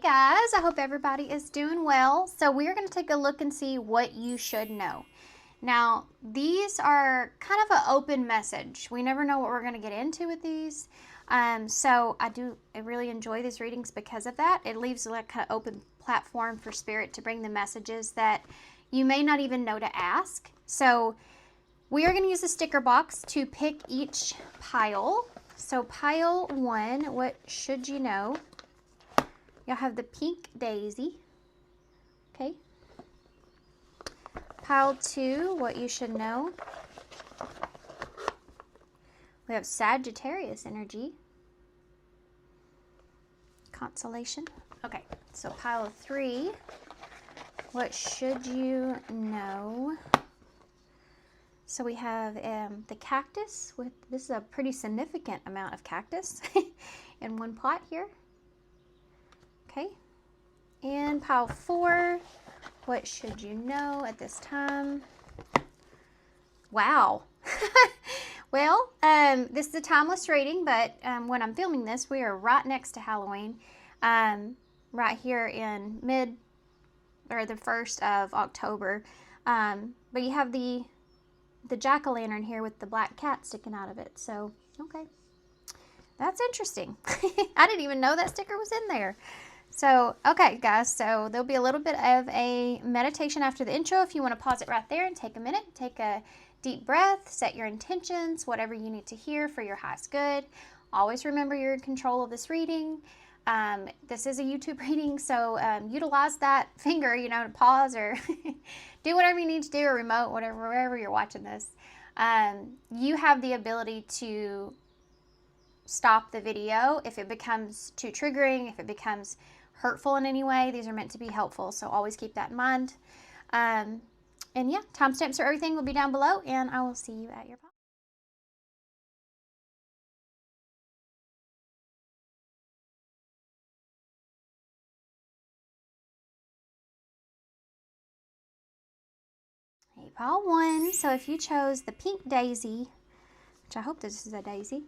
guys, I hope everybody is doing well. So we're going to take a look and see what you should know. Now, these are kind of an open message. We never know what we're going to get into with these. So I really enjoy these readings because of that. It leaves a kind of open platform for Spirit to bring the messages that you may not even know to ask. So we are going to use a sticker box to pick each pile. So pile 1, what should you know? You'll have the pink daisy. Okay. Pile 2, what you should know. We have Sagittarius energy. Consolation. Okay, so pile 3, what should you know? So we have the cactus. This is a pretty significant amount of cactus in one pot here. Okay, and pile 4, what should you know at this time? Wow. Well, this is a timeless reading, but when I'm filming this, we are right next to Halloween, right here in the 1st of October. But you have the jack-o'-lantern here with the black cat sticking out of it. So, okay. That's interesting. I didn't even know that sticker was in there. So, okay, guys. So, there'll be a little bit of a meditation after the intro. If you want to pause it right there and take a minute, take a deep breath, set your intentions, whatever you need to hear for your highest good. Always remember you're in control of this reading. This is a YouTube reading, so utilize that finger, to pause or do whatever you need to do, or remote, wherever you're watching this. You have the ability to stop the video if it becomes too triggering, if it becomes hurtful in any way. These are meant to be helpful, so always keep that in mind. And yeah, timestamps for everything will be down below, and I will see you at your pop. Hey, pile 1. So if you chose the pink daisy, which I hope this is a daisy.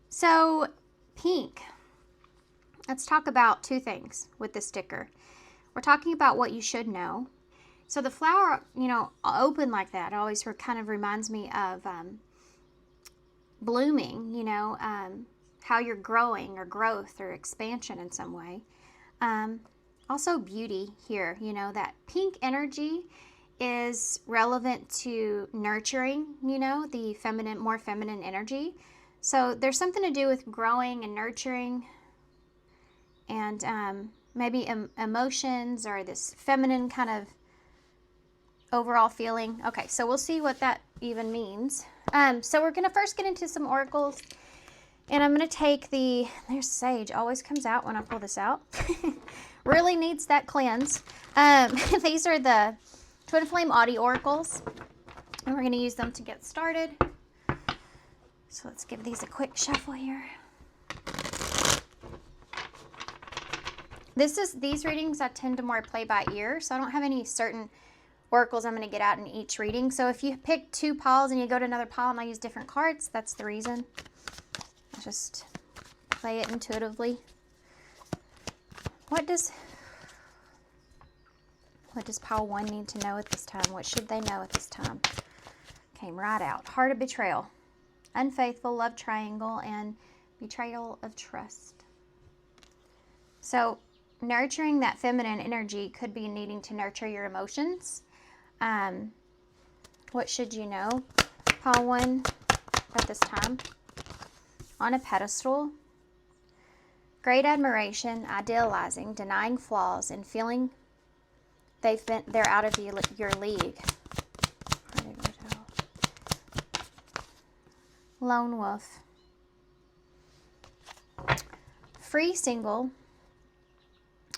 So pink. Let's talk about 2 things with this sticker. We're talking about what you should know. So the flower, open like that always kind of reminds me of blooming, how you're growing, or growth or expansion in some way. Also beauty here, that pink energy is relevant to nurturing, the feminine, more feminine energy. So there's something to do with growing and nurturing, and maybe emotions, or this feminine kind of overall feeling. Okay, so we'll see what that even means. So we're going to first get into some oracles, and I'm going to take there's sage, always comes out when I pull this out. Really needs that cleanse. These are the Twin Flame Audio Oracles, and we're going to use them to get started. So let's give these a quick shuffle here. These readings I tend to more play by ear, so I don't have any certain oracles I'm going to get out in each reading. So if you pick 2 piles and you go to another pile and I use different cards, that's the reason. I just play it intuitively. What does pile 1 need to know at this time? What should they know at this time? Came right out. Heart of betrayal, unfaithful, love triangle, and betrayal of trust. So nurturing that feminine energy could be needing to nurture your emotions. What should you know? Pile 1 at this time. On a pedestal. Great admiration, idealizing, denying flaws, and feeling they're out of your league. Lone wolf. Free single.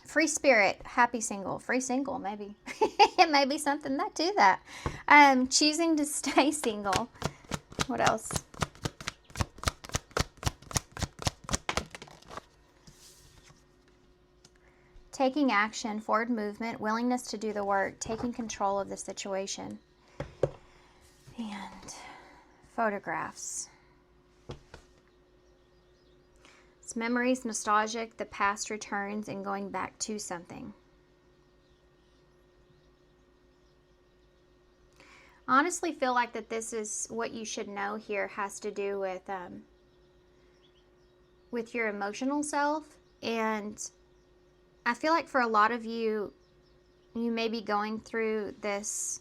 Free spirit, happy single. Free single, maybe. It may be something to that. Choosing to stay single. What else? Taking action, forward movement, willingness to do the work, taking control of the situation. And photographs. It's memories, nostalgic, the past returns, and going back to something. Honestly feel like that this is what you should know here has to do with your emotional self. And I feel like for a lot of you, you may be going through this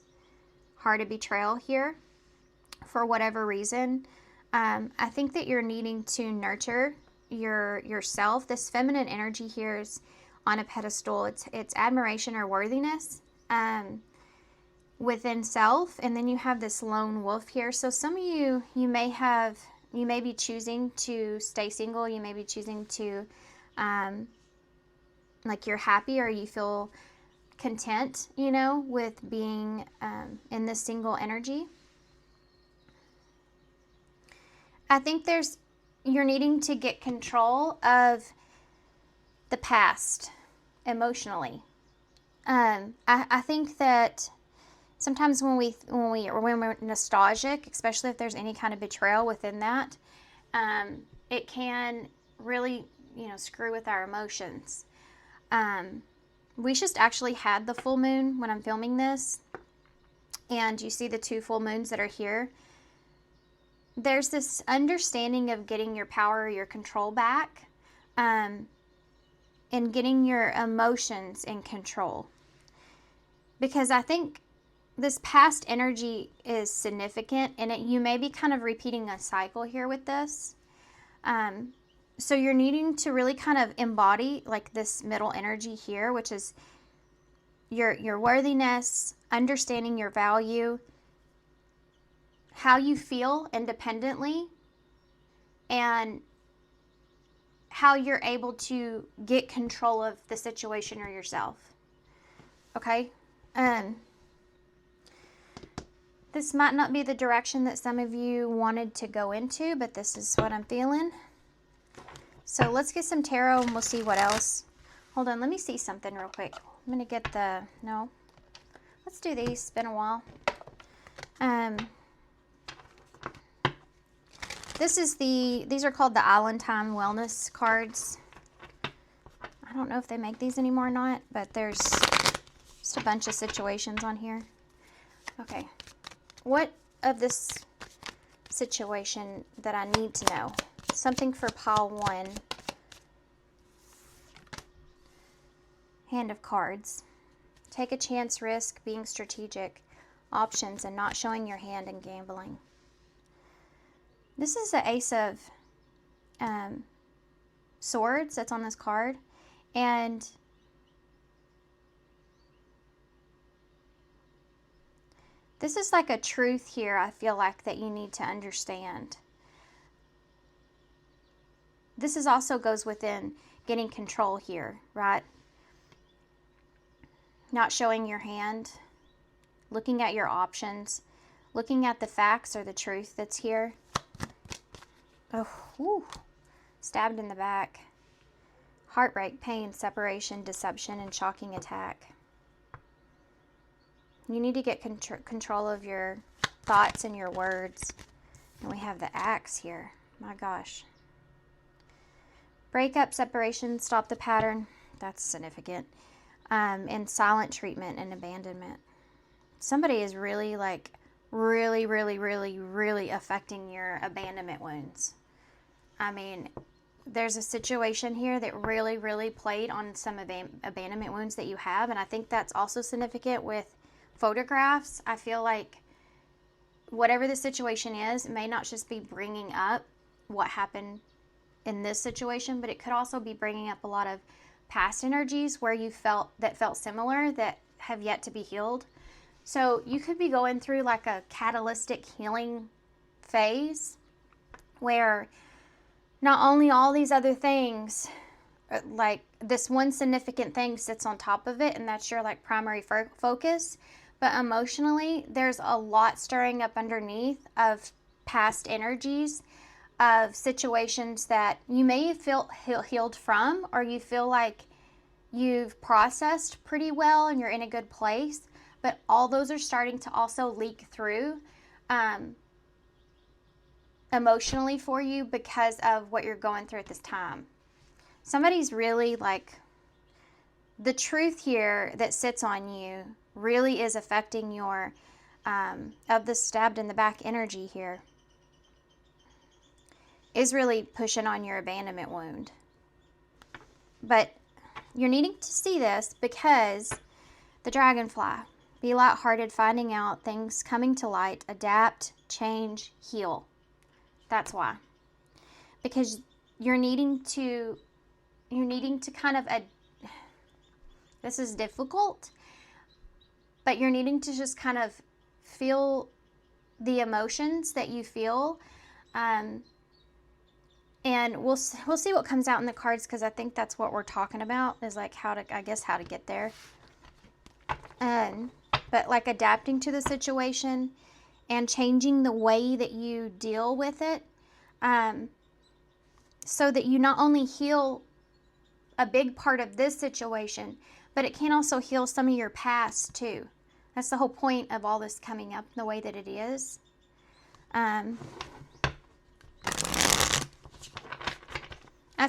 heart of betrayal here for whatever reason. I think that you're needing to nurture yourself. This feminine energy here is on a pedestal. It's admiration or worthiness within self, and then you have this lone wolf here. So some of you may be choosing to stay single. You may be choosing to like you're happy or you feel content, with being in this single energy. I think you're needing to get control of the past emotionally. I think that sometimes when we're nostalgic, especially if there's any kind of betrayal within that, it can really, screw with our emotions. We just actually had the full moon when I'm filming this, and you see the 2 full moons that are here. There's this understanding of getting your power, your control back, and getting your emotions in control. Because I think this past energy is significant, and you may be kind of repeating a cycle here with this. So you're needing to really kind of embody like this middle energy here, which is your worthiness, understanding your value, how you feel independently, and how you're able to get control of the situation or yourself. Okay? This might not be the direction that some of you wanted to go into, but this is what I'm feeling. So let's get some tarot and we'll see what else. Hold on, let me see something real quick. I'm going to get no. Let's do these. It's been a while. These are called the Island Time Wellness cards. I don't know if they make these anymore or not, but there's just a bunch of situations on here. Okay. What of this situation that I need to know? Something for pile 1. Hand of cards. Take a chance, risk, being strategic, options, and not showing your hand and gambling. This is the Ace of Swords that's on this card. And this is like a truth here, I feel like, that you need to understand. This is also goes within getting control here, right? Not showing your hand, looking at your options, looking at the facts or the truth that's here. Oh, whew. Stabbed in the back. Heartbreak, pain, separation, deception, and shocking attack. You need to get control of your thoughts and your words. And we have the axe here. My gosh. Breakup, separation, stop the pattern. That's significant. And silent treatment and abandonment. Somebody is really really affecting your abandonment wounds. I mean, there's a situation here that really played on some abandonment wounds that you have. And I think that's also significant with photographs. I feel like whatever the situation is, it may not just be bringing up what happened in this situation, but it could also be bringing up a lot of past energies where you felt similar that have yet to be healed. So you could be going through like a catalytic healing phase where not only all these other things, like this one significant thing sits on top of it, and that's your like primary focus, but emotionally there's a lot stirring up underneath of past energies, of situations that you may feel healed from, or you feel like you've processed pretty well and you're in a good place, but all those are starting to also leak through emotionally for you because of what you're going through at this time. somebody's really like, the truth here that sits on you really is affecting your, of the stabbed in the back energy here, is really pushing on your abandonment wound. But you're needing to see this because the dragonfly, be lighthearted, finding out things, coming to light, adapt, change, heal. That's why. Because you're needing to kind of, this is difficult, but you're needing to just kind of feel the emotions that you feel. And we'll see what comes out in the cards, because I think that's what we're talking about, is like how to get there. But like adapting to the situation and changing the way that you deal with it, so that you not only heal a big part of this situation, but it can also heal some of your past too. That's the whole point of all this coming up the way that it is. I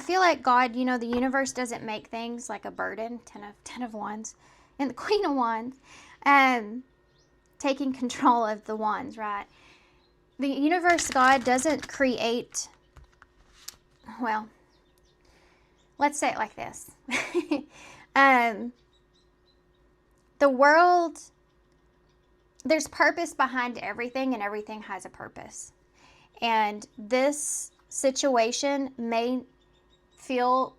feel like God, you know, the universe doesn't make things like a burden. 10 of Wands and the Queen of Wands, taking control of the wands, right? The universe, God doesn't create, well, let's say it like this. The world, there's purpose behind everything, and everything has a purpose. And this situation may feel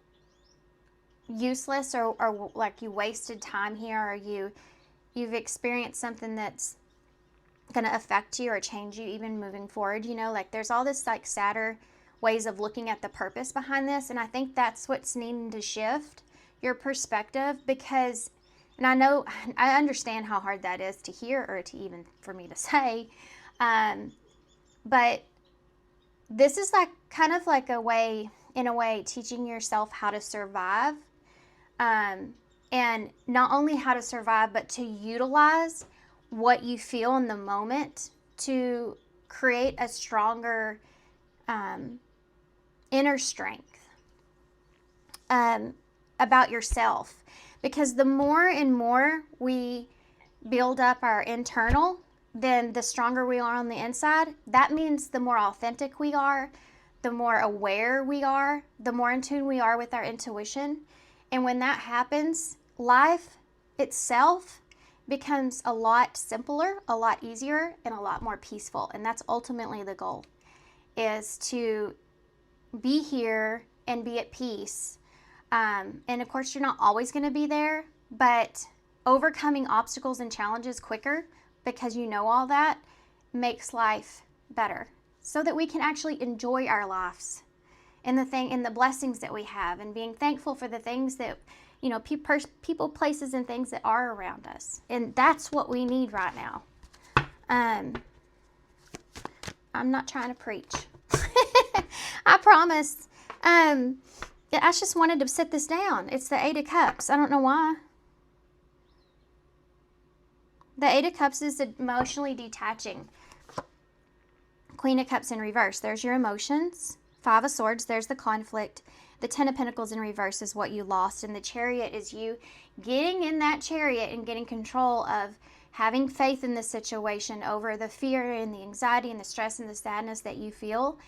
useless or like you wasted time here, or you've experienced something that's going to affect you or change you even moving forward. You know, like there's all this like sadder ways of looking at the purpose behind this, and I think that's what's needing to shift your perspective, because, and I understand how hard that is to hear, or to even for me to say, but this is like kind of like a way, in a way, teaching yourself how to survive, and not only how to survive, but to utilize what you feel in the moment to create a stronger inner strength about yourself. Because the more and more we build up our internal, then the stronger we are on the inside. That means the more authentic we are, the more aware we are, the more in tune we are with our intuition. And when that happens, life itself becomes a lot simpler, a lot easier, and a lot more peaceful. And that's ultimately the goal, is to be here and be at peace. And of course, you're not always going to be there, but overcoming obstacles and challenges quicker, because you know all that, makes life better, so that we can actually enjoy our lives and the blessings that we have, and being thankful for the things that, you know, people, places, and things that are around us. And that's what we need right now. I'm not trying to preach. I promise. I just wanted to sit this down. It's the 8 of Cups. I don't know why. The 8 of Cups is emotionally detaching. Queen of Cups in reverse, there's your emotions. 5 of Swords, there's the conflict. The 10 of Pentacles in reverse is what you lost. And the Chariot is you getting in that chariot and getting control of having faith in the situation over the fear and the anxiety and the stress and the sadness that you feel,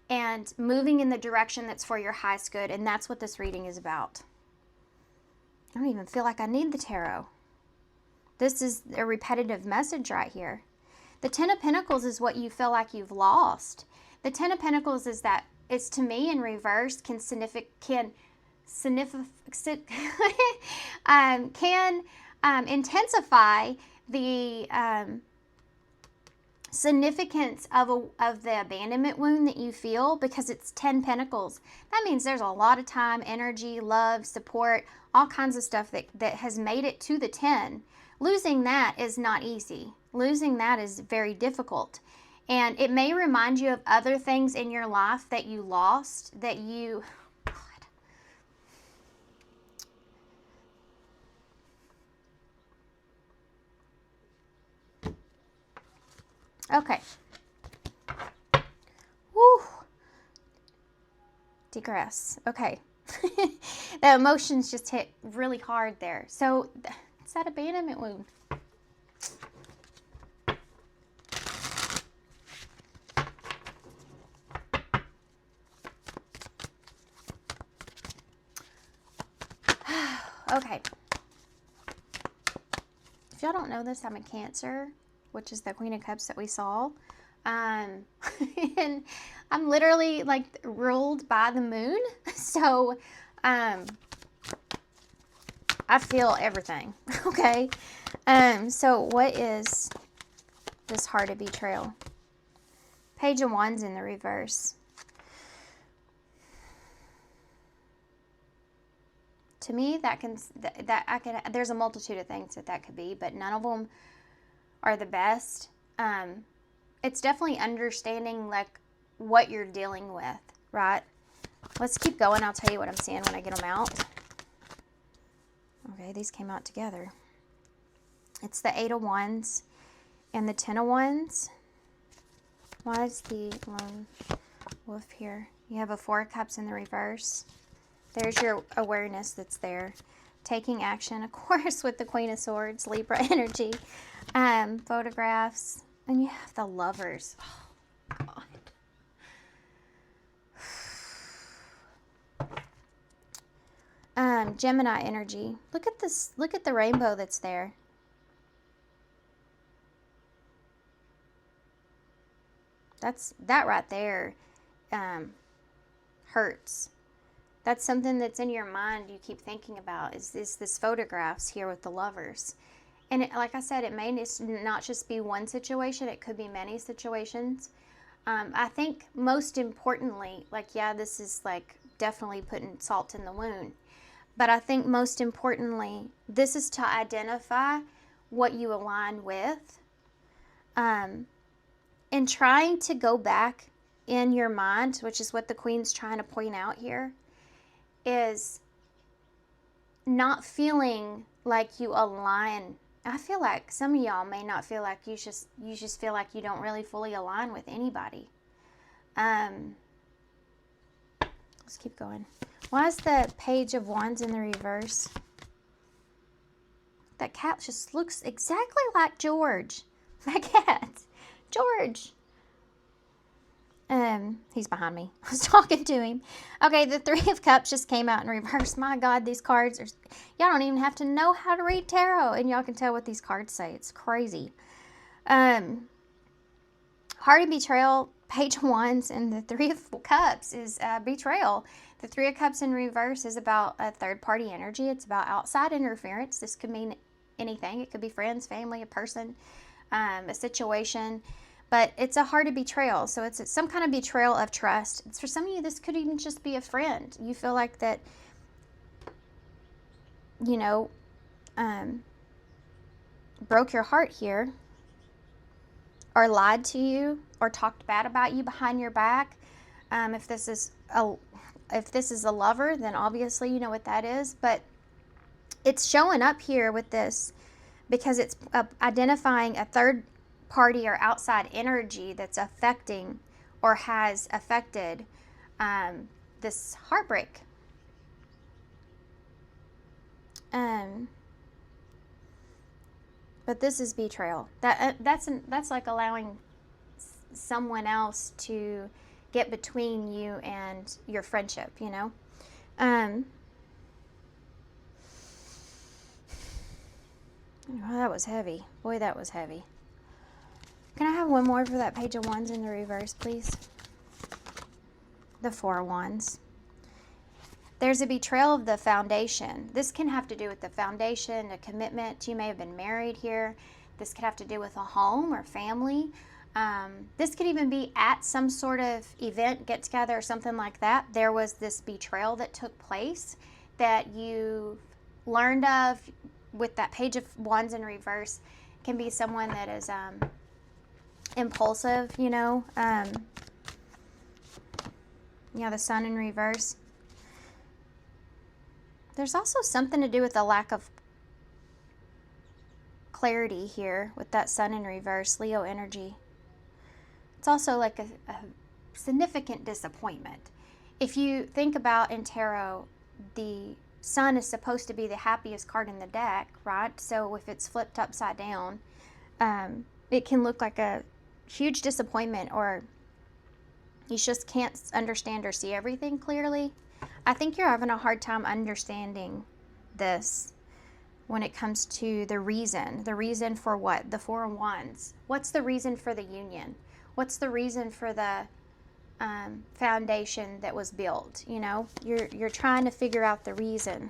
and moving in the direction that's for your highest good. And that's what this reading is about. I don't even feel like I need the tarot. This is a repetitive message right here. The 10 of Pentacles is what you feel like you've lost. The 10 of Pentacles is that, it's, to me, in reverse, can intensify the significance of the abandonment wound that you feel, because it's 10 Pentacles. That means there's a lot of time, energy, love, support, all kinds of stuff that has made it to the 10. Losing that is not easy. Losing that is very difficult. And it may remind you of other things in your life that you lost, that you... Okay. Woo. Digress. Okay. The emotions just hit really hard there. So it's that abandonment wound. Okay. If y'all don't know this, I'm a Cancer, which is the Queen of Cups that we saw. And I'm literally like ruled by the moon. So I feel everything. Okay. So what is this heart of betrayal? Page of Wands in the reverse. To me, there's a multitude of things that could be, but none of them are the best. It's definitely understanding like what you're dealing with, right? Let's keep going. I'll tell you what I'm seeing when I get them out. Okay, these came out together. It's the 8 of Wands and the 10 of Wands. Why is the lone wolf here? You have a 4 of Cups in the reverse. There's your awareness that's there. Taking action, of course, with the Queen of Swords, Libra energy. Photographs. And you have the Lovers. Oh, God. Gemini energy. Look at this. Look at the rainbow that's there. That right there hurts. That's something that's in your mind you keep thinking about is this photographs here with the Lovers. And like I said, it may not just be one situation. It could be many situations. I think most importantly, like, yeah, this is like definitely putting salt in the wound. But I think most importantly, this is to identify what you align with. And trying to go back in your mind, which is what the Queen's trying to point out here, is not feeling like you align. I feel like some of y'all may not feel like you just feel like you don't really fully align with anybody. Let's keep going. Why is the Page of Wands in the reverse? That cat just looks exactly like George. My cat. George. He's behind me. I was talking to him. Okay, the 3 of Cups just came out in reverse. My God, these cards are... Y'all don't even have to know how to read tarot, and y'all can tell what these cards say. It's crazy. Heart of betrayal, Page of Wands, and the 3 of Cups is betrayal. The 3 of Cups in reverse is about a third-party energy. It's about outside interference. This could mean anything. It could be friends, family, a person, a situation. But it's a heart of betrayal. So it's some kind of betrayal of trust. It's for some of you, this could even just be a friend. You feel like that, you know, broke your heart here, or lied to you, or talked bad about you behind your back. If this is a lover, then obviously you know what that is. But it's showing up here with this because it's identifying a third party or outside energy that's affecting or has affected this heartbreak. But this is betrayal. That's like allowing someone else to get between you and your friendship, you know. Oh, that was heavy. Boy, that was heavy. Can I have one more for that Page of Wands in the reverse, please? The 4 of Wands. There's a betrayal of the foundation. This can have to do with the foundation, a commitment. You may have been married here. This could have to do with a home or family. This could even be at some sort of event, get together, or something like that. There was this betrayal that took place that you learned of with that Page of Wands in reverse. It can be someone that is impulsive, you know. The Sun in reverse. There's also something to do with the lack of clarity here with that Sun in reverse, Leo energy. It's also like a significant disappointment. If you think about in tarot, the Sun is supposed to be the happiest card in the deck, right? So if it's flipped upside down, it can look like a huge disappointment, or you just can't understand or see everything clearly. I think you're having a hard time understanding this when it comes to the reason. The reason for what? The Four of Wands. What's the reason for the union? What's the reason for the foundation that was built? You know, you're trying to figure out the reason.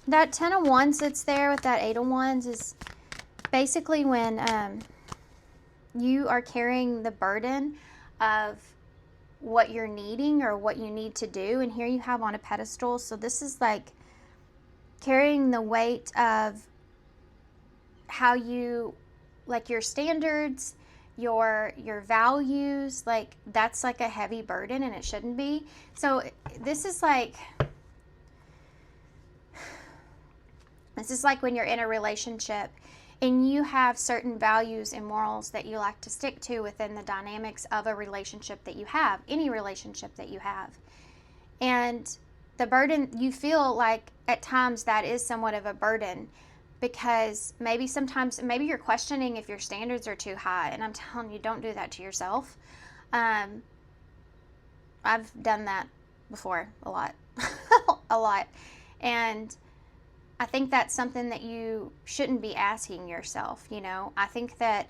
That Ten of Wands that's there with that Eight of Wands is basically when you are carrying the burden of what you're needing or what you need to do. And here you have on a pedestal. So this is like carrying the weight of how you, like your standards, your values, like that's like a heavy burden, and it shouldn't be. So this is like when you're in a relationship and you have certain values and morals that you like to stick to within the dynamics of a relationship that you have, any relationship that you have. And the burden, you feel like at times that is somewhat of a burden, because maybe you're questioning if your standards are too high. And I'm telling you, don't do that to yourself. I've done that before a lot, a lot. And I think that's something that you shouldn't be asking yourself. You know, I think that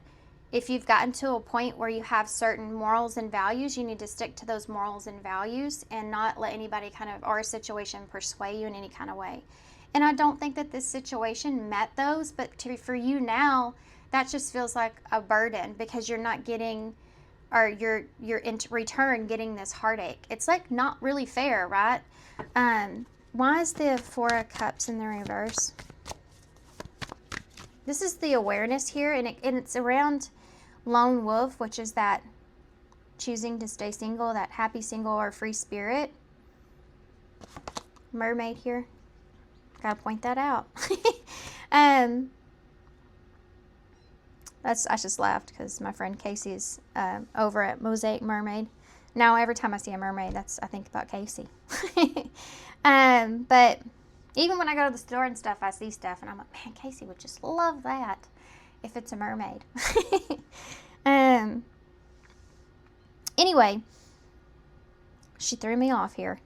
if you've gotten to a point where you have certain morals and values, you need to stick to those morals and values and not let anybody or a situation persuade you in any kind of way. And I don't think that this situation met those, but for you now, that just feels like a burden, because you're not getting, or you're in return getting this heartache. It's like not really fair, right? Why is the Four of Cups in the reverse? This is the awareness here, and it's around lone wolf, which is that choosing to stay single, that happy single or free spirit. Mermaid here. Gotta point that out. I just laughed because my friend Casey is over at Mosaic Mermaid. Now every time I see a mermaid, I think about Casey. But even when I go to the store and stuff, I see stuff and I'm like, man, Casey would just love that if it's a mermaid. Anyway, she threw me off here.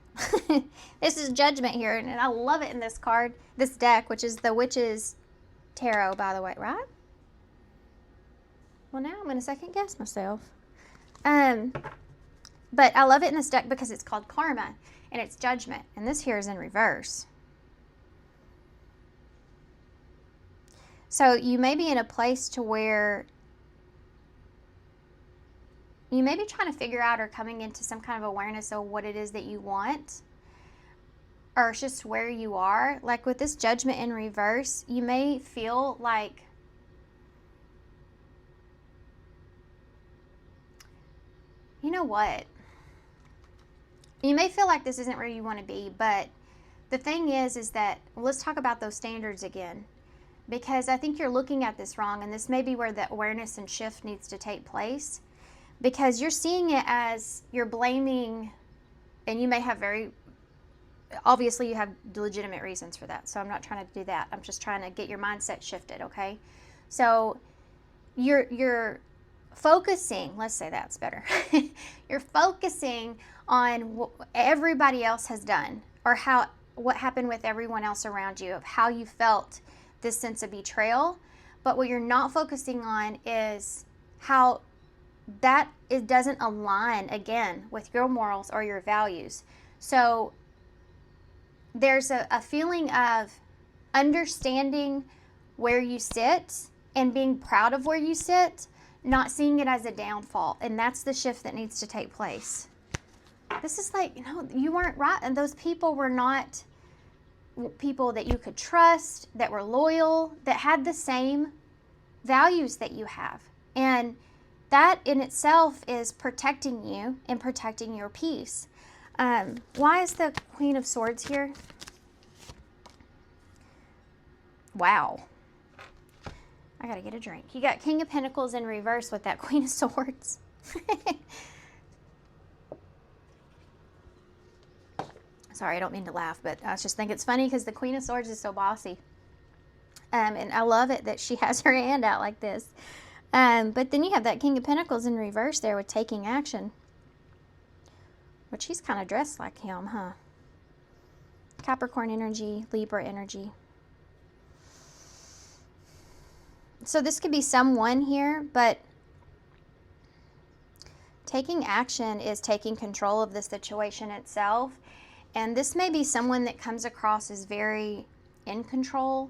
This is Judgment here, and I love it in this card, this deck, which is the Witch's Tarot, by the way, right? Well, now I'm going to second guess myself. But I love it in this deck because it's called Karma, and it's Judgment, and this here is in reverse. So you may be in a place to where you may be trying to figure out or coming into some kind of awareness of what it is that you want, or it's just where you are. Like with this Judgment in reverse, you may feel like you know what? You may feel like this isn't where you want to be, but the thing is that, let's talk about those standards again, because I think you're looking at this wrong, and this may be where the awareness and shift needs to take place, because you're seeing it as you're blaming, and you may have obviously you have legitimate reasons for that, so I'm not trying to do that. I'm just trying to get your mindset shifted, okay? So you're focusing, let's say that's better. You're focusing on what everybody else has done, or what happened with everyone else around you, of how you felt this sense of betrayal. But what you're not focusing on is how it doesn't align again with your morals or your values. So there's a feeling of understanding where you sit and being proud of where you sit, not seeing it as a downfall. And that's the shift that needs to take place. This is like, you weren't right, and those people were not people that you could trust, that were loyal, that had the same values that you have. And that in itself is protecting you and protecting your peace. Why is the Queen of Swords here? Wow. I gotta get a drink. You got King of Pentacles in reverse with that Queen of Swords. Sorry, I don't mean to laugh, but I just think it's funny because the Queen of Swords is so bossy. And I love it that she has her hand out like this. But then you have that King of Pentacles in reverse there with taking action. Which he's kind of dressed like him, huh? Capricorn energy, Libra energy. So this could be someone here, but taking action is taking control of the situation itself. And this may be someone that comes across as very in control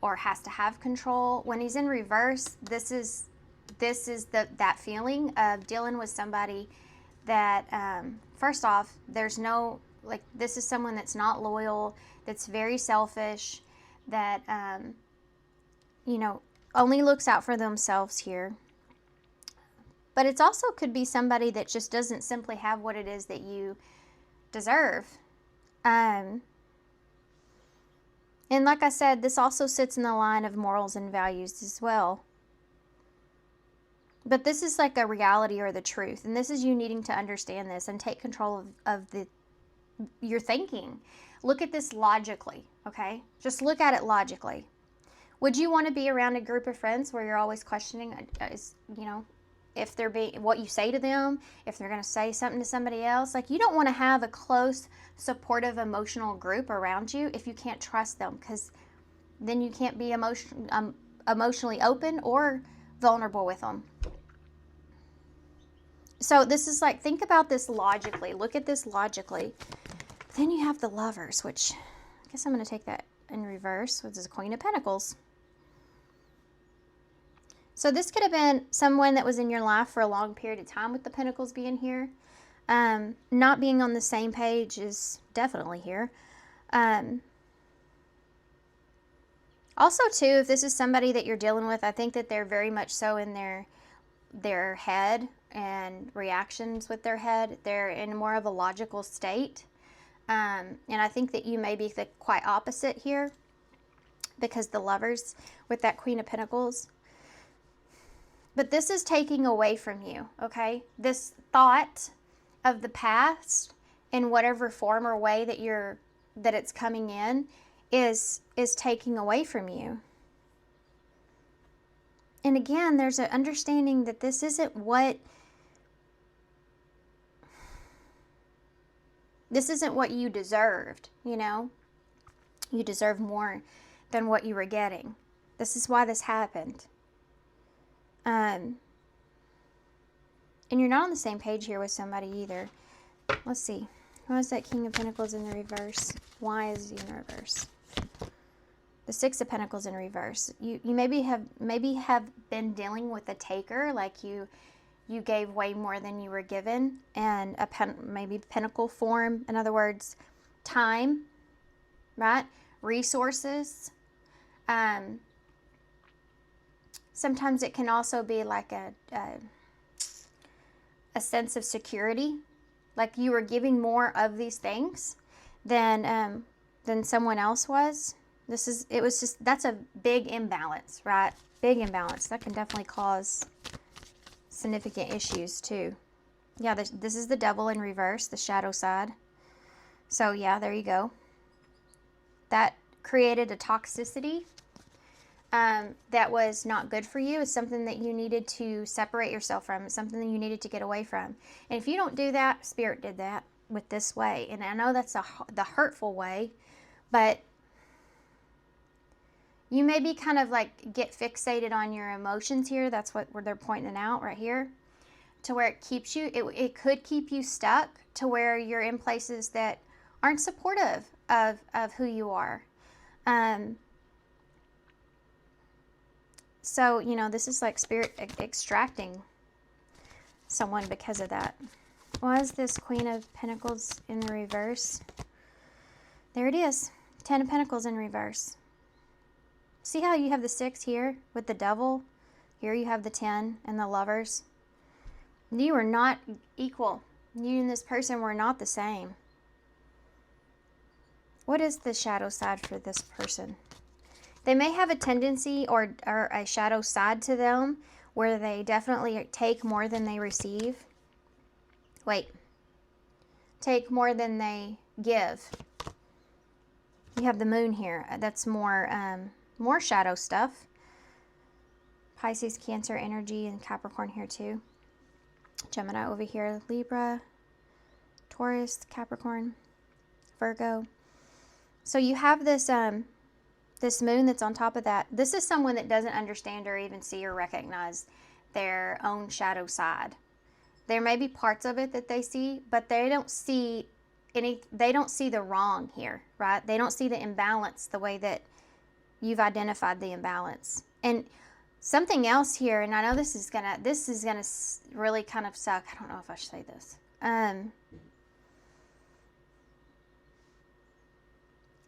or has to have control. When he's in reverse, this is that feeling of dealing with somebody that, first off, there's no, like, this is someone that's not loyal, that's very selfish, that, you know, only looks out for themselves here. But it's also could be somebody that just doesn't simply have what it is that you deserve. And like I said, this also sits in the line of morals and values as well. But this is like a reality or the truth. And this is you needing to understand this and take control of your thinking. Look at this logically, okay? Just look at it logically. Would you want to be around a group of friends where you're always questioning, you know, if they're what you say to them, if they're going to say something to somebody else? Like, you don't want to have a close, supportive, emotional group around you if you can't trust them, because then you can't be emotionally open or vulnerable with them. So this is like, think about this logically. Look at this logically. Then you have the Lovers, which I guess I'm going to take that in reverse, which is Queen of Pentacles. So this could have been someone that was in your life for a long period of time with the Pentacles being here. Not being on the same page is definitely here. Also, too, if this is somebody that you're dealing with, I think that they're very much so in their head and reactions with their head. They're in more of a logical state. And I think that you may be the quite opposite here, because the Lovers with that Queen of Pentacles. But this is taking away from you, okay? This thought of the past in whatever form or way that it's coming in is taking away from you. And again, there's an understanding that this isn't what you deserved, you know? You deserve more than what you were getting. This is why this happened. And you're not on the same page here with somebody either. Let's see. Why is that King of Pentacles in the reverse? Why is he in the reverse? The Six of Pentacles in reverse. You maybe have been dealing with a taker, like you gave way more than you were given, and maybe pentacle form. In other words, time, right? Resources. Sometimes it can also be like a sense of security, like you were giving more of these things than someone else was. That's a big imbalance, right? Big imbalance. That can definitely cause significant issues too. Yeah, this is the Devil in reverse, the shadow side. So yeah, there you go. That created a toxicity that was not good for you. It's something that you needed to separate yourself from. It's something that you needed to get away from. And if you don't do that, Spirit did that with this way. And I know that's the hurtful way, but you maybe kind of like get fixated on your emotions here. That's what they're pointing out right here, to where it keeps you, it could keep you stuck to where you're in places that aren't supportive of who you are. So, you know, this is like Spirit extracting someone because of that. Why is this Queen of Pentacles in the reverse? There it is. 10 of Pentacles in reverse. See how you have the 6 here with the Devil? Here you have the 10 and the Lovers. You are not equal. You and this person were not the same. What is the shadow side for this person? They may have a tendency or a shadow side to them where they definitely take more than they receive. Take more than they give. You have the moon here. That's more shadow stuff. Pisces, Cancer energy, and Capricorn here too. Gemini over here, Libra, Taurus, Capricorn, Virgo. So you have this this moon that's on top of that. This is someone that doesn't understand or even see or recognize their own shadow side. There may be parts of it that they see, but they don't see the wrong here, right? They don't see the imbalance the way that you've identified the imbalance. And something else here, and I know this is gonna really kind of suck. I don't know if I should say this.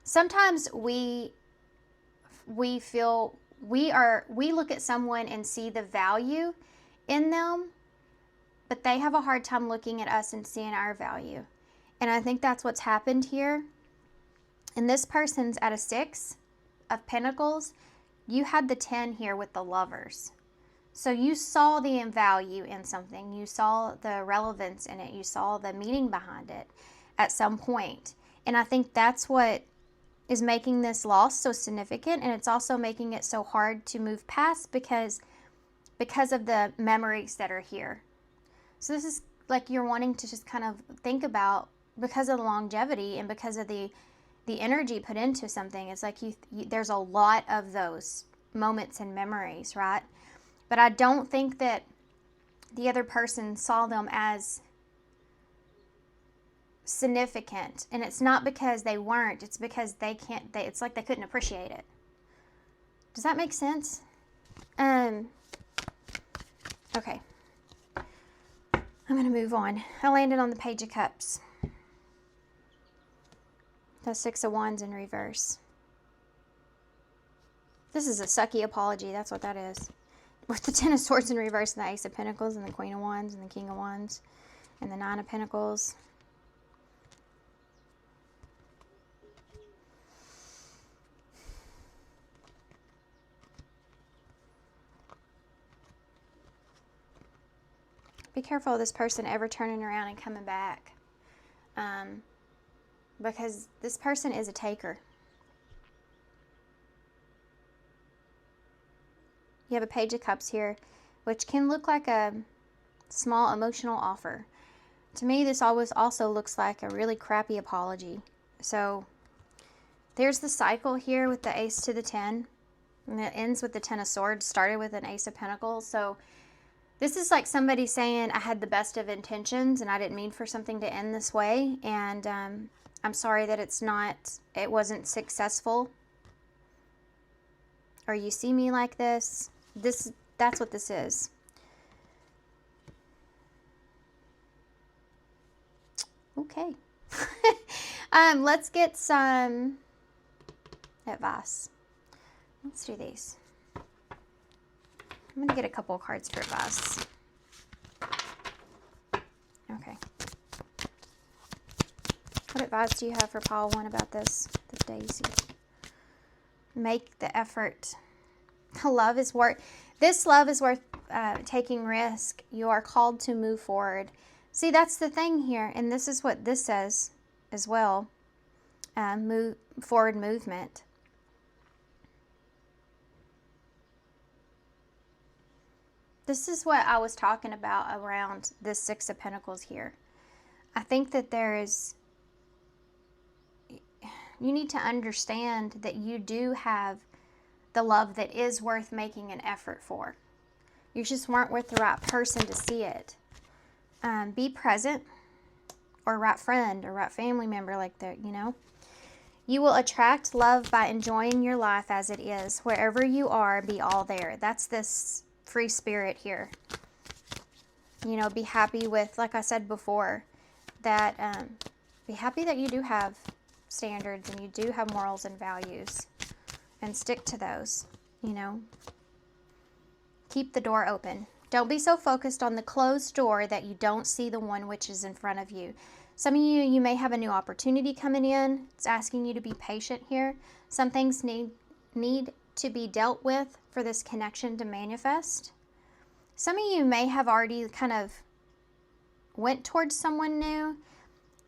Sometimes we look at someone and see the value in them, but they have a hard time looking at us and seeing our value. And I think that's what's happened here. And this person's at a 6 of Pentacles. You had the 10 here with the Lovers. So you saw the value in something. You saw the relevance in it. You saw the meaning behind it at some point. And I think that's what is making this loss so significant, and it's also making it so hard to move past because of the memories that are here. So this is like you're wanting to just kind of think about, because of the longevity and because of the energy put into something. It's like there's a lot of those moments and memories, right? But I don't think that the other person saw them as significant, and it's not because they weren't, it's because it's like they couldn't appreciate it. Does that make sense? Okay, I'm gonna move on. I landed on the Page of Cups, the 6 of Wands in reverse. This is a sucky apology, that's what that is, with the 10 of Swords in reverse and the Ace of Pentacles and the Queen of Wands and the King of Wands and the 9 of Pentacles. Be careful of this person ever turning around and coming back, because this person is a taker. You have a Page of Cups here, which can look like a small emotional offer. To me, this always also looks like a really crappy apology. So there's the cycle here with the Ace to the 10, and it ends with the 10 of Swords, started with an Ace of Pentacles. So this is like somebody saying, I had the best of intentions and I didn't mean for something to end this way, and I'm sorry that it wasn't successful, or you see me like this. That's what this is. Okay. Let's get some advice. Let's do these. I'm going to get a couple of cards for advice. Okay. What advice do you have for Pile 1 about this Daisy? Make the effort. This love is worth taking risk. You are called to move forward. See, that's the thing here, and this is what this says as well. Forward movement. This is what I was talking about around this 6 of Pentacles here. I think that you need to understand that you do have the love that is worth making an effort for. You just weren't with the right person to see it. Be present, or right friend, or right family member, like that, you know. You will attract love by enjoying your life as it is. Wherever you are, be all there. That's this free spirit here. You know, be happy with, like I said before, that be happy that you do have standards and you do have morals and values, and stick to those, you know. Keep the door open. Don't be so focused on the closed door that you don't see the one which is in front of you. Some of you may have a new opportunity coming in. It's asking you to be patient here. Some things need to be dealt with for this connection to manifest. Some of you may have already kind of went towards someone new,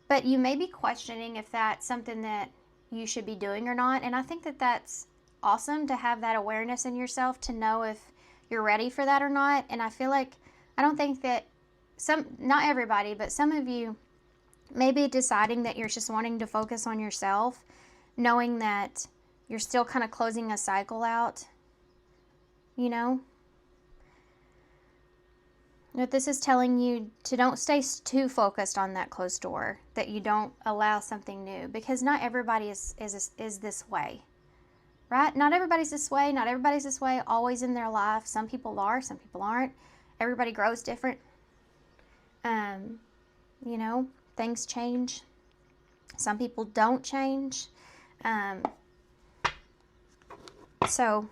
but you may be questioning if that's something that, you should be doing or not. And I think that that's awesome to have that awareness in yourself to know if you're ready for that or not. And I feel like, I don't think that not everybody, but some of you may be deciding that you're just wanting to focus on yourself, knowing that you're still kind of closing a cycle out, you know? But this is telling you to don't stay too focused on that closed door, that you don't allow something new, because not everybody is this way, right? Not everybody's this way. Not everybody's this way always in their life. Some people are, some people aren't. Everybody grows different. You know, things change. Some people don't change. So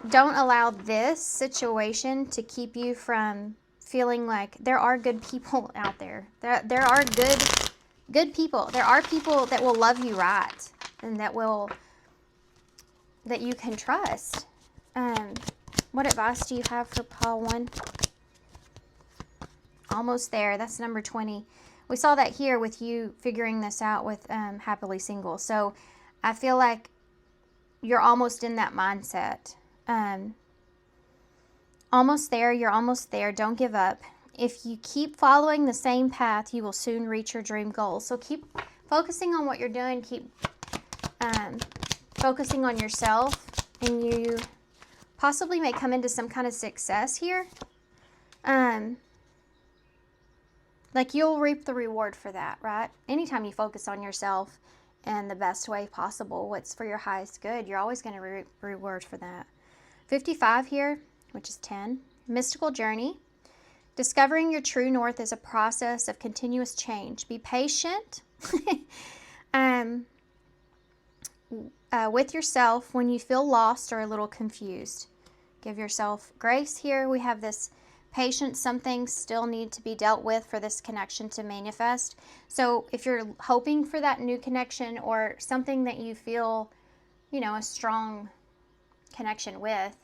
don't allow this situation to keep you from feeling like there are good people out there. There are good people. There are people that will love you right and that you can trust. What advice do you have for Paul 1? Almost there. That's number 20. We saw that here with you figuring this out with Happily Single. So I feel like you're almost in that mindset. Almost there. You're almost there. Don't give up. If you keep following the same path, you will soon reach your dream goals. So keep focusing on what you're doing. Keep focusing on yourself, and you possibly may come into some kind of success here. Like you'll reap the reward for that, right? Anytime you focus on yourself in the best way possible, what's for your highest good, you're always going to reap reward for that. 55 here, which is 10. Mystical journey. Discovering your true north is a process of continuous change. Be patient with yourself when you feel lost or a little confused. Give yourself grace here. We have this patience. Some things still need to be dealt with for this connection to manifest. So if you're hoping for that new connection or something that you feel, you know, a strong connection with,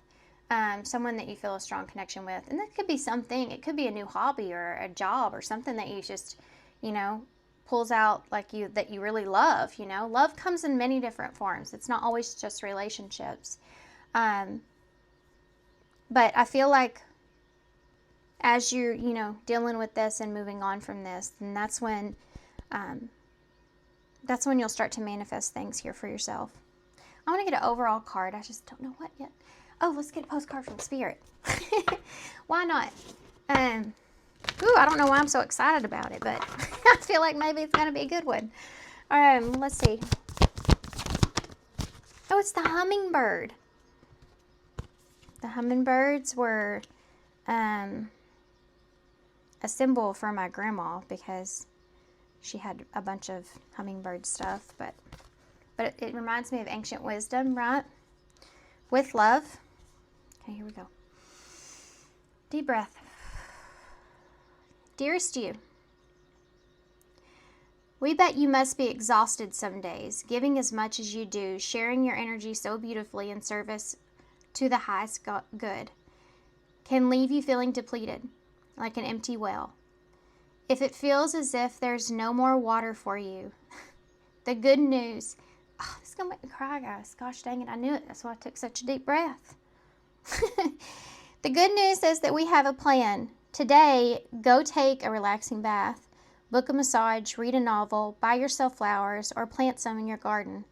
someone that you feel a strong connection with, and that could be something, it could be a new hobby or a job or something that you just, you know, pulls out like that you really love. You know, love comes in many different forms. It's not always just relationships. But I feel like as you're, you know, dealing with this and moving on from this, then that's when you'll start to manifest things here for yourself. I want to get an overall card. I just don't know what yet. Oh, let's get a postcard from Spirit. Why not? I don't know why I'm so excited about it, but I feel like maybe it's going to be a good one. Let's see. Oh, it's the hummingbird. The hummingbirds were a symbol for my grandma because she had a bunch of hummingbird stuff, but it reminds me of ancient wisdom, right? With love. Okay, here we go. Deep breath. Dearest you, we bet you must be exhausted some days, giving as much as you do, sharing your energy so beautifully in service to the highest good, can leave you feeling depleted, like an empty well. If it feels as if there's no more water for you, the good news, this is going to make me cry, guys. Gosh dang it, I knew it. That's why I took such a deep breath. The good news is that we have a plan. Today, go take a relaxing bath, book a massage, read a novel, buy yourself flowers, or plant some in your garden.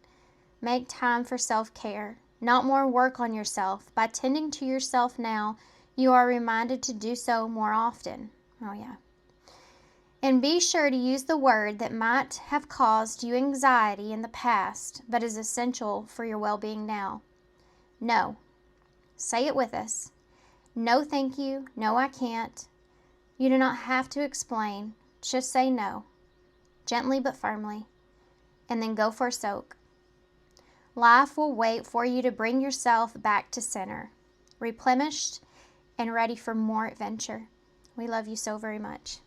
Make time for self-care, not more work on yourself. By tending to yourself now, you are reminded to do so more often. Oh, yeah. And be sure to use the word that might have caused you anxiety in the past, but is essential for your well-being now. No. Say it with us. No, thank you. No, I can't. You do not have to explain. Just say no, gently but firmly, and then go for a soak. Life will wait for you to bring yourself back to center, replenished and ready for more adventure. We love you so very much.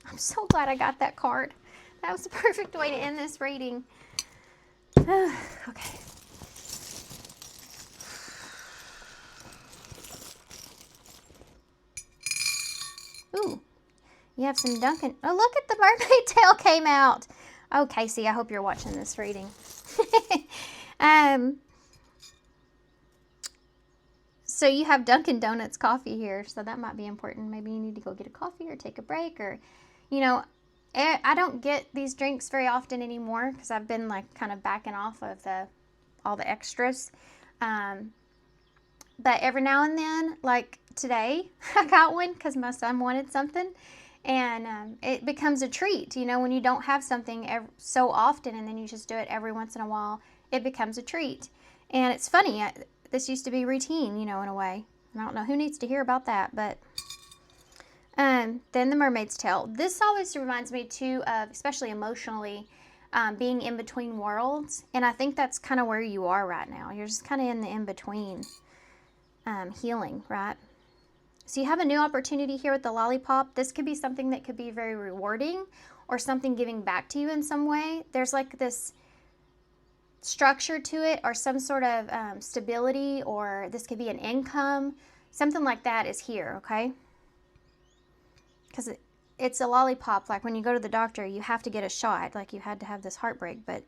I'm so glad I got that card. That was the perfect way to end this reading. Okay. Ooh, you have some Duncan. Oh, look at the mermaid tail came out. Oh, Casey, I hope you're watching this reading. um, so you have Dunkin' Donuts coffee here, so that might be important. Maybe you need to go get a coffee or take a break, or, you know, I don't get these drinks very often anymore because I've been like kind of backing off of all the extras. But every now and then, like today, I got one because my son wanted something. And it becomes a treat, you know, when you don't have something so often and then you just do it every once in a while, it becomes a treat. And it's funny, this used to be routine, you know, in a way. I don't know who needs to hear about that, but then The Mermaid's Tale. This always reminds me too of, especially emotionally, being in between worlds. And I think that's kind of where you are right now. You're just kind of in the in-between healing, right? So you have a new opportunity here with the lollipop. This could be something that could be very rewarding or something giving back to you in some way. There's like this structure to it or some sort of stability, or this could be an income. Something like that is here, okay? Because it's a lollipop. Like when you go to the doctor, you have to get a shot. Like you had to have this heartbreak, but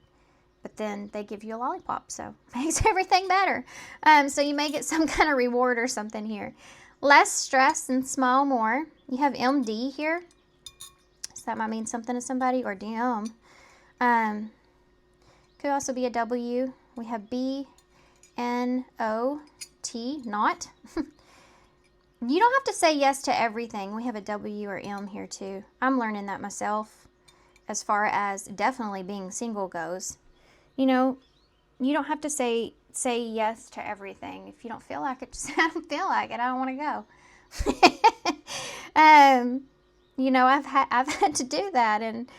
then they give you a lollipop, so it makes everything better. So you may get some kind of reward or something here. Less stress and smile more. You have MD here. So that might mean something to somebody, or DM. Could also be a W. We have BNOT, not. You don't have to say yes to everything. We have a W or M here too. I'm learning that myself as far as definitely being single goes. You know, you don't have to say yes to everything. If you don't feel like it, just I don't feel like it. I don't want to go. You know, I've had to do that, and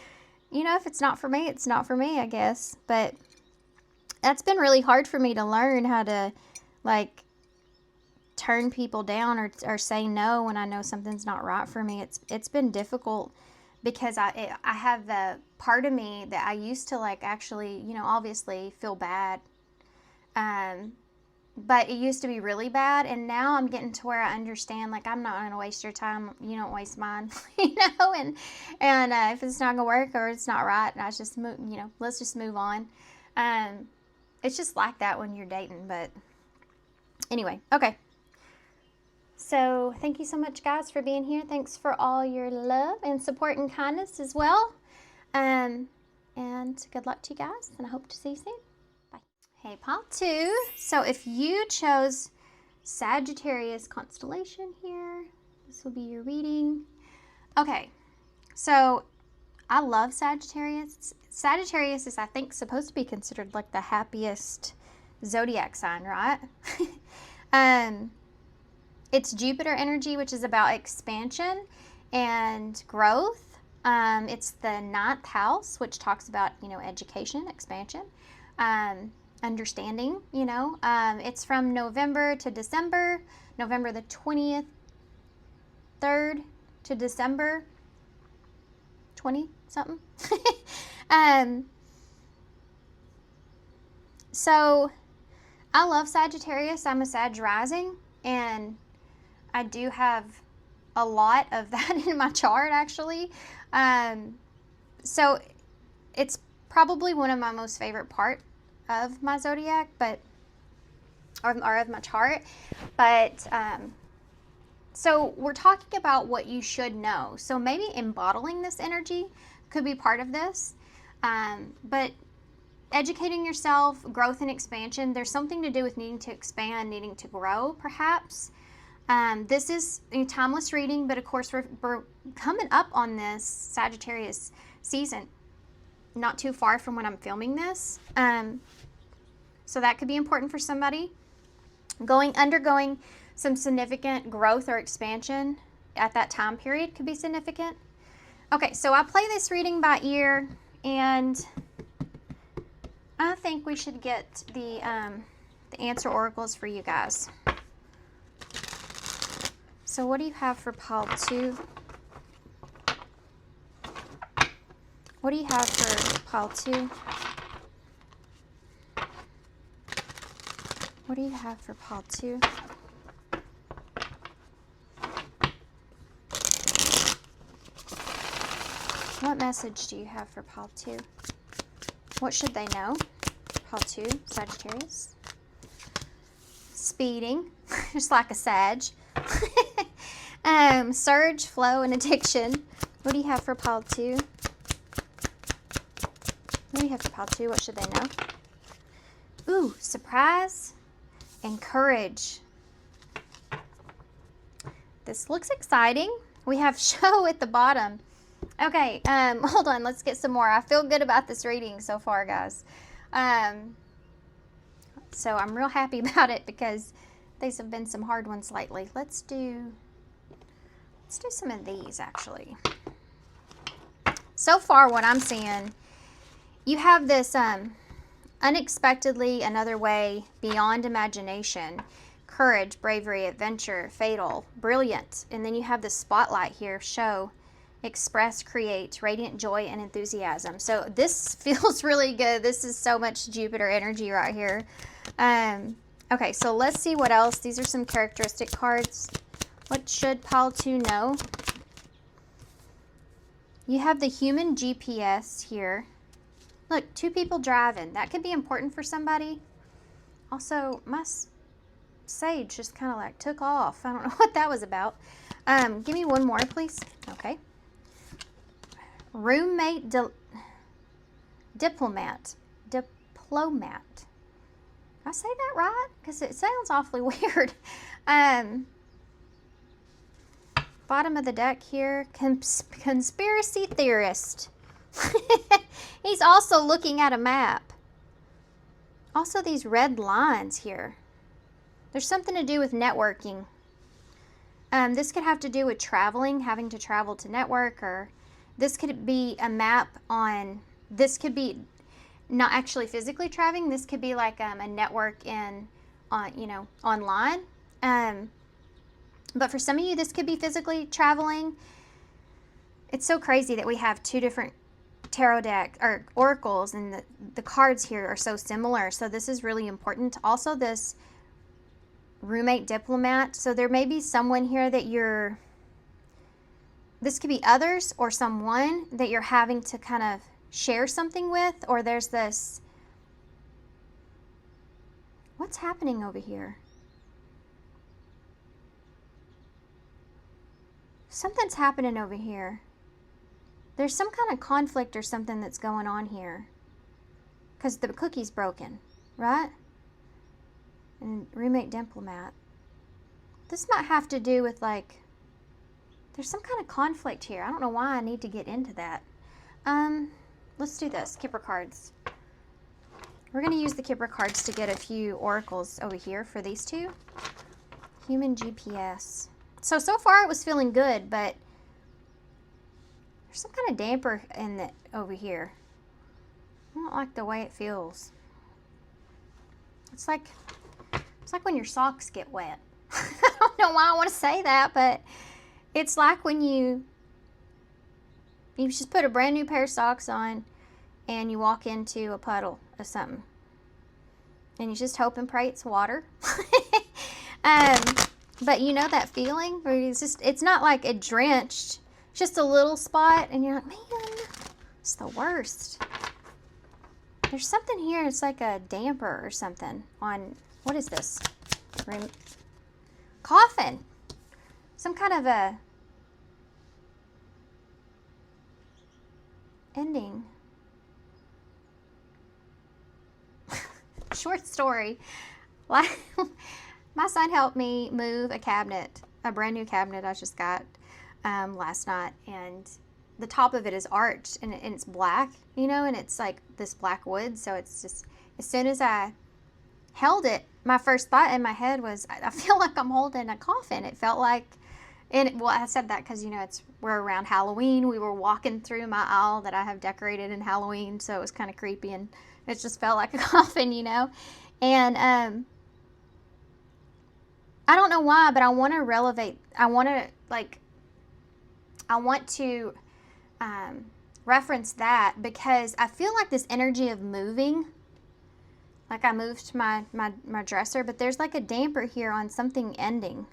you know, if it's not for me, it's not for me, I guess. But that's been really hard for me to learn how to like turn people down or say no when I know something's not right for me. It's been difficult because I have the part of me that I used to like actually, you know, obviously feel bad. But it used to be really bad, and now I'm getting to where I understand, like, I'm not going to waste your time, you don't waste mine, you know, and if it's not going to work or it's not right, I just move, you know, let's just move on. It's just like that when you're dating, but anyway, okay. So thank you so much, guys, for being here. Thanks for all your love and support and kindness as well. And good luck to you guys, and I hope to see you soon. Bye. Hey, pile 2. So if you chose Sagittarius constellation here, this will be your reading. Okay, so I love Sagittarius. Sagittarius is, I think, supposed to be considered like the happiest zodiac sign, right? It's Jupiter energy, which is about expansion and growth. It's the 9th house, which talks about, you know, education, expansion, understanding, you know. It's from November to December, November the 20th, 3rd to December 20 something. So I love Sagittarius. I'm a Sag rising, and I do have a lot of that in my chart, actually. So it's probably one of my most favorite part of my zodiac, or of my chart. But so we're talking about what you should know. So maybe embodying this energy could be part of this. But educating yourself, growth and expansion, there's something to do with needing to expand, needing to grow, perhaps. This is a timeless reading, but of course we're coming up on this Sagittarius season, not too far from when I'm filming this. So that could be important for somebody. Undergoing some significant growth or expansion at that time period could be significant. Okay, so I play this reading by ear, and I think we should get the answer oracles for you guys. So what do you have for pile 2? What do you have for pile 2? What do you have for pile 2? What message do you have for pile 2? What should they know? Pile 2, Sagittarius. Speeding, just like a Sag. Surge, flow, and addiction. What do you have for pile 2? What do you have for pile 2? What should they know? Ooh, surprise and courage. This looks exciting. We have show at the bottom. Okay, hold on. Let's get some more. I feel good about this reading so far, guys. So I'm real happy about it because these have been some hard ones lately. Let's do some of these, actually. So far, what I'm seeing, you have this unexpectedly, another way, beyond imagination, courage, bravery, adventure, fatal, brilliant. And then you have the spotlight here, show, express, create, radiant joy, and enthusiasm. So this feels really good. This is so much Jupiter energy right here. Okay, so let's see what else. These are some characteristic cards. What should pile 2 know? You have the human GPS here. Look, 2 people driving. That could be important for somebody. Also, my sage just kind of like took off. I don't know what that was about. Give me one more, please. Okay. Roommate, diplomat. Diplomat. Did I say that right? Because it sounds awfully weird. Bottom of the deck here, conspiracy theorist. He's also looking at a map. Also, these red lines here. There's something to do with networking. This could have to do with traveling, having to travel to network, or this could be a map on, this could be not actually physically traveling. This could be like a network online. But for some of you, this could be physically traveling. It's so crazy that we have 2 different tarot deck or oracles, and the cards here are so similar. So this is really important. Also, this roommate diplomat. So there may be someone here that this could be others or someone that you're having to kind of share something with, or there's this, what's happening over here? Something's happening over here. There's some kind of conflict or something that's going on here. Because the cookie's broken, right? And roommate diplomat. This might have to do with like, there's some kind of conflict here. I don't know why I need to get into that. Let's do this. Kipper cards. We're going to use the Kipper cards to get a few oracles over here for these 2. Human GPS. So far it was feeling good, but there's some kind of damper in it over here. I don't like the way it feels. It's like when your socks get wet. I don't know why I want to say that, but it's like when you just put a brand new pair of socks on and you walk into a puddle of something. And you just hope and pray it's water. But you know that feeling where it's not like a drenched, just a little spot, and you're like, man, it's the worst. There's something here, it's like a damper or something on, what is this? Coffin. Some kind of a ending. Short story. My son helped me move a cabinet, a brand new cabinet I just got last night, and the top of it is arched, and it's black, and it's like this black wood, so it's just, as soon as I held it, my first thought in my head was, I feel like I'm holding a coffin. It felt like, well, I said that because, we're around Halloween. We were walking through my aisle that I have decorated in Halloween, so it was kind of creepy, and it just felt like a coffin, and I don't know why, but I want to reference that because I feel like this energy of moving, like I moved my dresser, but there's like a damper here on something ending.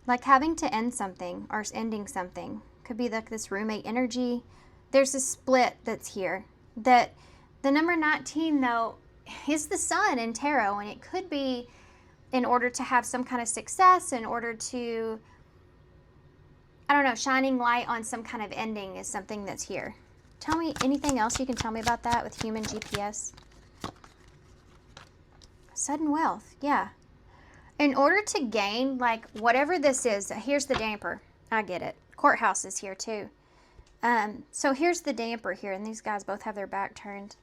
Like having to end something or ending something. could be like this roommate energy. There's a split that's here. That the number 19, though, is the sun in tarot, and it could be in order to have some kind of success, in order to, I don't know, shining light on some kind of ending is something that's here. Tell me anything else you can tell me about that with human GPS. Sudden wealth, yeah. In order to gain, like, whatever this is, here's the damper. I get it. Courthouse is here, too. So here's the damper here, and these guys both have their back turned.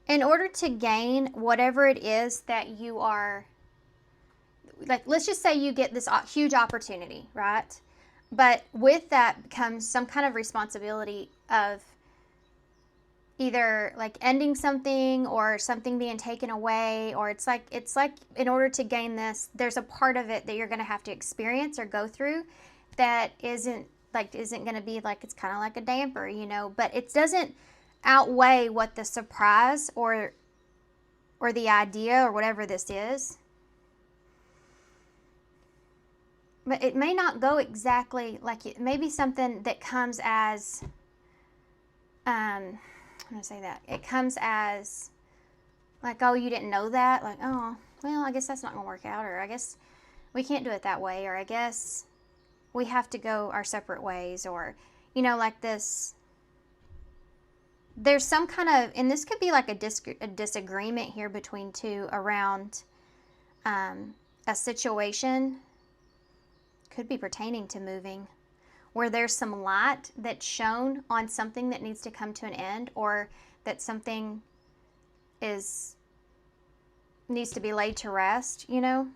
In order to gain whatever it is that you are, like, let's just say you get this huge opportunity, right? But with that comes some kind of responsibility of either like ending something or something being taken away, or it's like in order to gain this, there's a part of it that you're going to have to experience or go through that isn't going to be like, it's kind of like a damper, you know, but it doesn't outweigh what the surprise or the idea or whatever this is. But it may not go exactly like it may be something that comes as I'm going to say that. It comes as like, oh, you didn't know that? Like, oh, well, I guess that's not going to work out, or I guess we can't do it that way, or I guess we have to go our separate ways, or, you know, like this. There's some kind of, and this could be like a disagreement here between two around a situation, could be pertaining to moving, where there's some light that's shown on something that needs to come to an end, or that something needs to be laid to rest, you know?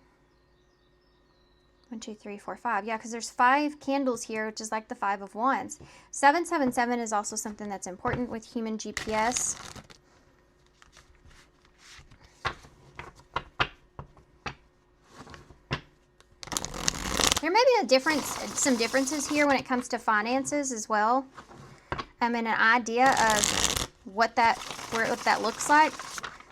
1, 2, 3, 4, 5. Yeah, because there's 5 candles here, which is like the 5 of Wands. 777 is also something that's important with human GPS. There may be some differences here when it comes to finances as well. And an idea of what that looks like.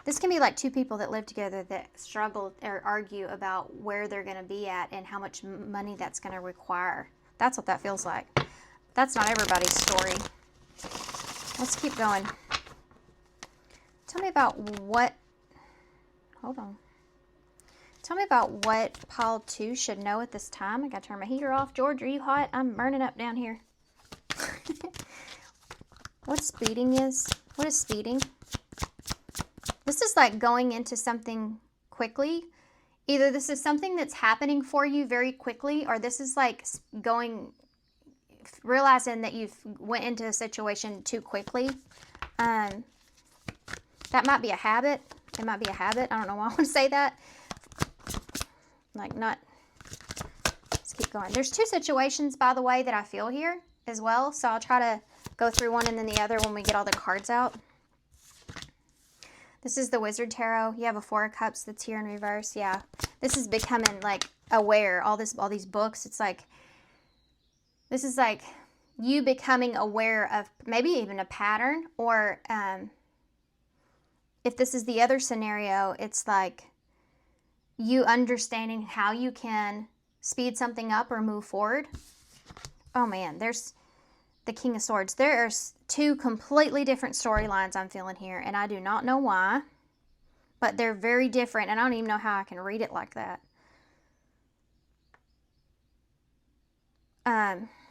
This can be like 2 people that live together that struggle or argue about where they're going to be at and how much money that's going to require. That's what that feels like. That's not everybody's story. Let's keep going. Tell me about what... Hold on. Tell me about what pile 2 should know at this time. I got to turn my heater off. George, are you hot? I'm burning up down here. What speeding is? What is speeding? This is like going into something quickly. Either this is something that's happening for you very quickly, or this is like realizing that you've went into a situation too quickly. That might be a habit. It might be a habit. I don't know why I want to say that. Like not, let's keep going. There's 2 situations, by the way, that I feel here as well. So I'll try to go through one and then the other when we get all the cards out. This is the Wizard Tarot. You have a 4 of Cups that's here in reverse. Yeah. This is becoming like aware. All these books. It's like, this is like you becoming aware of maybe even a pattern, or if this is the other scenario, it's like you understanding how you can speed something up or move forward. Oh man, there's the King of Swords. There's 2 completely different storylines I'm feeling here, and I do not know why, but they're very different, and I don't even know how I can read it like that.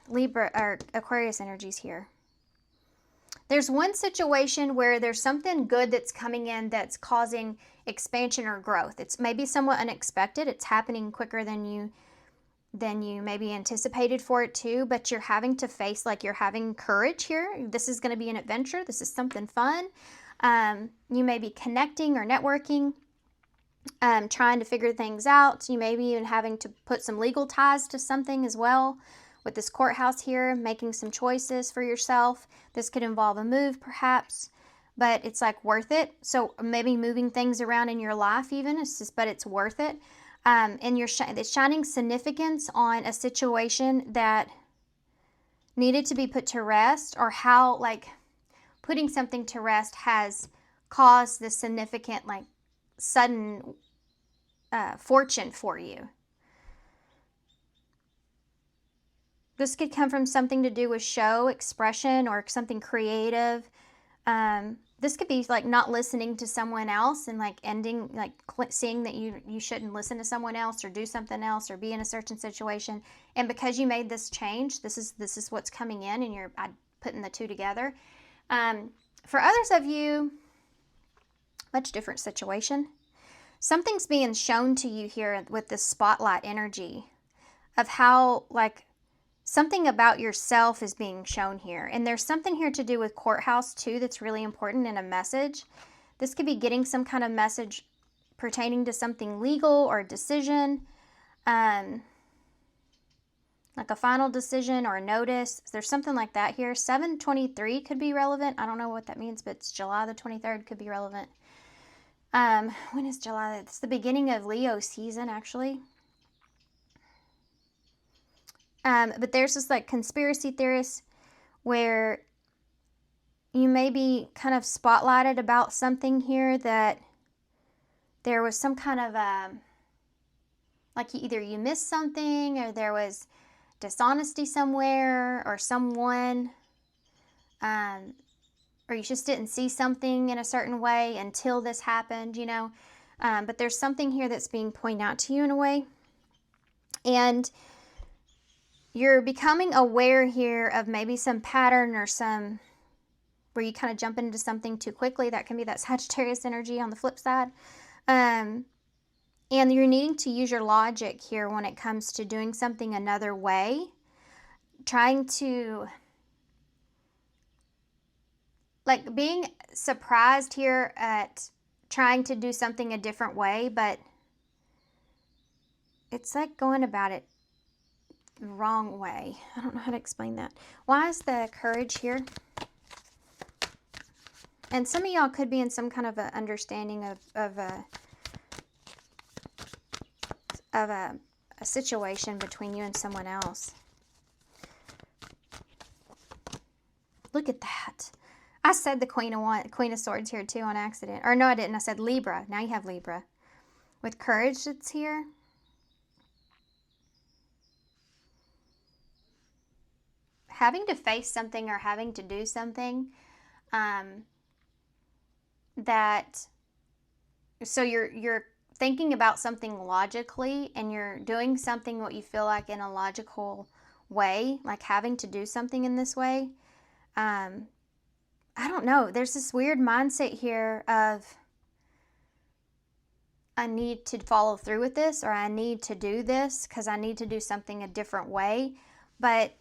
Libra or Aquarius energies here. There's one situation where there's something good that's coming in that's causing expansion or growth. It's maybe somewhat unexpected. It's happening quicker than you maybe anticipated for it to, but you're having to face, like you're having courage here. This is going to be an adventure. This is something fun. You may be connecting or networking, trying to figure things out. You may be even having to put some legal ties to something as well. With this courthouse here, making some choices for yourself. This could involve a move perhaps, but it's like worth it. So maybe moving things around in your life even, but it's worth it. And it's shining significance on a situation that needed to be put to rest, or how like putting something to rest has caused this significant like sudden fortune for you. This could come from something to do with show, expression, or something creative. This could be like not listening to someone else and like ending, like seeing that you shouldn't listen to someone else or do something else or be in a certain situation. And because you made this change, this is what's coming in, and you're putting the two together. For others of you, much different situation. Something's being shown to you here with this spotlight energy of how, like, something about yourself is being shown here. And there's something here to do with courthouse too that's really important in a message. This could be getting some kind of message pertaining to something legal or a decision, like a final decision or a notice. There's something like that here. 7/23 could be relevant. I don't know what that means, but it's July the 23rd could be relevant. When is July? It's the beginning of Leo season, actually. But there's this like conspiracy theorists where you may be kind of spotlighted about something here, that there was some kind of like either you missed something, or there was dishonesty somewhere, or someone, or you just didn't see something in a certain way until this happened, you know. But there's something here that's being pointed out to you in a way. And you're becoming aware here of maybe some pattern or some where you kind of jump into something too quickly. That can be that Sagittarius energy on the flip side. And you're needing to use your logic here when it comes to doing something another way. Trying to, like, being surprised here at trying to do something a different way, but it's like going about it the wrong way. I don't know how to explain that. Why is the courage here? And some of y'all could be in some kind of an understanding of a situation between you and someone else. Look at that. I said the Queen of Swords here too on accident. Or no, I didn't. I said Libra. Now you have Libra. With courage that's here. Having to face something or having to do something that, so you're thinking about something logically, and you're doing something what you feel like in a logical way, like having to do something in this way. I don't know. There's this weird mindset here of, I need to follow through with this, or I need to do this because I need to do something a different way. But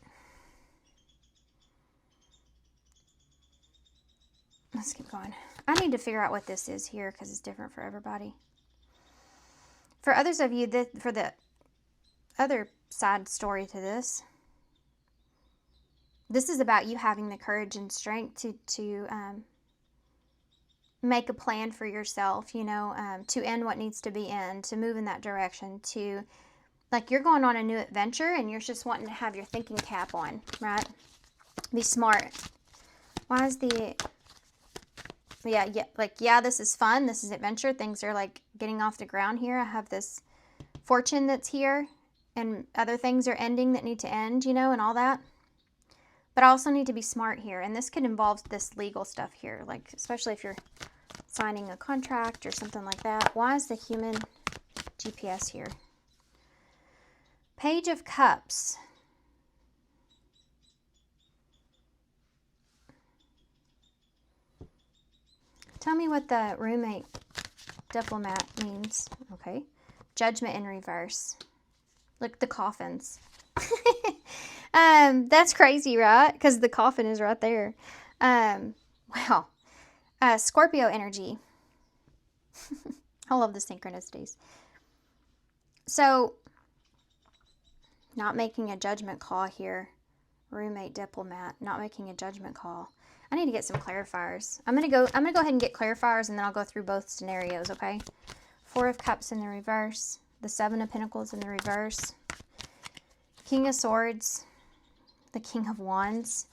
let's keep going. I need to figure out what this is here because it's different for everybody. For others of you, for the other side story to this, this is about you having the courage and strength to make a plan for yourself, you know, to end what needs to be end, to move in that direction, to, like, you're going on a new adventure and you're just wanting to have your thinking cap on, right? Be smart. Why is the... Yeah, this is fun. This is adventure. Things are like getting off the ground here. I have this fortune that's here, and other things are ending that need to end, you know, and all that. But I also need to be smart here. And this could involve this legal stuff here, like especially if you're signing a contract or something like that. Why is the human GPS here? Page of Cups. Tell me what the roommate diplomat means. Okay. Judgment in reverse. Look, the coffins. That's crazy, right? Because the coffin is right there. Wow. Scorpio energy. I love the synchronicities. So, not making a judgment call here. Roommate diplomat. Not making a judgment call. I need to get some clarifiers. I'm gonna go ahead and get clarifiers, and then I'll go through both scenarios, okay? Four of Cups in the reverse. The Seven of Pentacles in the reverse. King of Swords. The King of Wands.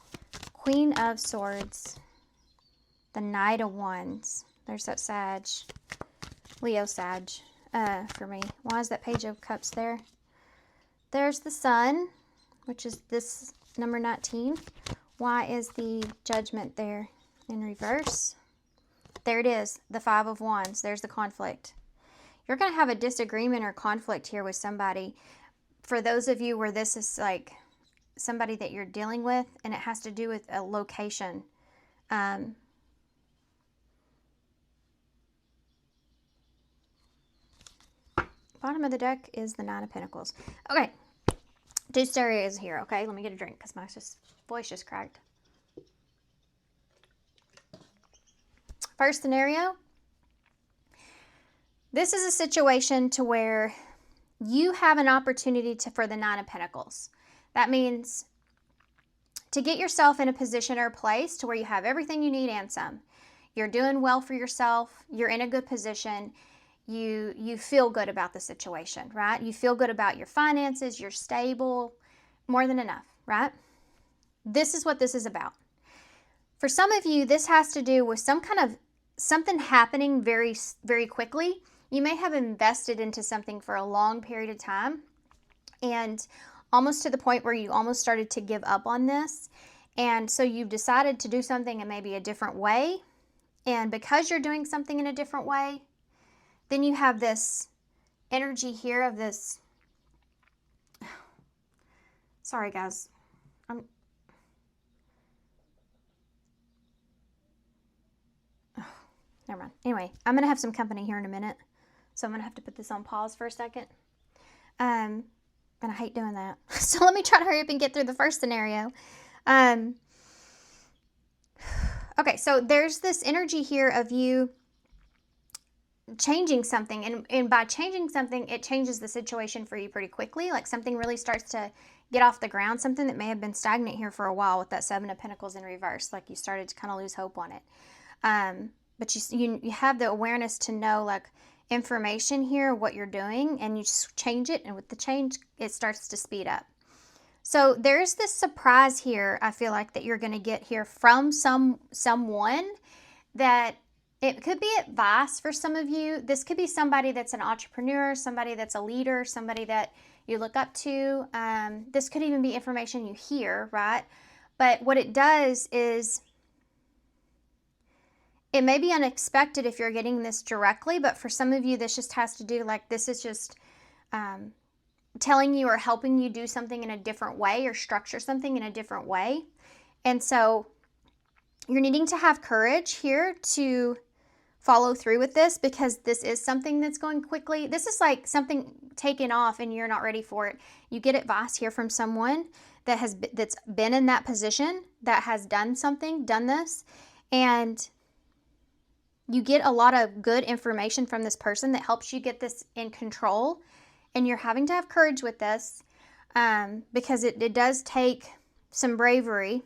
Queen of Swords. The Knight of Wands. There's that Sag. Leo Sag for me. Why is that Page of Cups there? There's the Sun. which is this number 19. Why is the Judgment there in reverse? There it is, the 5 of Wands. There's the conflict. You're going to have a disagreement or conflict here with somebody. For those of you where this is like somebody that you're dealing with, and it has to do with a location. Bottom of the deck is the 9 of Pentacles. Okay, 2 stereos here, okay? Let me get a drink because my voice just cracked. First scenario. This is a situation to where you have an opportunity for the 9 of Pentacles. That means to get yourself in a position or a place to where you have everything you need and some. You're doing well for yourself. You're in a good position. You feel good about the situation, right? You feel good about your finances. You're stable. More than enough, right? This is what this is about. For some of you, this has to do with something happening very, very quickly. You may have invested into something for a long period of time and almost to the point where you almost started to give up on this. And so you've decided to do something in maybe a different way. And because you're doing something in a different way, then you have this energy here of this. Sorry, guys. Never mind. Anyway, I'm going to have some company here in a minute. So I'm going to have to put this on pause for a second. And I hate doing that. So let me try to hurry up and get through the first scenario. Okay, so there's this energy here of you changing something. And by changing something, it changes the situation for you pretty quickly. Like something really starts to get off the ground. Something that may have been stagnant here for a while with that 7 of Pentacles in reverse. Like you started to kind of lose hope on it. But you have the awareness to know like information here, what you're doing, and you just change it. And with the change, it starts to speed up. So there's this surprise here, I feel like, that you're going to get here from someone that it could be advice for some of you. This could be somebody that's an entrepreneur, somebody that's a leader, somebody that you look up to. This could even be information you hear, right? But what it does is it may be unexpected if you're getting this directly, but for some of you, this just has to do, like, this is just telling you or helping you do something in a different way or structure something in a different way. And so you're needing to have courage here to follow through with this because this is something that's going quickly. This is like something taken off and you're not ready for it. You get advice here from someone that's been in that position, that has done this, and you get a lot of good information from this person that helps you get this in control. And you're having to have courage with this because it does take some bravery.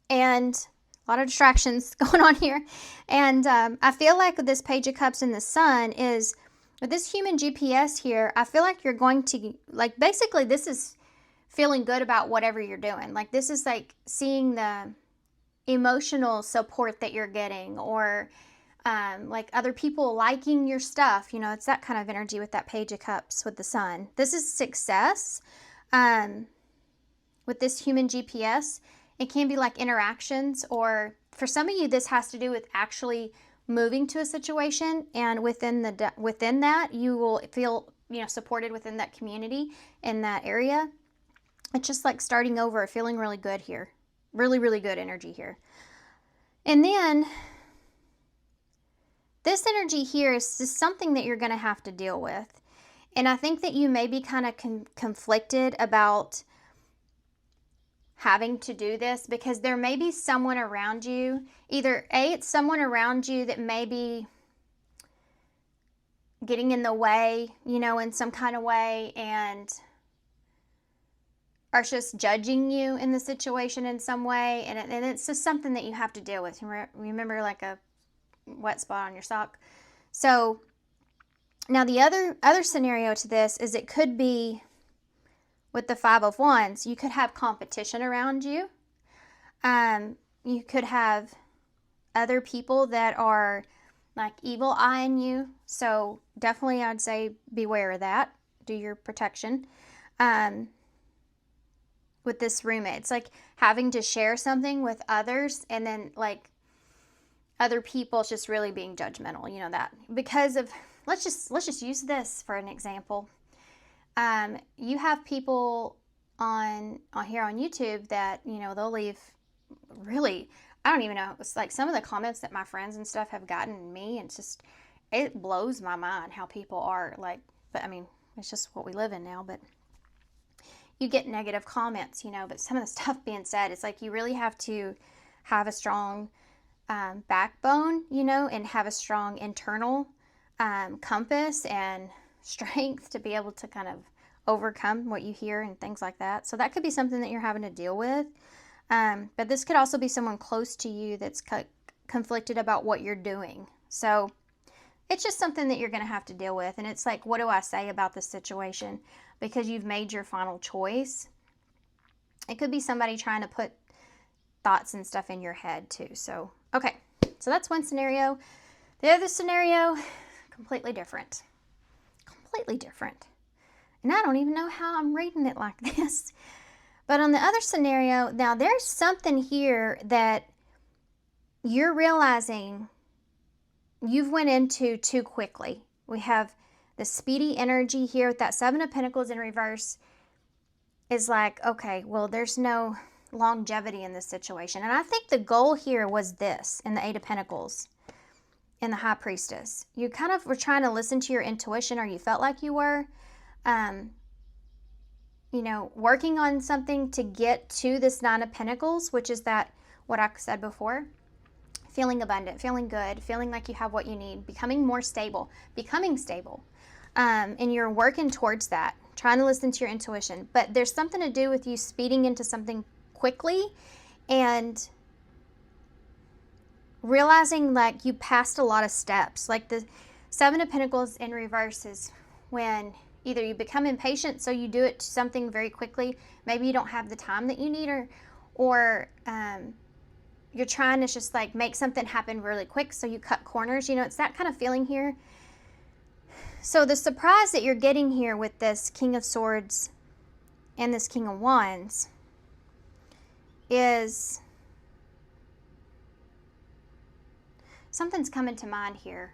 And a lot of distractions going on here. And I feel like with this Page of Cups and the Sun is, with this human GPS here, I feel like you're going to, like, basically this is feeling good about whatever you're doing. Like, this is like seeing the emotional support that you're getting, or like other people liking your stuff. You know, it's that kind of energy with that Page of Cups with the Sun. This is success. With this human GPS, it can be like interactions, or for some of you, this has to do with actually moving to a situation, and within that, you will feel, supported within that community in that area. It's just like starting over, feeling really good here. Really, really good energy here. And then this energy here is just something that you're going to have to deal with. And I think that you may be kind of conflicted about having to do this because there may be someone around you. Either it's someone around you that may be getting in the way, in some kind of way, and are just judging you in the situation in some way, and it's just something that you have to deal with. Remember, like a wet spot on your sock. So now the other scenario to this is it could be with the 5 of Wands. You could have competition around you. You could have other people that are like evil eyeing you. So definitely I'd say beware of that. do your protection. With this roommate, it's like having to share something with others, and then like other people just really being judgmental, that because of, let's just use this for an example. You have people on here on YouTube that, they'll leave really, I don't even know, it's like some of the comments that my friends and stuff have gotten me, and it blows my mind how people are like, but I mean, it's just what we live in now, but you get negative comments, but some of the stuff being said, it's like you really have to have a strong backbone, and have a strong internal compass and strength to be able to kind of overcome what you hear and things like that. So that could be something that you're having to deal with. But this could also be someone close to you that's conflicted about what you're doing. So it's just something that you're going to have to deal with. And it's like, what do I say about this situation? Because you've made your final choice. It could be somebody trying to put thoughts and stuff in your head too. So, okay. So that's one scenario. The other scenario, completely different. Completely different. And I don't even know how I'm reading it like this. But on the other scenario, now there's something here that you're realizing you've went into too quickly. We have the speedy energy here with that Seven of Pentacles in reverse is like, okay, well, there's no longevity in this situation. And I think the goal here was this in the Eight of Pentacles, in the High Priestess. You kind of were trying to listen to your intuition, or you felt like you were, working on something to get to this Nine of Pentacles, which is that, what I said before, feeling abundant, feeling good, feeling like you have what you need, becoming more stable, and you're working towards that, trying to listen to your intuition. But there's something to do with you speeding into something quickly and realizing like you passed a lot of steps. Like the Seven of Pentacles in reverse is when either you become impatient, so you do it to something very quickly. Maybe you don't have the time that you need, or you're trying to just like make something happen really quick, so you cut corners. It's that kind of feeling here. So the surprise that you're getting here with this King of Swords and this King of Wands is something's coming to mind here.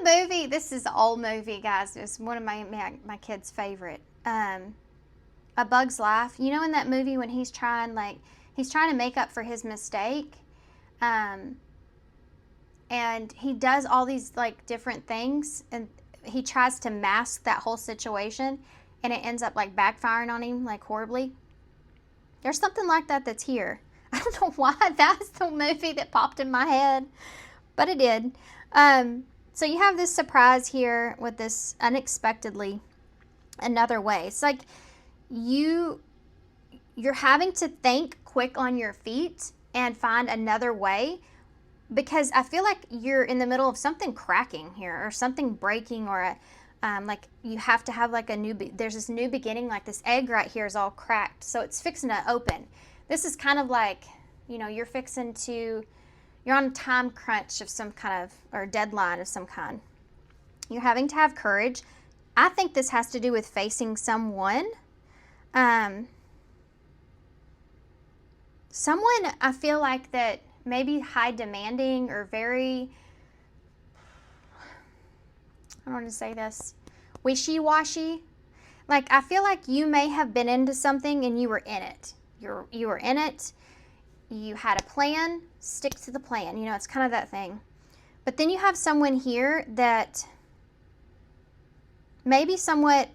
The movie, this is an old movie, guys. It's one of my kids' favorite. A Bug's Life. In that movie when he's trying to make up for his mistake, and he does all these like different things, and he tries to mask that whole situation, and it ends up like backfiring on him like horribly. There's something like that that's here. I don't know why that's the movie that popped in my head, but it did. So you have this surprise here with this unexpectedly another way. It's like you're having to think quick on your feet and find another way, because I feel like you're in the middle of something cracking here, or something breaking, or like you have to have like there's this new beginning, like this egg right here is all cracked, so it's fixing to open. This is kind of like, you're on a time crunch of some kind of, or deadline of some kind. You're having to have courage. I think this has to do with facing someone. Someone I feel like that maybe high demanding, or very, I don't want to say this, wishy-washy. Like, I feel like you may have been into something and you were in it. You were in it. You had a plan. Stick to the plan. It's kind of that thing. But then you have someone here that maybe somewhat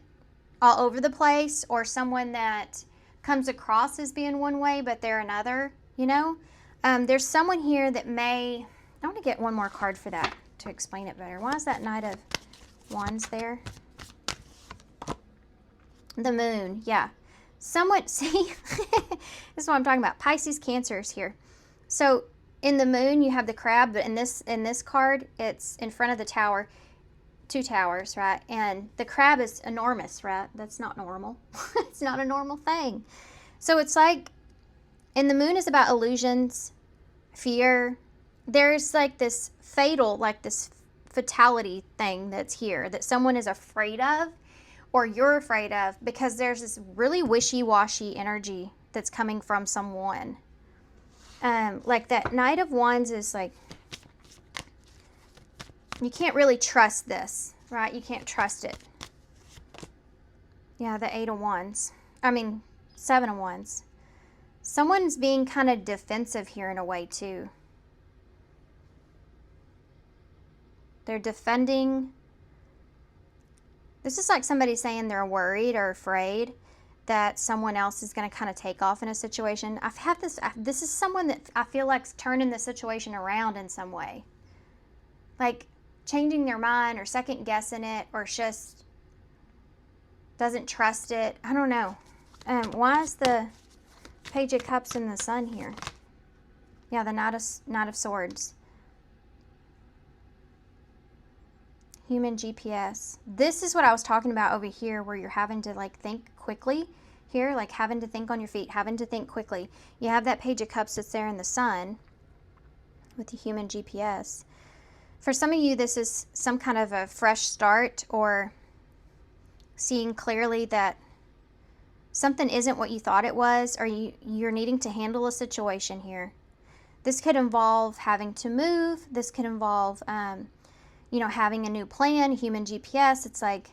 all over the place, or someone that comes across as being one way, but they're another, There's someone here that I want to get one more card for that to explain it better. Why is that Knight of Wands there? The Moon, yeah. Somewhat, see, this is what I'm talking about. Pisces, Cancers here. So in the Moon, you have the crab, but in this card, it's in front of the tower, two towers, right? And the crab is enormous, right? That's not normal. It's not a normal thing. So it's like, in the Moon is about illusions, fear. There's like this fatal fatality thing that's here that someone is afraid of or you're afraid of, because there's this really wishy-washy energy that's coming from someone. Like that Knight of Wands is like, you can't really trust this, right? You can't trust it. Yeah, the 8 of Wands. I mean, 7 of Wands. Someone's being kind of defensive here in a way too. They're defending. This is like somebody saying they're worried or afraid that someone else is going to kind of take off in a situation. I've had this. This is someone that I feel like's turning the situation around in some way. Like changing their mind or second guessing it, or just doesn't trust it. I don't know. Why is the Page of Cups in the Sun here? Yeah, the Knight of Swords. Human GPS. This is what I was talking about over here, where you're having to like think quickly here, like having to think on your feet, having to think quickly. You have that Page of Cups that's there in the Sun with the human GPS. For some of you, this is some kind of a fresh start, or seeing clearly that something isn't what you thought it was, or you're needing to handle a situation here. This could involve having to move. This could involve, you know, having a new plan, human GPS. It's like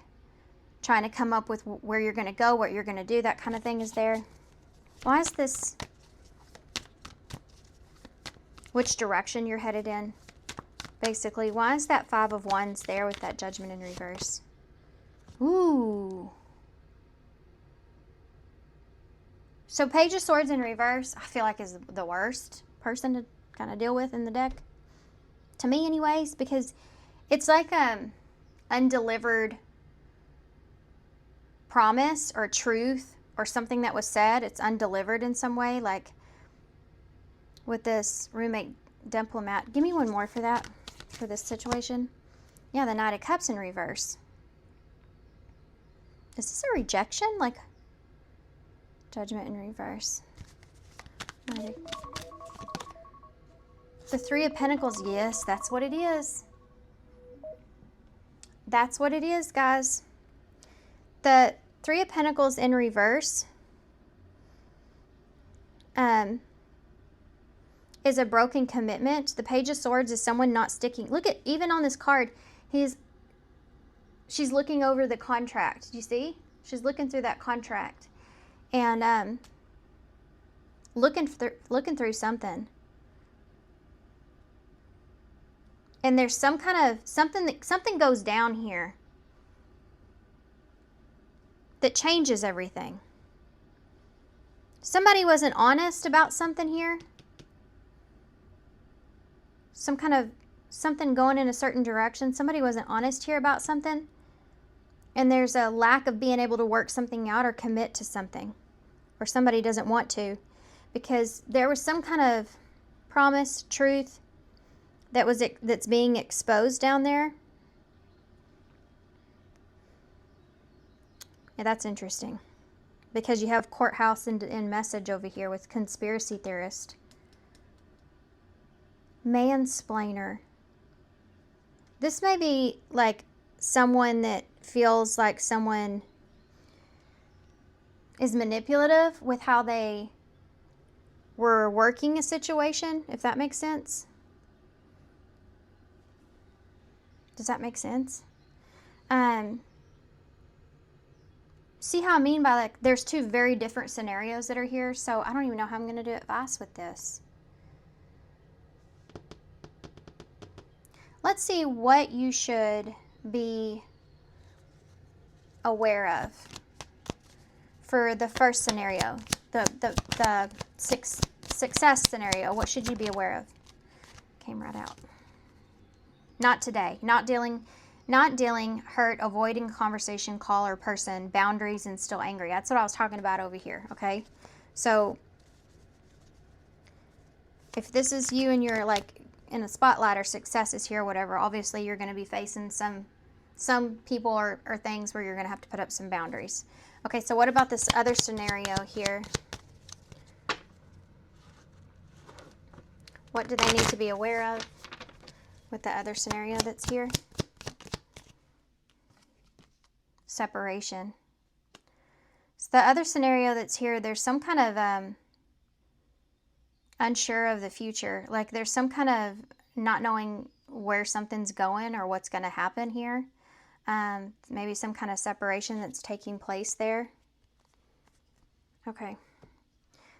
trying to come up with where you're going to go, what you're going to do, that kind of thing is there. Why is this? Which direction you're headed in, basically. Why is that 5 of Wands there with that Judgment in reverse? Ooh. So Page of Swords in reverse, I feel like is the worst person to kind of deal with in the deck. To me anyways, because it's like undelivered promise or truth or something that was said. It's undelivered in some way, like with this roommate diplomat. Give me one more for that, for this situation. Yeah, the Knight of Cups in reverse. Is this a rejection? Like Judgment in reverse. The 3 of Pentacles, yes, that's what it is. That's what it is, guys. The 3 of Pentacles in reverse is a broken commitment. The Page of Swords is someone not sticking. Look at, even on this card, she's looking over the contract. Do you see? She's looking through that contract. And looking through something. And there's some kind of something goes down here that changes everything. Somebody wasn't honest about something here. Something going in a certain direction. Somebody wasn't honest here about something. And there's a lack of being able to work something out or commit to something. Or somebody doesn't want to, because there was some kind of promise, truth that's being exposed down there. Yeah, that's interesting, because you have courthouse and message over here with conspiracy theorist. Mansplainer. This may be like someone that feels like someone is manipulative with how they were working a situation, if that makes sense. Does that make sense? See how I mean by, like, there's 2 very different scenarios that are here, so I don't even know how I'm going to do advice with this. Let's see what you should be aware of. For the first scenario, the success scenario, what should you be aware of? Came right out. Not today. Not dealing, hurt, avoiding conversation, call, or person, boundaries, and still angry. That's what I was talking about over here, okay? So if this is you and you're like in a spotlight, or success is here, whatever, obviously you're going to be facing some people or things where you're going to have to put up some boundaries. Okay, so what about this other scenario here? What do they need to be aware of with the other scenario that's here? separation. So the other scenario that's here, there's some kind of unsure of the future. Like there's some kind of not knowing where something's going or what's going to happen here. Maybe some kind of separation that's taking place there. Okay,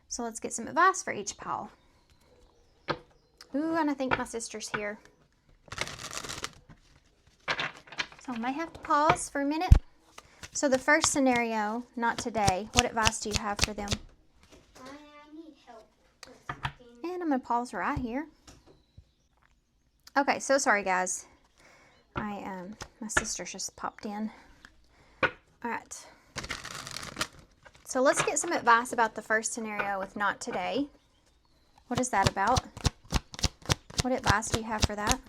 so let's get some advice for each pile. Ooh, and I think my sister's here. So I may have to pause for a minute. So the first scenario, not today, what advice do you have for them? I need help with something. And I'm going to pause right here. Okay, so sorry guys. My sister just popped in. All right. So let's get some advice about the first scenario with not today. What is that about? What advice do you have for that?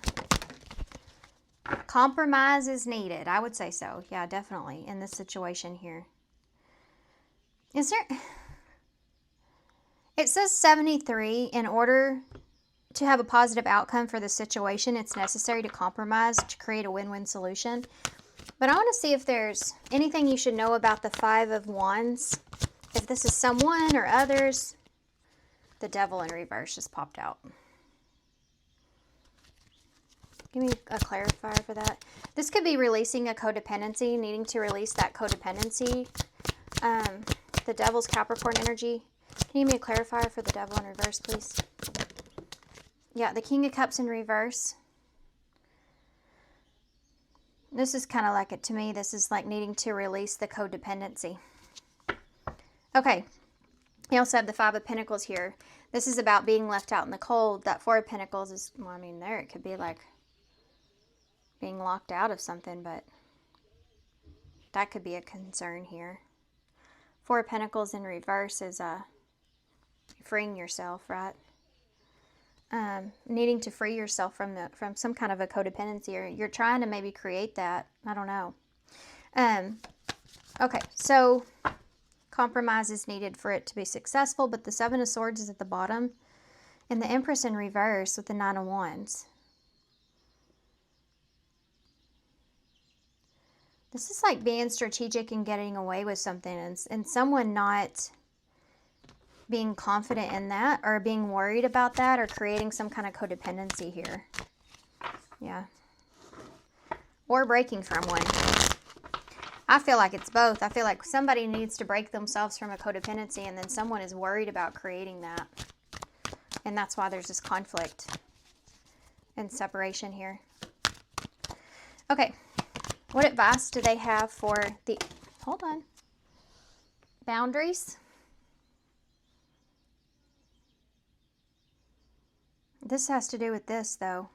Compromise is needed. I would say so. Yeah, definitely in this situation here. Is there... It says 73. In order to have a positive outcome for the situation, it's necessary to compromise to create a win-win solution. But I want to see if there's anything you should know about the Five of Wands. If this is someone or others. The Devil in reverse just popped out. Give me a clarifier for that. This could be releasing a codependency, needing to release that codependency. The Devil's Capricorn energy. Can you give me a clarifier for the Devil in reverse, please? Yeah, the King of Cups in reverse. This is kind of like it to me. This is like needing to release the codependency. Okay. You also have the Five of Pentacles here. This is about being left out in the cold. That Four of Pentacles is, well, I mean, there it could be like being locked out of something, but that could be a concern here. Four of Pentacles in reverse is freeing yourself, right? Needing to free yourself from some kind of a codependency, or you're trying to maybe create that. I don't know. Okay, so compromise is needed for it to be successful, but the Seven of Swords is at the bottom, and the Empress in reverse with the Nine of Wands. This is like being strategic and getting away with something, and someone not being confident in that, or being worried about that, or creating some kind of codependency here. Yeah. Or breaking from one. I feel like it's both. I feel like somebody needs to break themselves from a codependency, and then someone is worried about creating that. And that's why there's this conflict and separation here. Okay. What advice do they have for the... Hold on. Boundaries? This has to do with this, though.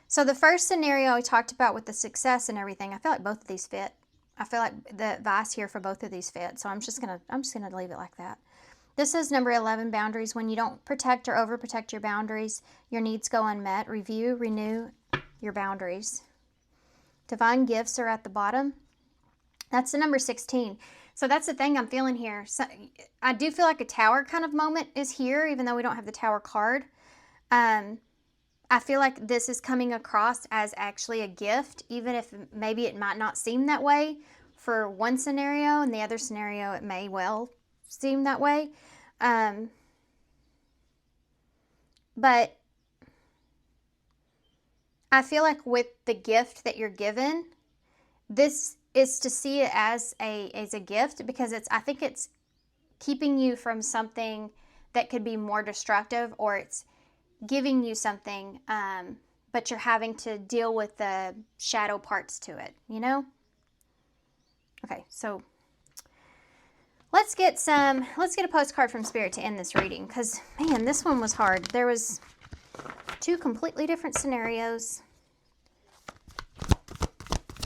So the first scenario we talked about with the success and everything, I feel like both of these fit. I feel like the advice here for both of these fit. So I'm just gonna leave it like that. This is number 11, boundaries. When you don't protect or overprotect your boundaries, your needs go unmet. Review, renew your boundaries. Divine gifts are at the bottom. That's the number 16. So that's the thing I'm feeling here. So I do feel like a tower kind of moment is here, even though we don't have the tower card. I feel like this is coming across as actually a gift, even if maybe it might not seem that way for one scenario, and the other scenario it may well seem that way. But I feel like with the gift that you're given, this is to see it as a gift, because I think it's keeping you from something that could be more destructive, or it's giving you something, but you're having to deal with the shadow parts to it, you know? Okay, so let's get a postcard from Spirit to end this reading, because, man, this one was hard. There was two completely different scenarios.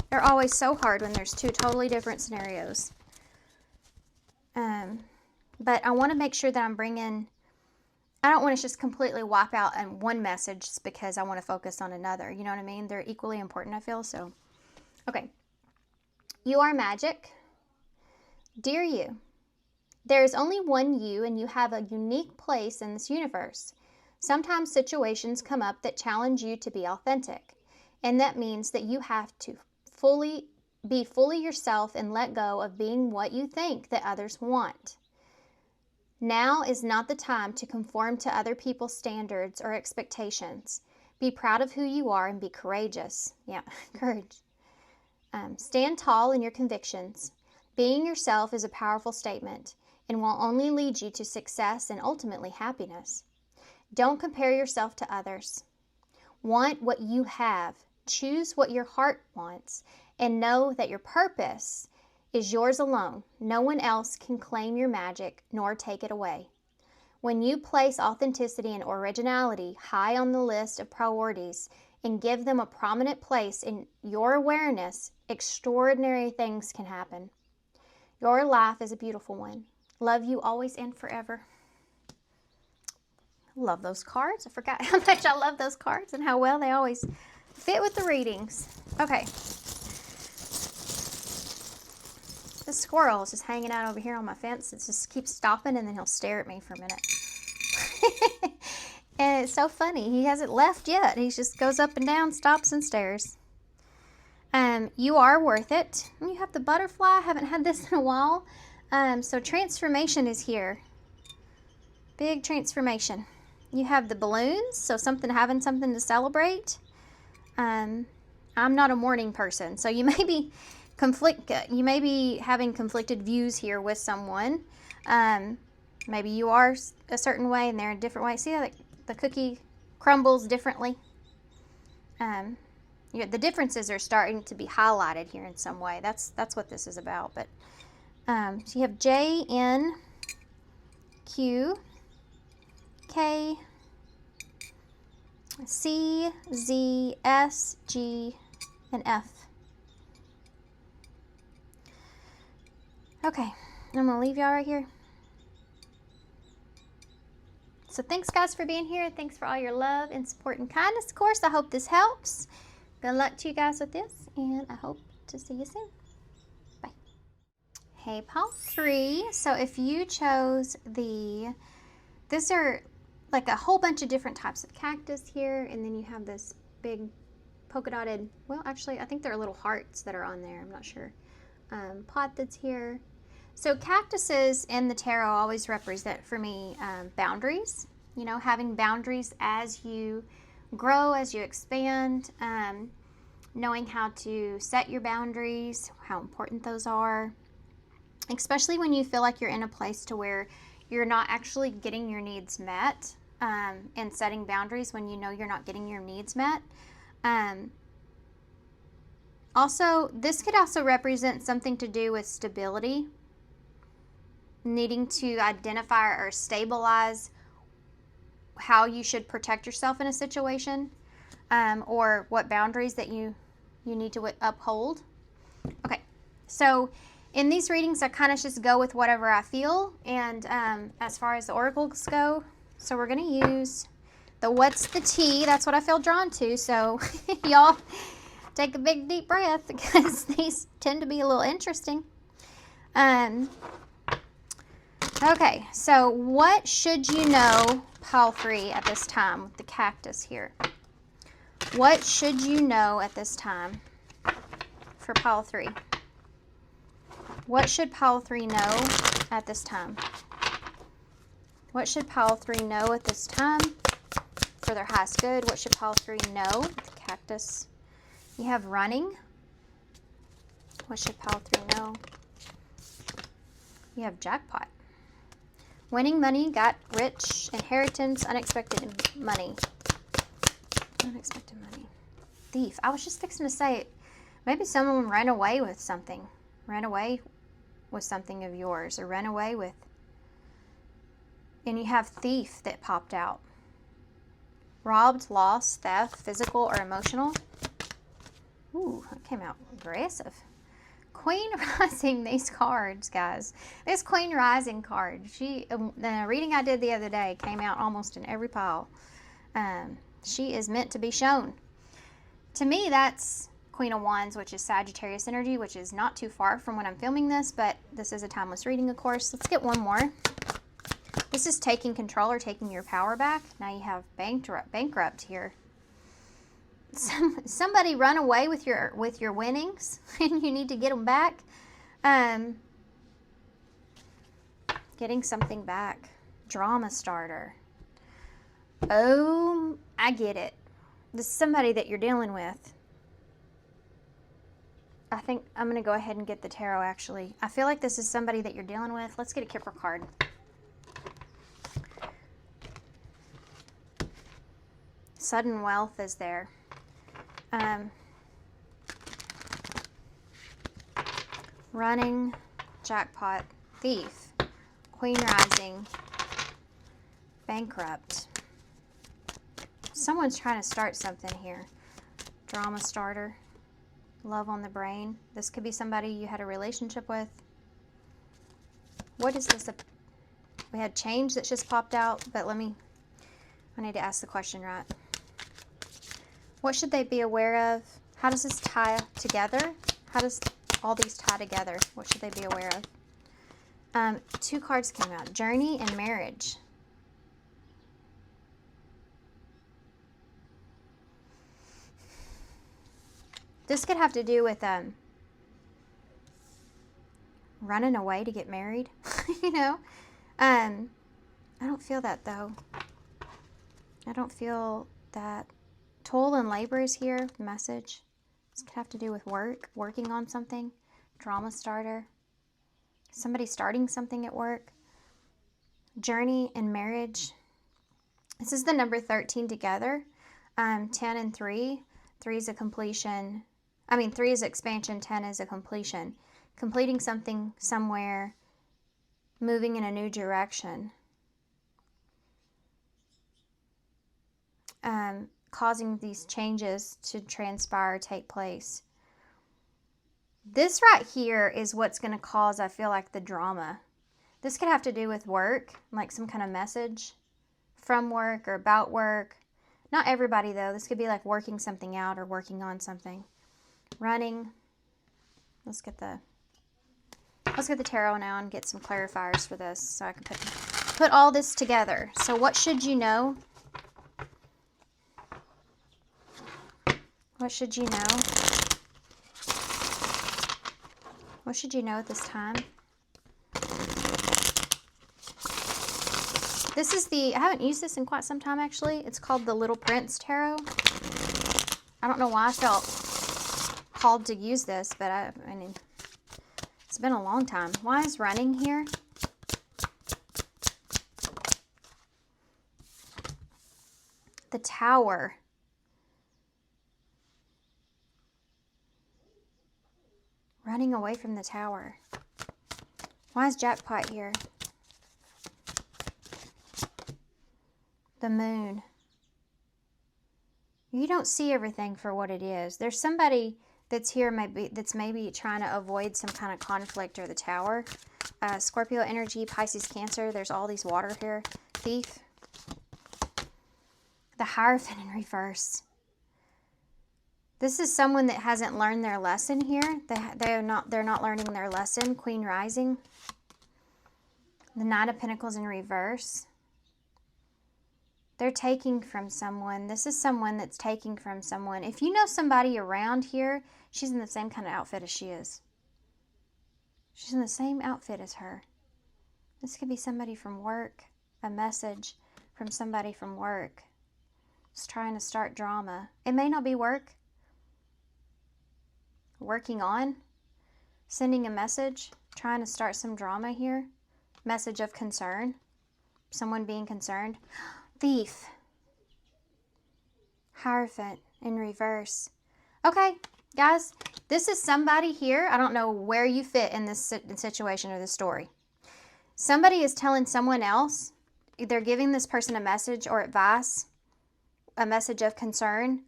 They're always so hard when there's two totally different scenarios. But I want to make sure that I'm bringing... I don't want to just completely wipe out one message because I want to focus on another. You know what I mean? They're equally important, I feel. So, okay. You are magic. Dear you, there is only one you, and you have a unique place in this universe. Sometimes situations come up that challenge you to be authentic. And that means that you have to be fully yourself and let go of being what you think that others want. Now is not the time to conform to other people's standards or expectations. Be proud of who you are and be courageous. Yeah, courage. Stand tall in your convictions. Being yourself is a powerful statement and will only lead you to success and ultimately happiness. Don't compare yourself to others. Want what you have. Choose what your heart wants and know that your purpose is yours alone. No one else can claim your magic nor take it away. When you place authenticity and originality high on the list of priorities and give them a prominent place in your awareness, extraordinary things can happen. Your life is a beautiful one. Love you always and forever. Love those cards. I forgot how much I love those cards and how well they always fit with the readings. Okay. This squirrel is just hanging out over here on my fence. It just keeps stopping and then he'll stare at me for a minute. And it's so funny. He hasn't left yet. He just goes up and down, stops and stares. You are worth it. You have the butterfly. I haven't had this in a while. So transformation is here. Big transformation. You have the balloons, so having something to celebrate. I'm not a morning person, so you may be having conflicted views here with someone. Maybe you are a certain way and they're a different way. See how the cookie crumbles differently? The differences are starting to be highlighted here in some way. That's what this is about. But so you have J, N, Q, K, C, Z, S, G, and F. Okay, I'm going to leave y'all right here. So thanks, guys, for being here. Thanks for all your love and support and kindness, of course. I hope this helps. Good luck to you guys with this, and I hope to see you soon. Bye. Hey, pile 3. So if you chose these are like a whole bunch of different types of cactus here, and then you have this big polka dotted, well, actually, I think there are little hearts that are on there. I'm not sure. Pot that's here. So cactuses in the tarot always represent for me boundaries, having boundaries as you grow, as you expand, knowing how to set your boundaries, how important those are, especially when you feel like you're in a place to where you're not actually getting your needs met, and setting boundaries when you know you're not getting your needs met. Also, this could also represent something to do with stability, needing to identify or stabilize how you should protect yourself in a situation, or what boundaries that you need to uphold. Okay, so in these readings, I kind of just go with whatever I feel, and as far as the oracles go, so we're going to use the what's the tea. That's what I feel drawn to, so y'all take a big deep breath because these tend to be a little interesting. Okay, so what should you know, pile 3, at this time with the cactus here? What should you know at this time for pile 3? What should pile 3 know at this time? What should pile 3 know at this time for their highest good? What should pile 3 know with the cactus? You have running. What should pile 3 know? You have jackpot. Winning money, got rich, inheritance, unexpected money. Unexpected money. Thief. I was just fixing to say, maybe someone ran away with something. Ran away with something of yours, or ran away with. And you have thief that popped out. Robbed, lost, theft, physical or emotional. Ooh, that came out aggressive. Queen Rising, these cards, guys. This Queen Rising card, the reading I did the other day came out almost in every pile. She is meant to be shown. To me, that's Queen of Wands, which is Sagittarius energy, which is not too far from when I'm filming this, but this is a timeless reading, of course. Let's get one more. This is taking control or taking your power back. Now you have bankrupt here. somebody run away with your winnings and you need to get them back. Getting something back. Drama starter. Oh, I get it. This is somebody that you're dealing with. I think I'm going to go ahead and get the tarot, actually. I feel like this is somebody that you're dealing with. Let's get a Kipper card. Sudden wealth is there. Running, jackpot, thief, queen rising, bankrupt. Someone's trying to start something here. Drama starter, love on the brain. This could be somebody you had a relationship with. What is this? We had change that just popped out, but I need to ask the question right. What should they be aware of? How does this tie together? How does all these tie together? What should they be aware of? 2 cards came out. Journey and marriage. This could have to do with running away to get married. You know? I don't feel that, though. I don't feel that. Toil and labor is here. Message. This could have to do with work. Working on something. Drama starter. Somebody starting something at work. Journey and marriage. This is the number 13 together. 10 and 3. 3 is a completion. 3 is expansion. 10 is a completion. Completing something somewhere. Moving in a new direction. Causing these changes to transpire, take place. This right here is what's going to cause, I feel like, the drama. This could have to do with work, like some kind of message from work or about work. Not everybody, though. This could be like working something out or working on something. Running. Let's get the tarot now and get some clarifiers for this so I can put all this together. So what should you know? What should you know? What should you know at this time? This is I haven't used this in quite some time, actually. It's called the Little Prince Tarot. I don't know why I felt called to use this, but I mean, it's been a long time. Why is running here? The Tower. Running away from the Tower. Why is jackpot here? The Moon. You don't see everything for what it is. There's somebody that's here that's maybe trying to avoid some kind of conflict or the Tower. Scorpio energy, Pisces, Cancer. There's all these water here. Thief. The Hierophant in reverse. This is someone that hasn't learned their lesson here. They're not learning their lesson. Queen rising. The Knight of Pentacles in reverse. They're taking from someone. This is someone that's taking from someone. If you know somebody around here, she's in the same kind of outfit as she is. She's in the same outfit as her. This could be somebody from work. A message from somebody from work. It's trying to start drama. It may not be work. Working on, sending a message, trying to start some drama here. Message of concern, someone being concerned. Thief. Hierophant in reverse. Okay, guys, this is somebody here. I don't know where you fit in this situation or this story. Somebody is telling someone else, they're giving this person a message or advice, a message of concern,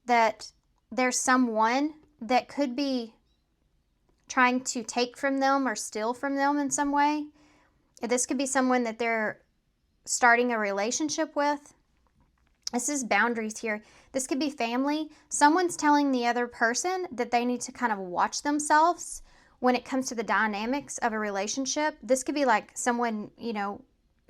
that there's someone that could be trying to take from them or steal from them in some way. This could be someone that they're starting a relationship with. This is boundaries here. This could be family. Someone's telling the other person that they need to kind of watch themselves when it comes to the dynamics of a relationship. This could be like someone,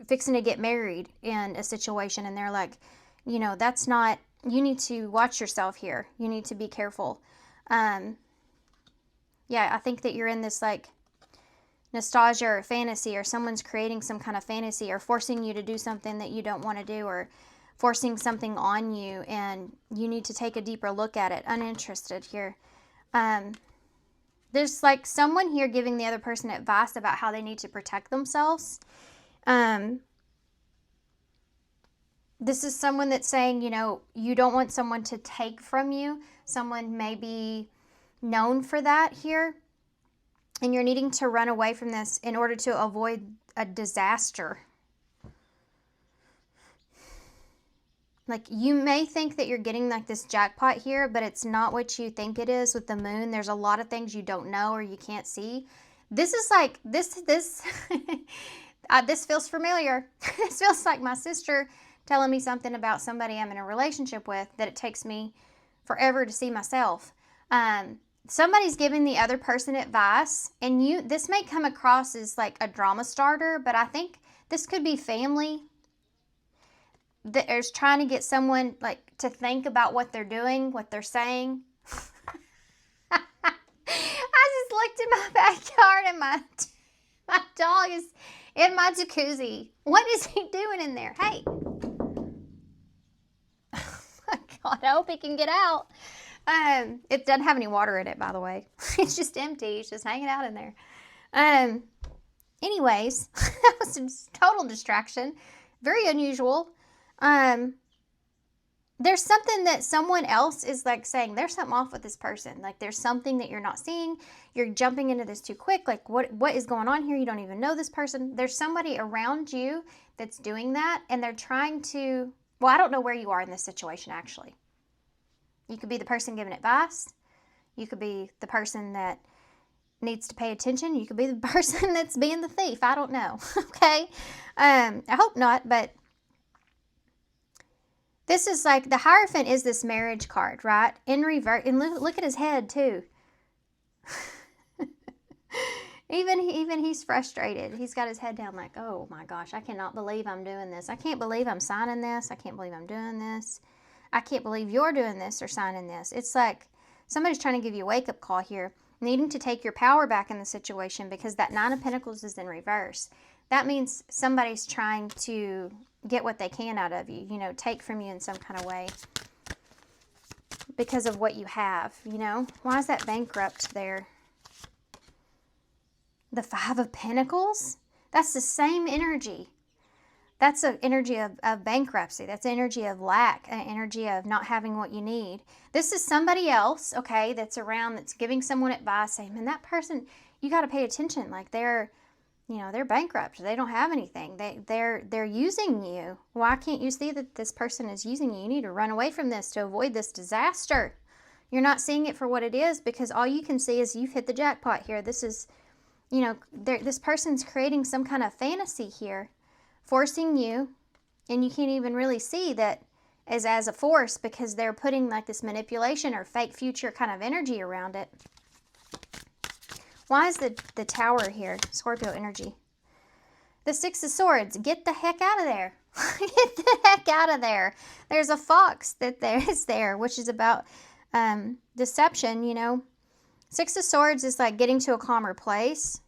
fixing to get married in a situation, and they're like, that's not you need to watch yourself here. You need to be careful. Yeah, I think that you're in this like nostalgia or fantasy, or someone's creating some kind of fantasy or forcing you to do something that you don't want to do, or forcing something on you, and you need to take a deeper look at it. Uninterested here. There's like someone here giving the other person advice about how they need to protect themselves. This is someone that's saying, you know, you don't want someone to take from you. Someone may be known for that here. And you're needing to run away from this in order to avoid a disaster. Like, you may think that you're getting like this jackpot here, but it's not what you think it is with the moon. There's a lot of things you don't know or you can't see. This is like, this feels familiar. This feels like my sister telling me something about somebody I'm in a relationship with that it takes me forever to see myself. Somebody's giving the other person advice, and this may come across as like a drama starter, but I think this could be family that is trying to get someone like to think about what they're doing, what they're saying. I just looked in my backyard and my dog is in my jacuzzi. What is he doing in there? Hey. God, I hope he can get out. It doesn't have any water in it, by the way. It's just empty. It's just hanging out in there. Anyways, that was a total distraction. Very unusual. There's something that someone else is like saying, there's something off with this person. Like, there's something that you're not seeing. You're jumping into this too quick. Like, what is going on here? You don't even know this person. There's somebody around you that's doing that, and they're trying to, well, I don't know where you are in this situation, actually. You could be the person giving advice. You could be the person that needs to pay attention. You could be the person that's being the thief. I don't know. Okay? I hope not, but this is like, the Hierophant is this marriage card, right? In reverse. And look at his head, too. Even he's frustrated. He's got his head down like, oh my gosh, I cannot believe I'm doing this. I can't believe I'm signing this. I can't believe I'm doing this. I can't believe you're doing this or signing this. It's like somebody's trying to give you a wake-up call here, needing to take your power back in the situation, because that Nine of Pentacles is in reverse. That means somebody's trying to get what they can out of you, you know, take from you in some kind of way because of what you have, you know. Why is that Bankrupt there? The Five of Pentacles? That's the same energy. That's an energy of bankruptcy. That's an energy of lack, an energy of not having what you need. This is somebody else, okay, that's around, that's giving someone advice, saying, man, that person, you got to pay attention. Like, they're, you know, they're bankrupt. They don't have anything. They're using you. Why can't you see that this person is using you? You need to run away from this to avoid this disaster. You're not seeing it for what it is, because all you can see is you've hit the jackpot here. This is, you know, this person's creating some kind of fantasy here, forcing you, and you can't even really see that as a force, because they're putting like this manipulation or fake future kind of energy around it. Why is the Tower here? Scorpio energy. The Six of Swords. Get the heck out of there. Get the heck out of there. There's a fox that is there, which is about deception, you know. Six of Swords is like getting to a calmer place.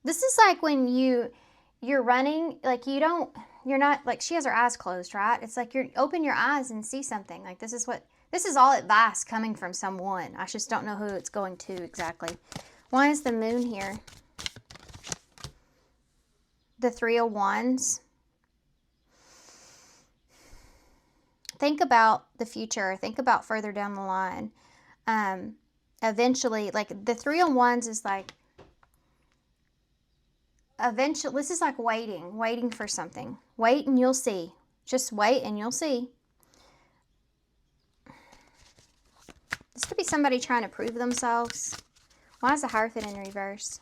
This is like when you're running, like you're not, like, she has her eyes closed, right? It's like open your eyes and see something. Like, this is all advice coming from someone. I just don't know who it's going to exactly. Why is the Moon here? The Three of Wands. Think about the future. Think about further down the line. Eventually, like, the Three of Wands is like, eventually, this is like waiting for something. Wait and you'll see. Just wait and you'll see. This could be somebody trying to prove themselves. Why is the Hierophant in reverse?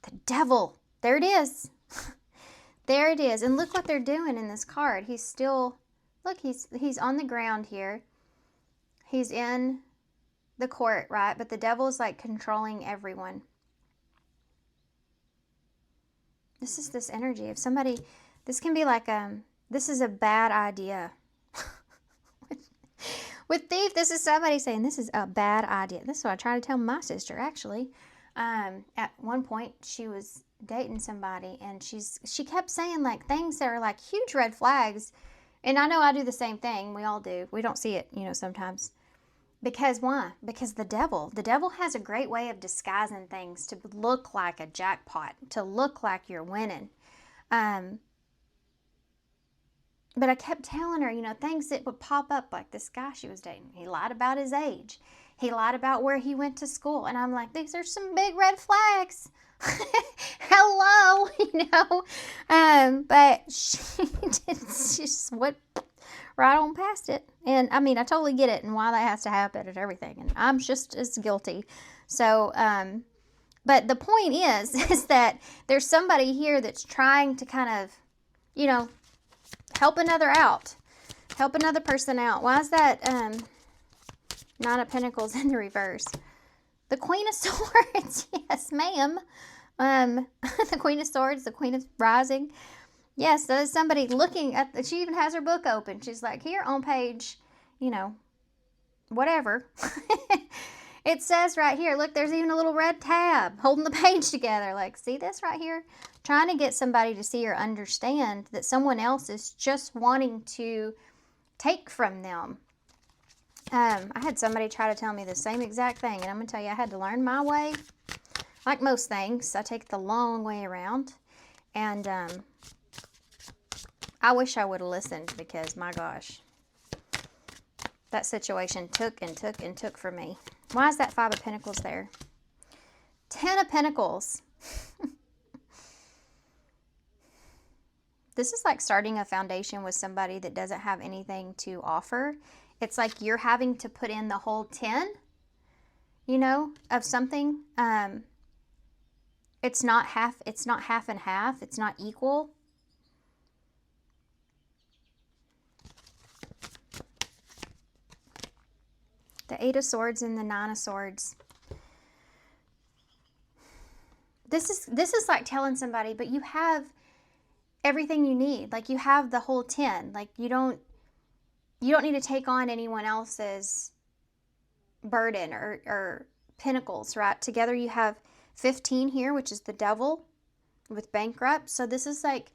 The Devil. There it is. There it is. And look what they're doing in this card. He's still, look, he's on the ground here. He's in the court, right? But the Devil is like controlling everyone. This is this energy of somebody, this can be like, this is a bad idea. With thief, this is somebody saying this is a bad idea. This is what I try to tell my sister, actually. At one point, she was dating somebody, and she kept saying like things that are like huge red flags. And I know I do the same thing. We all do. We don't see it, sometimes. Because why? Because the devil has a great way of disguising things to look like a jackpot, to look like you're winning. But I kept telling her, things that would pop up, like this guy she was dating. He lied about his age. He lied about where he went to school. And I'm like, these are some big red flags. Hello, but she just went right on past it. And I mean, I totally get it and why that has to happen and everything. And I'm just as guilty. So, but the point is that there's somebody here that's trying to kind of, help another person out. Why is that Nine of Pentacles in the reverse? The Queen of Swords. Yes, ma'am. The Queen of Swords, the Queen of Rising. Yes, that is somebody looking at, she even has her book open. She's like, here on page, whatever. It says right here, look, there's even a little red tab holding the page together. Like, see this right here? Trying to get somebody to see or understand that someone else is just wanting to take from them. I had somebody try to tell me the same exact thing, and I'm going to tell you, I had to learn my way. Like most things, I take the long way around, and I wish I would have listened because, my gosh, that situation took and took and took for me. Why is that Five of Pentacles there? Ten of Pentacles. This is like starting a foundation with somebody that doesn't have anything to offer. It's like you're having to put in the whole 10, of something. It's not half and half. It's not equal. The Eight of Swords and the Nine of Swords. This is like telling somebody, but you have everything you need. Like, you have the whole 10. Like, you don't need to take on anyone else's burden or pentacles, right? Together you have 15 here, which is the Devil with bankrupt. So this is like,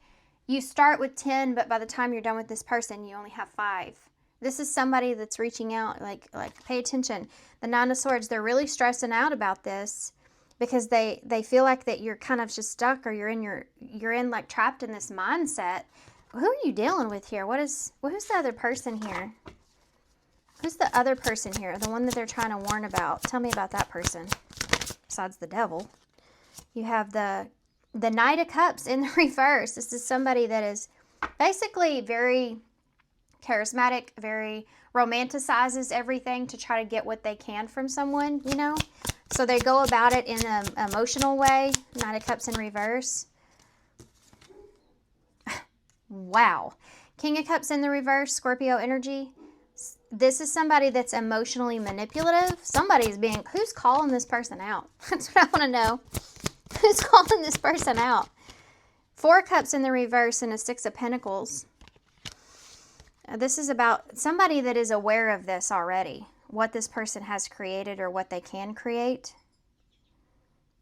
you start with 10, but by the time you're done with this person, you only have 5. This is somebody that's reaching out, like pay attention. The Nine of Swords, they're really stressing out about this because they feel like that you're kind of just stuck, or you're in like trapped in this mindset. Who are you dealing with here? Who's the other person here? Who's the other person here? The one that they're trying to warn about. Tell me about that person. Besides the Devil. You have the Knight of Cups in the reverse. This is somebody that is basically very charismatic, very romanticizes everything to try to get what they can from someone, So they go about it in an emotional way. Knight of Cups in reverse. Wow. King of Cups in the reverse, Scorpio energy. This is somebody that's emotionally manipulative. Who's calling this person out? That's what I want to know. Who's calling this person out? Four of Cups in the reverse and a Six of Pentacles. This is about somebody that is aware of this already. What this person has created or what they can create.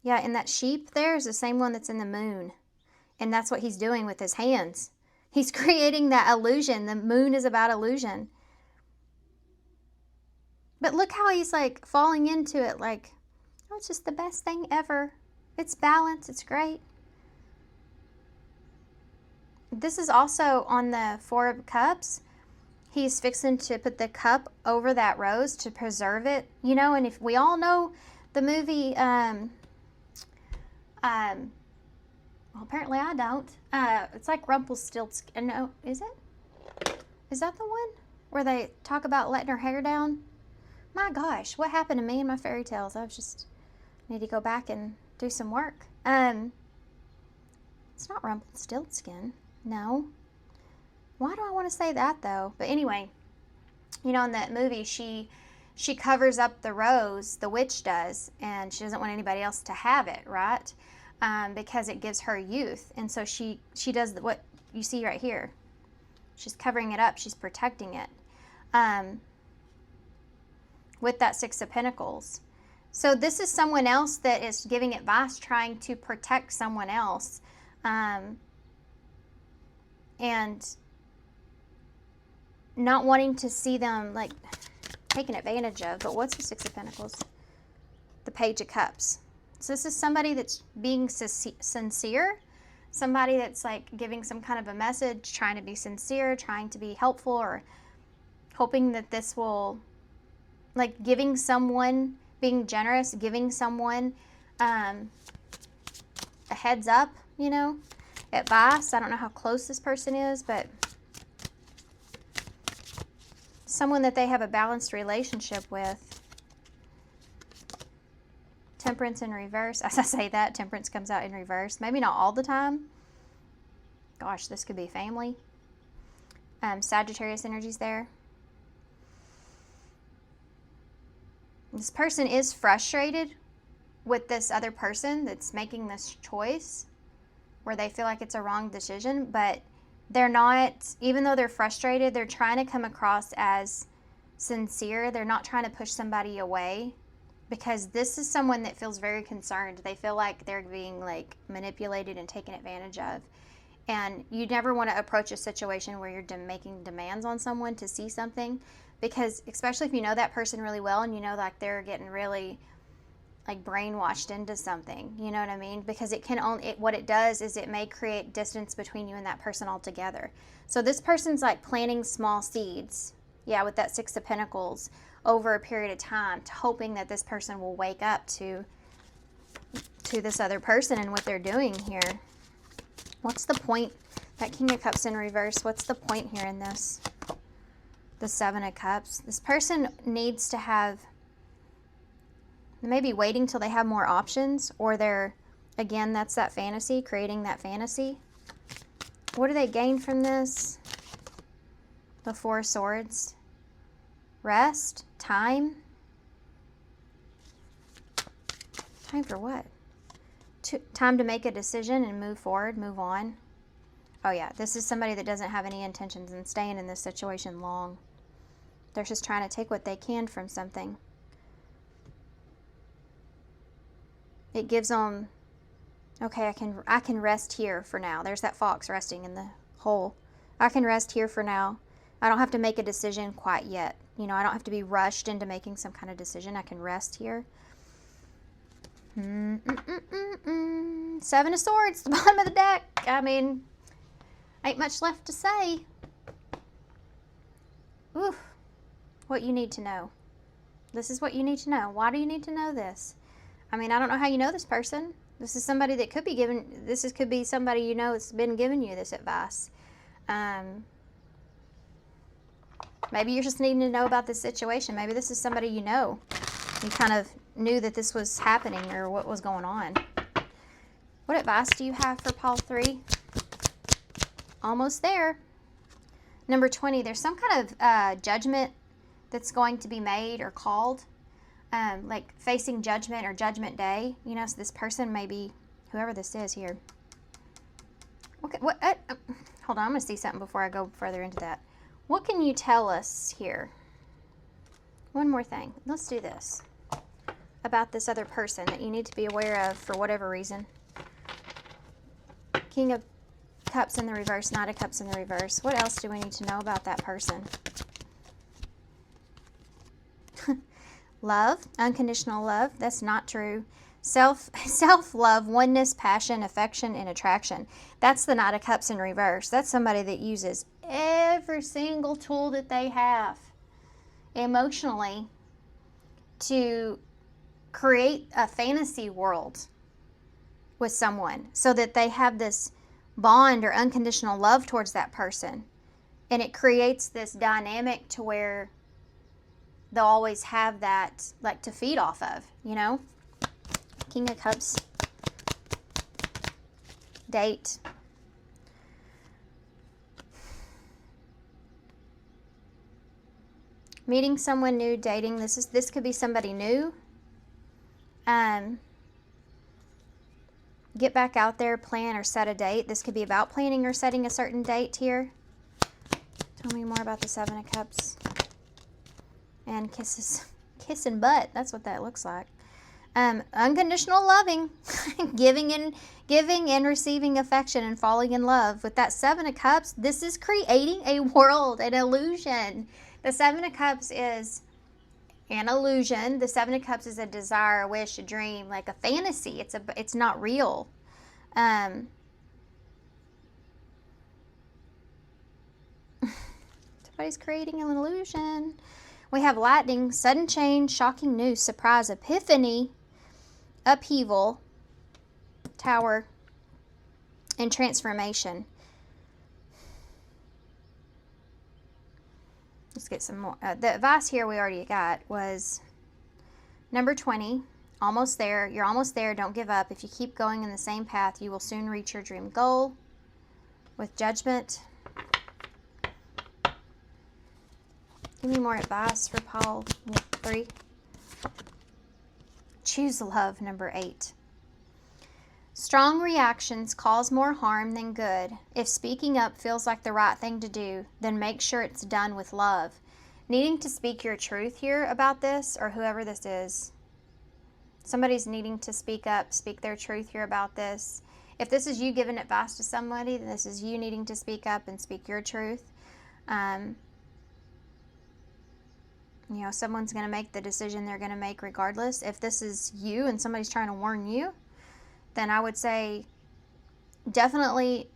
Yeah, and that sheep there is the same one that's in the moon. And that's what he's doing with his hands. He's creating that illusion. The moon is about illusion. But look how he's like falling into it like, oh, it's just the best thing ever. It's balanced. It's great. This is also on the Four of Cups. He's fixing to put the cup over that rose to preserve it. And if we all know the movie, well, apparently I don't. It's like Rumpelstiltskin. No, is it? Is that the one where they talk about letting her hair down? My gosh, what happened to me and my fairy tales? I just need to go back and do some work. It's not Rumpelstiltskin. No. Why do I want to say that though? But anyway, in that movie, she covers up the rose, the witch does, and she doesn't want anybody else to have it, right? Because it gives her youth. And so she does what you see right here. She's covering it up. She's protecting it. with that Six of Pentacles. So this is someone else that is giving advice, trying to protect someone else. And not wanting to see them like taken advantage of. But what's the Six of Pentacles? The Page of Cups. So this is somebody that's being sincere. Somebody that's like giving some kind of a message, trying to be sincere, trying to be helpful, or hoping that this will, like giving someone, being generous, giving someone a heads up, you know, advice. I don't know how close this person is, but someone that they have a balanced relationship with. Temperance in reverse. As I say that, Temperance comes out in reverse. Maybe not all the time. Gosh, this could be family. Sagittarius energy's there. This person is frustrated with this other person that's making this choice where they feel like it's a wrong decision, but they're not, even though they're frustrated, they're trying to come across as sincere. They're not trying to push somebody away, because this is someone that feels very concerned. They feel like they're being like manipulated and taken advantage of. And you never want to approach a situation where you're making demands on someone to see something, because especially if you know that person really well and you know like they're getting really like brainwashed into something, you know what I mean? Because it can only, what it does is it may create distance between you and that person altogether. So this person's like planting small seeds, yeah, with that Six of Pentacles over a period of time, hoping that this person will wake up to this other person and what they're doing here. What's the point? That King of Cups in reverse, what's the point here in this? The Seven of Cups. This person needs to have, maybe waiting till they have more options, or they're, again, that's that fantasy, creating that fantasy. What do they gain from this? The Four of Swords. Rest, time. Time for what? Time to make a decision and move forward, move on. Oh yeah, this is somebody that doesn't have any intentions in staying in this situation long. They're just trying to take what they can from something. It gives them, okay, I can rest here for now. There's that fox resting in the hole. I can rest here for now. I don't have to make a decision quite yet. You know, I don't have to be rushed into making some kind of decision. I can rest here. Seven of Swords, the bottom of the deck. I mean, ain't much left to say. Ooh, what you need to know. This is what you need to know. Why do you need to know this? I mean, I don't know how you know this person. This is somebody that could be given, could be somebody you know that's been giving you this advice. Maybe you're just needing to know about this situation. Maybe this is somebody you know. You kind of knew that this was happening or what was going on. What advice do you have for Paul 3? Almost there. Number 20, there's some kind of judgment that's going to be made or called. Like facing judgment or judgment day. You know, so this person may be, whoever this is here. Okay, what? Hold on, I'm going to see something before I go further into that. What can you tell us here? One more thing. Let's do this. About this other person that you need to be aware of for whatever reason. King of Cups in the reverse, Knight of Cups in the reverse. What else do we need to know about that person? Love, unconditional love. That's not true. Self-love, oneness, passion, affection, and attraction. That's the Knight of Cups in reverse. That's somebody that uses every single tool that they have emotionally to create a fantasy world with someone so that they have this bond or unconditional love towards that person. And it creates this dynamic to where they'll always have that like to feed off of, you know? King of Cups. Date. Meeting someone new, dating. This could be somebody new. Get back out there, plan or set a date. This could be about planning or setting a certain date here. Tell me more about the Seven of Cups. And kissing butt. That's what that looks like. Unconditional loving, giving and receiving affection and falling in love. With that Seven of Cups, this is creating a world, an illusion. The Seven of Cups is an illusion. The Seven of Cups is a desire, a wish, a dream, like a fantasy. It's not real. Somebody's creating an illusion. We have lightning, sudden change, shocking news, surprise, epiphany, upheaval, tower, and transformation. Let's get some more. The advice here we already got was number 20, almost there. You're almost there. Don't give up. If you keep going in the same path, you will soon reach your dream goal. With judgment. Give me more advice for pile 3. Choose love, number 8. Strong reactions cause more harm than good. If speaking up feels like the right thing to do, then make sure it's done with love. Needing to speak your truth here about this, or whoever this is. Somebody's needing to speak up, speak their truth here about this. If this is you giving advice to somebody, then this is you needing to speak up and speak your truth. You know, someone's going to make the decision they're going to make regardless. If this is you and somebody's trying to warn you, then I would say definitely,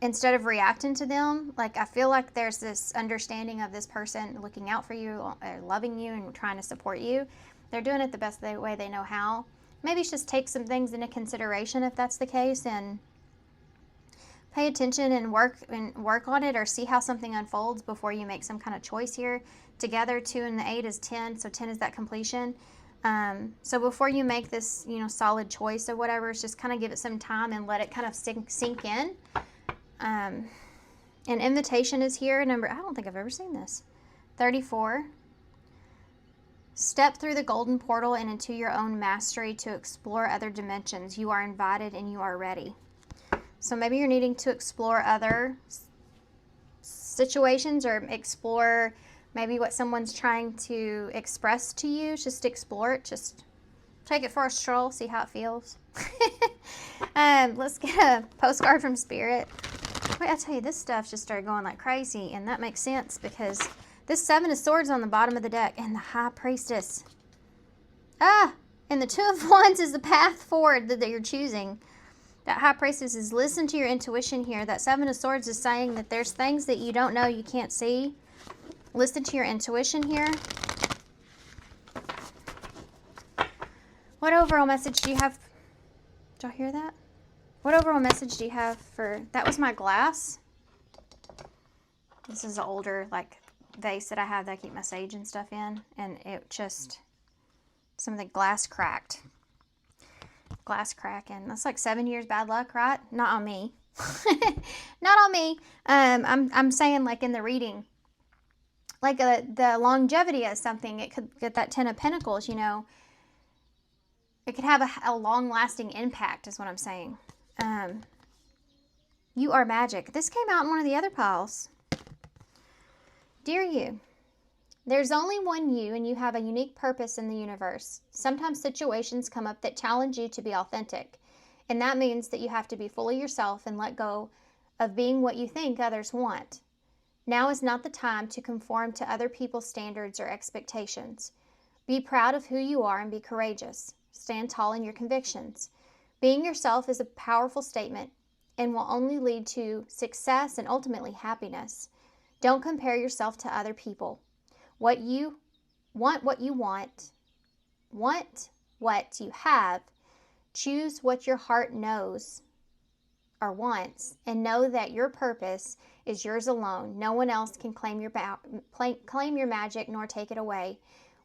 instead of reacting to them, like I feel like there's this understanding of this person looking out for you, loving you, and trying to support you. They're doing it the best way they know how. Maybe just take some things into consideration if that's the case, and pay attention and work on it, or see how something unfolds before you make some kind of choice here. Together, 2 and the 8 is 10, so 10 is that completion. So before you make this, solid choice or whatever, just kind of give it some time and let it kind of sink in. An invitation is here. I don't think I've ever seen this. 34. Step through the golden portal and into your own mastery to explore other dimensions. You are invited and you are ready. So maybe you're needing to explore other situations, or explore maybe what someone's trying to express to you. Just explore it. Just take it for a stroll. See how it feels. Let's get a postcard from Spirit. Wait, I tell you, this stuff just started going like crazy, and that makes sense because this 7 of Swords on the bottom of the deck, and the High Priestess. And the 2 of Wands is the path forward that you're choosing. That High Priestess is listen to your intuition here. That 7 of Swords is saying that there's things that you don't know, you can't see. Listen to your intuition here. What overall message do you have? Did y'all hear that? What overall message do you have for... That was my glass. This is an older, vase that I have that I keep my sage and stuff in. And it just... Some of the glass cracked. Glass cracking. That's like 7 years bad luck, right? Not on me. Not on me. I'm saying in the reading... the longevity of something, it could get that 10 of Pentacles, It could have a long-lasting impact, is what I'm saying. You are magic. This came out in one of the other piles. Dear you, there's only one you, and you have a unique purpose in the universe. Sometimes situations come up that challenge you to be authentic, and that means that you have to be fully yourself and let go of being what you think others want. Now is not the time to conform to other people's standards or expectations. Be proud of who you are and be courageous. Stand tall in your convictions. Being yourself is a powerful statement and will only lead to success and ultimately happiness. Don't compare yourself to other people. What you want, what you want what you have. Choose what your heart knows or wants, and know that your purpose is yours alone. No one else can claim your magic nor take it away.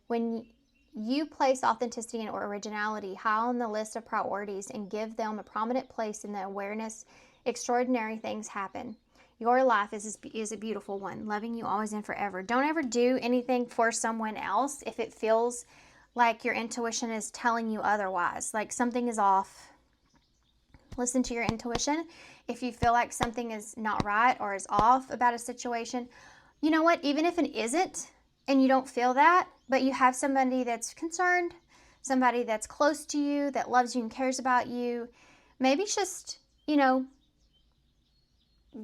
When you place authenticity and originality high on the list of priorities and give them a prominent place in the awareness, extraordinary things happen. Your life is a beautiful one, loving you always and forever. Don't ever do anything for someone else if it feels like your intuition is telling you otherwise, like something is off. Listen to your intuition. If you feel like something is not right or is off about a situation, you know what? Even if it isn't and you don't feel that, but you have somebody that's concerned, somebody that's close to you, that loves you and cares about you. Maybe just,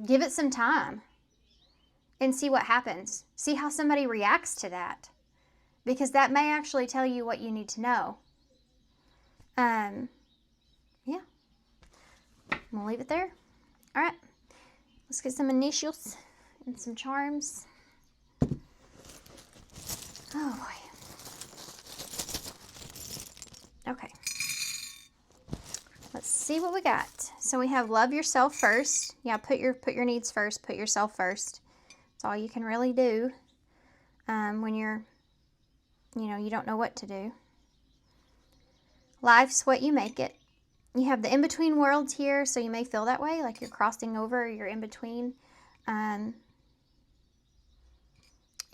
give it some time and see what happens. See how somebody reacts to that, because that may actually tell you what you need to know. Yeah. I'm going to leave it there. All right. Let's get some initials and some charms. Oh boy. Okay. Let's see what we got. So we have love yourself first. Yeah, put your needs first. Put yourself first. It's all you can really do when you're, you don't know what to do. Life's what you make it. You have the in-between worlds here, so you may feel that way, like you're crossing over, you're in between.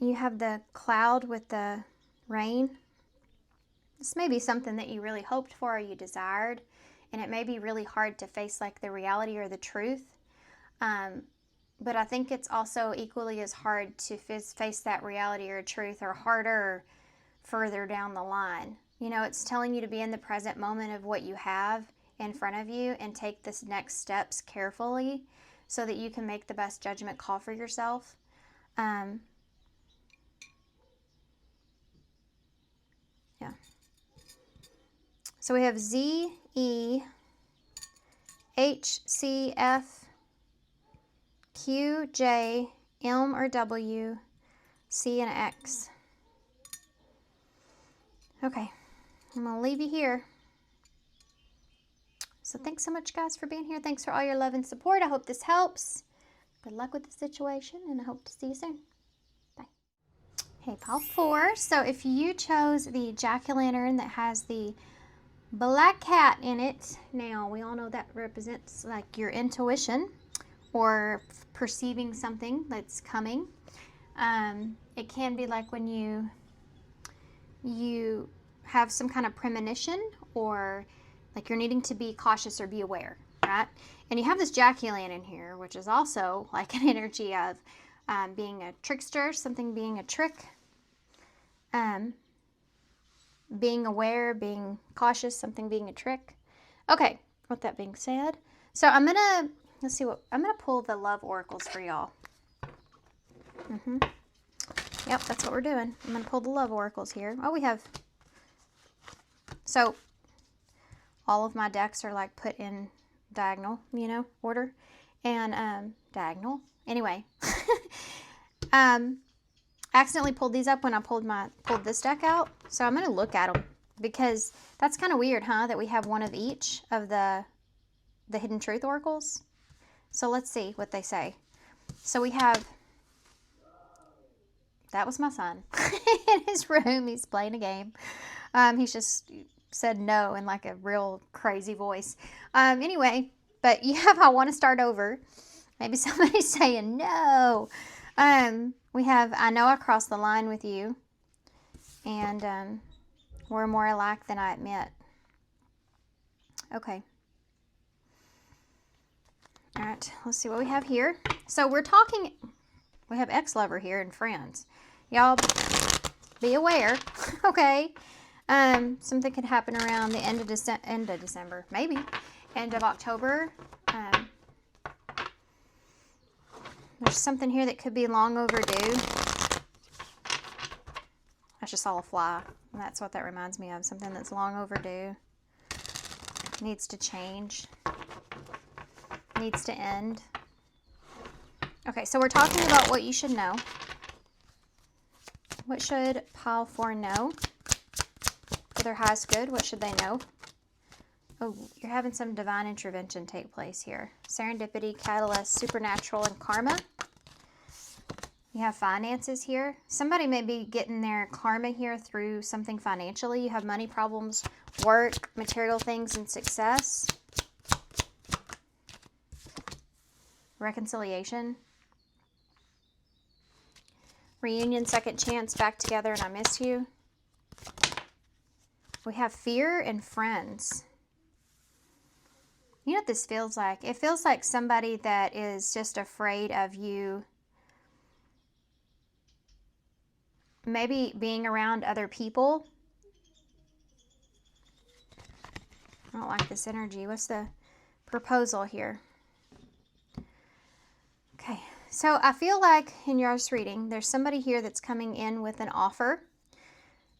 You have the cloud with the rain. This may be something that you really hoped for or you desired, and it may be really hard to face like the reality or the truth. But I think it's also equally as hard to face that reality or truth, or harder or further down the line. It's telling you to be in the present moment of what you have in front of you and take this next steps carefully so that you can make the best judgment call for yourself. Yeah. So we have Z, E, H, C, F, Q, J, M or W, C, and X. Okay, I'm going to leave you here. So thanks so much, guys, for being here. Thanks for all your love and support. I hope this helps. Good luck with the situation, and I hope to see you soon. Bye. Hey, pile 4. So if you chose the jack-o'-lantern that has the black cat in it, now we all know that represents like your intuition or perceiving something that's coming. It can be like when you have some kind of premonition, or like you're needing to be cautious or be aware, right? And you have this jack-o'-lantern here, which is also like an energy of being a trickster, something being a trick, being aware, being cautious, something being a trick. Okay, with that being said, so I'm gonna pull the love oracles for y'all. Yep, that's what we're doing. I'm gonna pull the love oracles here. Oh, we have, so all of my decks are like put in diagonal, order, and diagonal. Anyway, accidentally pulled these up when I pulled this deck out, so I'm gonna look at them, because that's kind of weird, huh? That we have one of each of the hidden truth oracles. So let's see what they say. So we have, that was my son in his room. He's playing a game. He's just said no in like a real crazy voice. Anyway, but you have I want to start over. Maybe somebody's saying no. We have I know I crossed the line with you, and we're more alike than I admit. Okay. All right, let's see what we have here. So we have ex-lover here and friends. Y'all be aware, okay? Something could happen around the end of December, maybe end of October. There's something here that could be long overdue. I just saw a fly, and that's what that reminds me of. Something that's long overdue, needs to change, needs to end. Okay, so we're talking about what you should know. What should pile 4 know for their highest good? What should they know? Oh, you're having some divine intervention take place here. Serendipity, catalyst, supernatural, and karma. You have finances here. Somebody may be getting their karma here through something financially. You have money problems, work, material things, and success. Reconciliation. Reunion, second chance, back together, and I miss you. We have fear and friends. You know what this feels like? It feels like somebody that is just afraid of you maybe being around other people. I don't like this energy. What's the proposal here? Okay, so I feel like in your reading, there's somebody here that's coming in with an offer.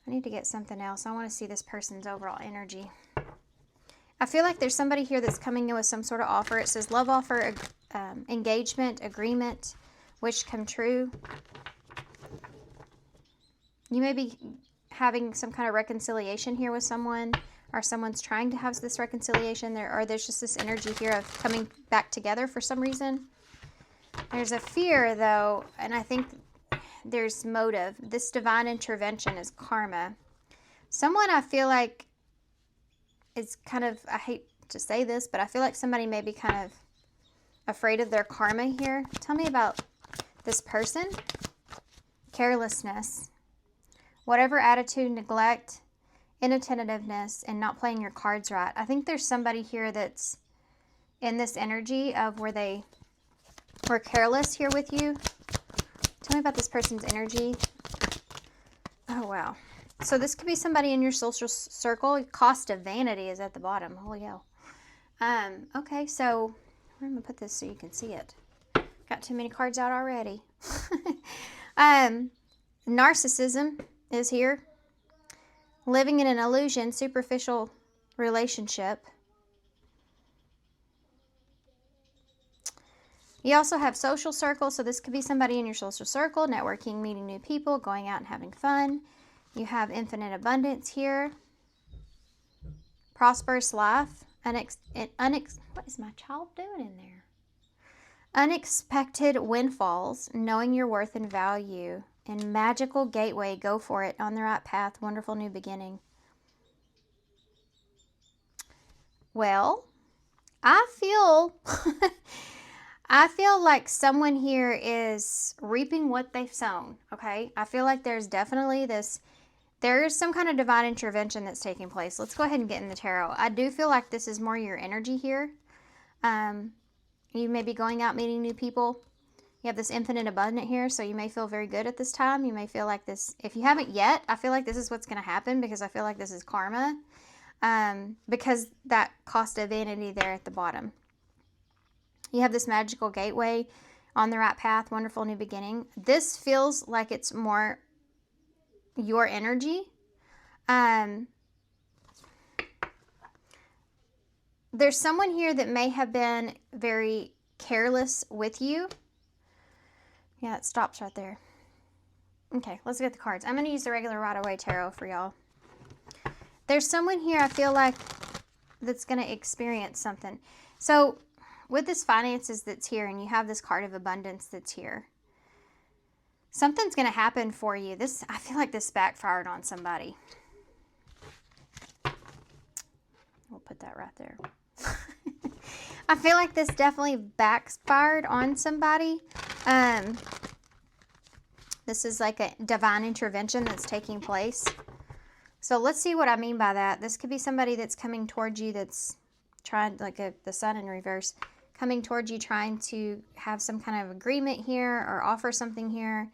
I need to get something else. I want to see this person's overall energy. I feel like there's somebody here that's coming in with some sort of offer. It says love offer, engagement, agreement, wish come true. You may be having some kind of reconciliation here with someone, or someone's trying to have this reconciliation, or there's just this energy here of coming back together for some reason. There's a fear, though, and I think there's motive. This divine intervention is karma. Someone I feel like is kind of, I hate to say this, but I feel like somebody may be kind of afraid of their karma here. Tell me about this person. Carelessness. Whatever attitude, neglect, inattentiveness, and not playing your cards right. I think there's somebody here that's in this energy of where they were careless here with you. Tell me about this person's energy. Oh, wow. So this could be somebody in your social circle. Cost of vanity is at the bottom. Holy hell. Okay, so I'm going to put this so you can see it. Got too many cards out already. Narcissism is here. Living in an illusion, superficial relationship. You also have social circles, so this could be somebody in your social circle, networking, meeting new people, going out and having fun. You have infinite abundance here. Prosperous life. What is my child doing in there? Unexpected windfalls, knowing your worth and value. And magical gateway, go for it, on the right path, wonderful new beginning. Well, I feel like someone here is reaping what they've sown, okay? I feel like there's definitely there's some kind of divine intervention that's taking place. Let's go ahead and get in the tarot. I do feel like this is more your energy here. You may be going out meeting new people. You have this infinite abundance here, so you may feel very good at this time. You may feel like this, if you haven't yet, I feel like this is what's going to happen, because I feel like this is karma, because that cost of vanity there at the bottom. You have this magical gateway, on the right path, wonderful new beginning. This feels like it's more your energy. There's someone here that may have been very careless with you. Yeah, it stops right there. Okay, let's get the cards. I'm going to use the regular Rider-Waite Tarot for y'all. There's someone here I feel like that's going to experience something. So with this finances that's here, and you have this card of abundance that's here, something's going to happen for you. I feel like this backfired on somebody. We'll put that right there. I feel like this definitely backfired on somebody. This is like a divine intervention that's taking place. So let's see what I mean by that. This could be somebody that's coming towards you that's trying, like the sun in reverse, coming towards you trying to have some kind of agreement here or offer something here.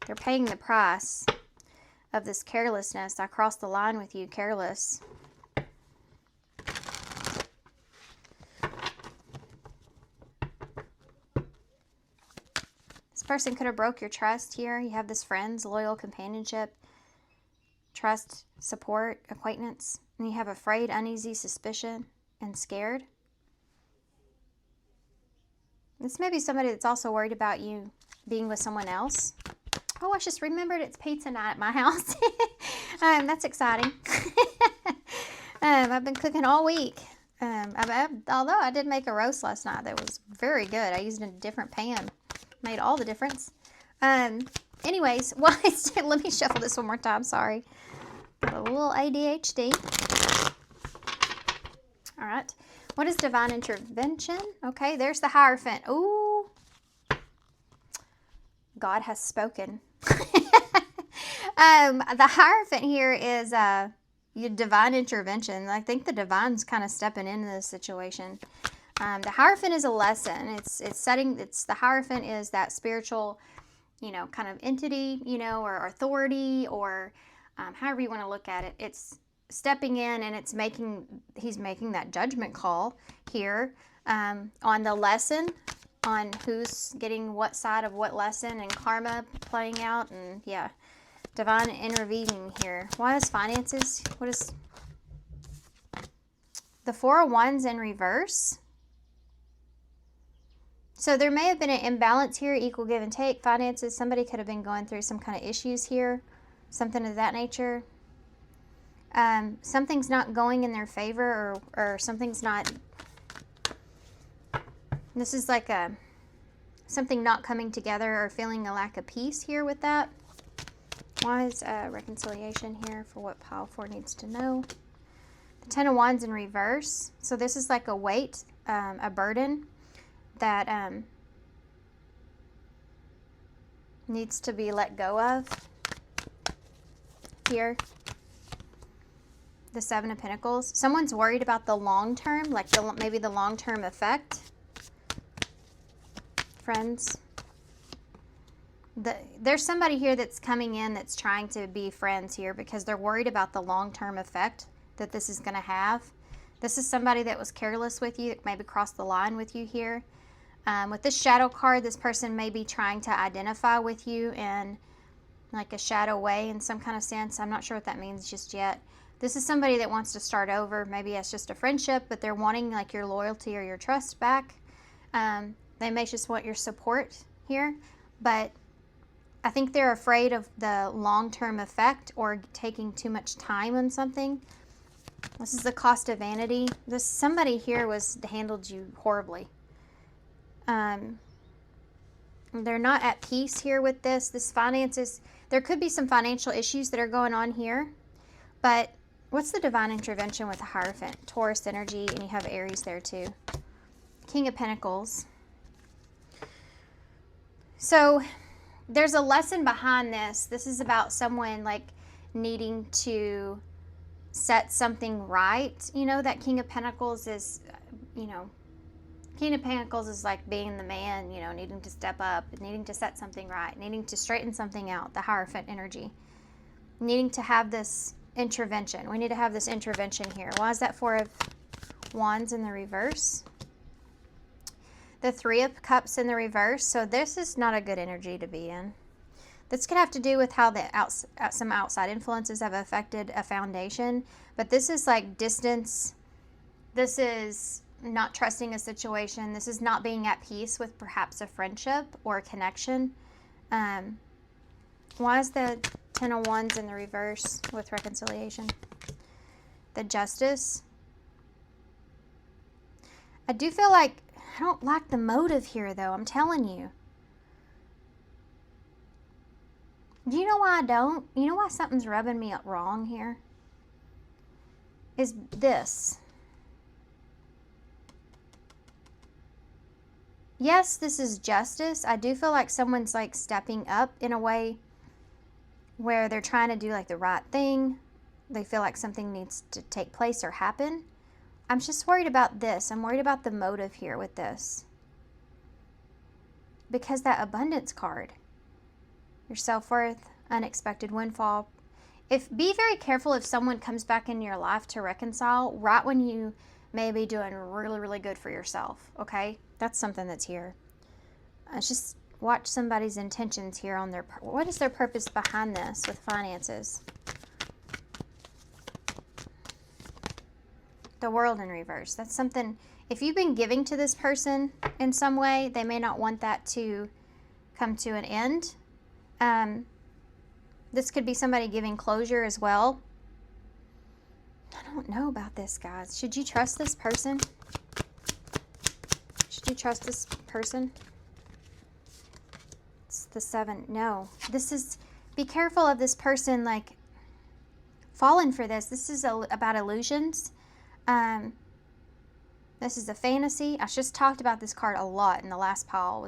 They're paying the price of this carelessness. I crossed the line with you, careless. This person could have broke your trust here. You have this friends, loyal, companionship, trust, support, acquaintance. And you have afraid, uneasy, suspicion, and scared. This may be somebody that's also worried about you being with someone else. Oh, I just remembered it's pizza night at my house. That's exciting. I've been cooking all week. Although I did make a roast last night that was very good. I used a different pan. Made all the difference. Anyways, let me shuffle this one more time. Sorry. Got a little ADHD. All right. What is divine intervention? Okay, there's the Hierophant. Ooh. God has spoken. The Hierophant here is your divine intervention. I think the divine's kind of stepping into this situation. The Hierophant is a lesson. The Hierophant is that spiritual kind of entity, or authority, or however you want to look at it. It's stepping in, and he's making that judgment call here on the lesson, on who's getting what side of what lesson, and karma playing out, and yeah, divine intervening here. Why is finances? What is the Four of Wands in reverse? So there may have been an imbalance here, equal give and take. Finances, somebody could have been going through some kind of issues here, something of that nature. Something's not going in their favor, or something's not, this is like something not coming together, or feeling a lack of peace here with that. Why is reconciliation here for what pile 4 needs to know? The Ten of Wands in reverse. So this is like a weight, a burden that needs to be let go of here. The Seven of Pentacles. Someone's worried about the long term, like maybe the long term effect. Friends. There's somebody here that's coming in that's trying to be friends here because they're worried about the long term effect that this is going to have. This is somebody that was careless with you, that maybe crossed the line with you here. With this shadow card, this person may be trying to identify with you in like a shadow way in some kind of sense. I'm not sure what that means just yet. This is somebody that wants to start over. Maybe it's just a friendship, but they're wanting like your loyalty or your trust back. They may just want your support here, but I think they're afraid of the long-term effect or taking too much time on something. This is the cost of vanity. Somebody here handled you horribly. They're not at peace here with this. This finances, there could be some financial issues that are going on here, but what's the divine intervention with the Hierophant? Taurus energy, and you have Aries there too. King of Pentacles. So there's a lesson behind this. This is about someone like needing to set something right. That King of Pentacles is, King of Pentacles is like being the man, needing to step up, needing to set something right, needing to straighten something out, the Hierophant energy. Needing to have this intervention. We need to have this intervention here. Why is that Four of Wands in the reverse? The Three of Cups in the reverse. So this is not a good energy to be in. This could have to do with how some outside influences have affected a foundation. But this is like distance. This is not trusting a situation. This is not being at peace with perhaps a friendship or a connection. Why is the Ten of Wands in the reverse with reconciliation? The Justice. I do feel like I don't like the motive here, though. I'm telling you. Do you know why I don't? You know why something's rubbing me up wrong here? Is this. Yes, this is justice. I do feel like someone's like stepping up in a way where they're trying to do like the right thing. They feel like something needs to take place or happen. I'm just worried about this. I'm worried about the motive here with this. Because that abundance card, your self-worth, unexpected windfall. Be very careful if someone comes back into your life to reconcile right when you may be doing really, really good for yourself, okay? That's something that's here. Just watch somebody's intentions here on what is their purpose behind this with finances? The World in reverse. That's something, if you've been giving to this person in some way, they may not want that to come to an end. This could be somebody giving closure as well. I don't know about this, guys. Should you trust this person? Should you trust this person? It's the 7. No. This is, be careful of this person, like, falling for this. This is about illusions. This is a fantasy. I just talked about this card a lot in the last pile,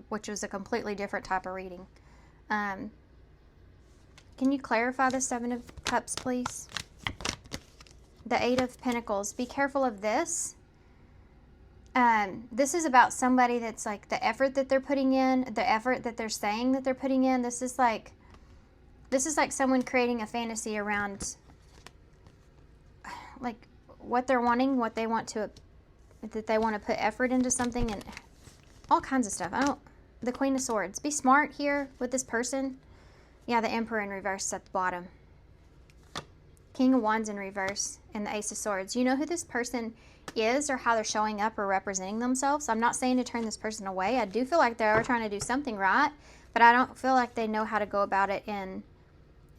which was a completely different type of reading. Can you clarify the 7 of Cups, please? The 8 of Pentacles. Be careful of this. This is about somebody that's like the effort that they're putting in, the effort that they're saying that they're putting in. This is like someone creating a fantasy around like what they're wanting, what they want to, that they want to put effort into something and all kinds of stuff. The Queen of Swords. Be smart here with this person. Yeah, the Emperor in reverse at the bottom. King of Wands in reverse and the Ace of Swords. You know who this person is or how they're showing up or representing themselves. I'm not saying to turn this person away. I do feel like they are trying to do something right, but I don't feel like they know how to go about it in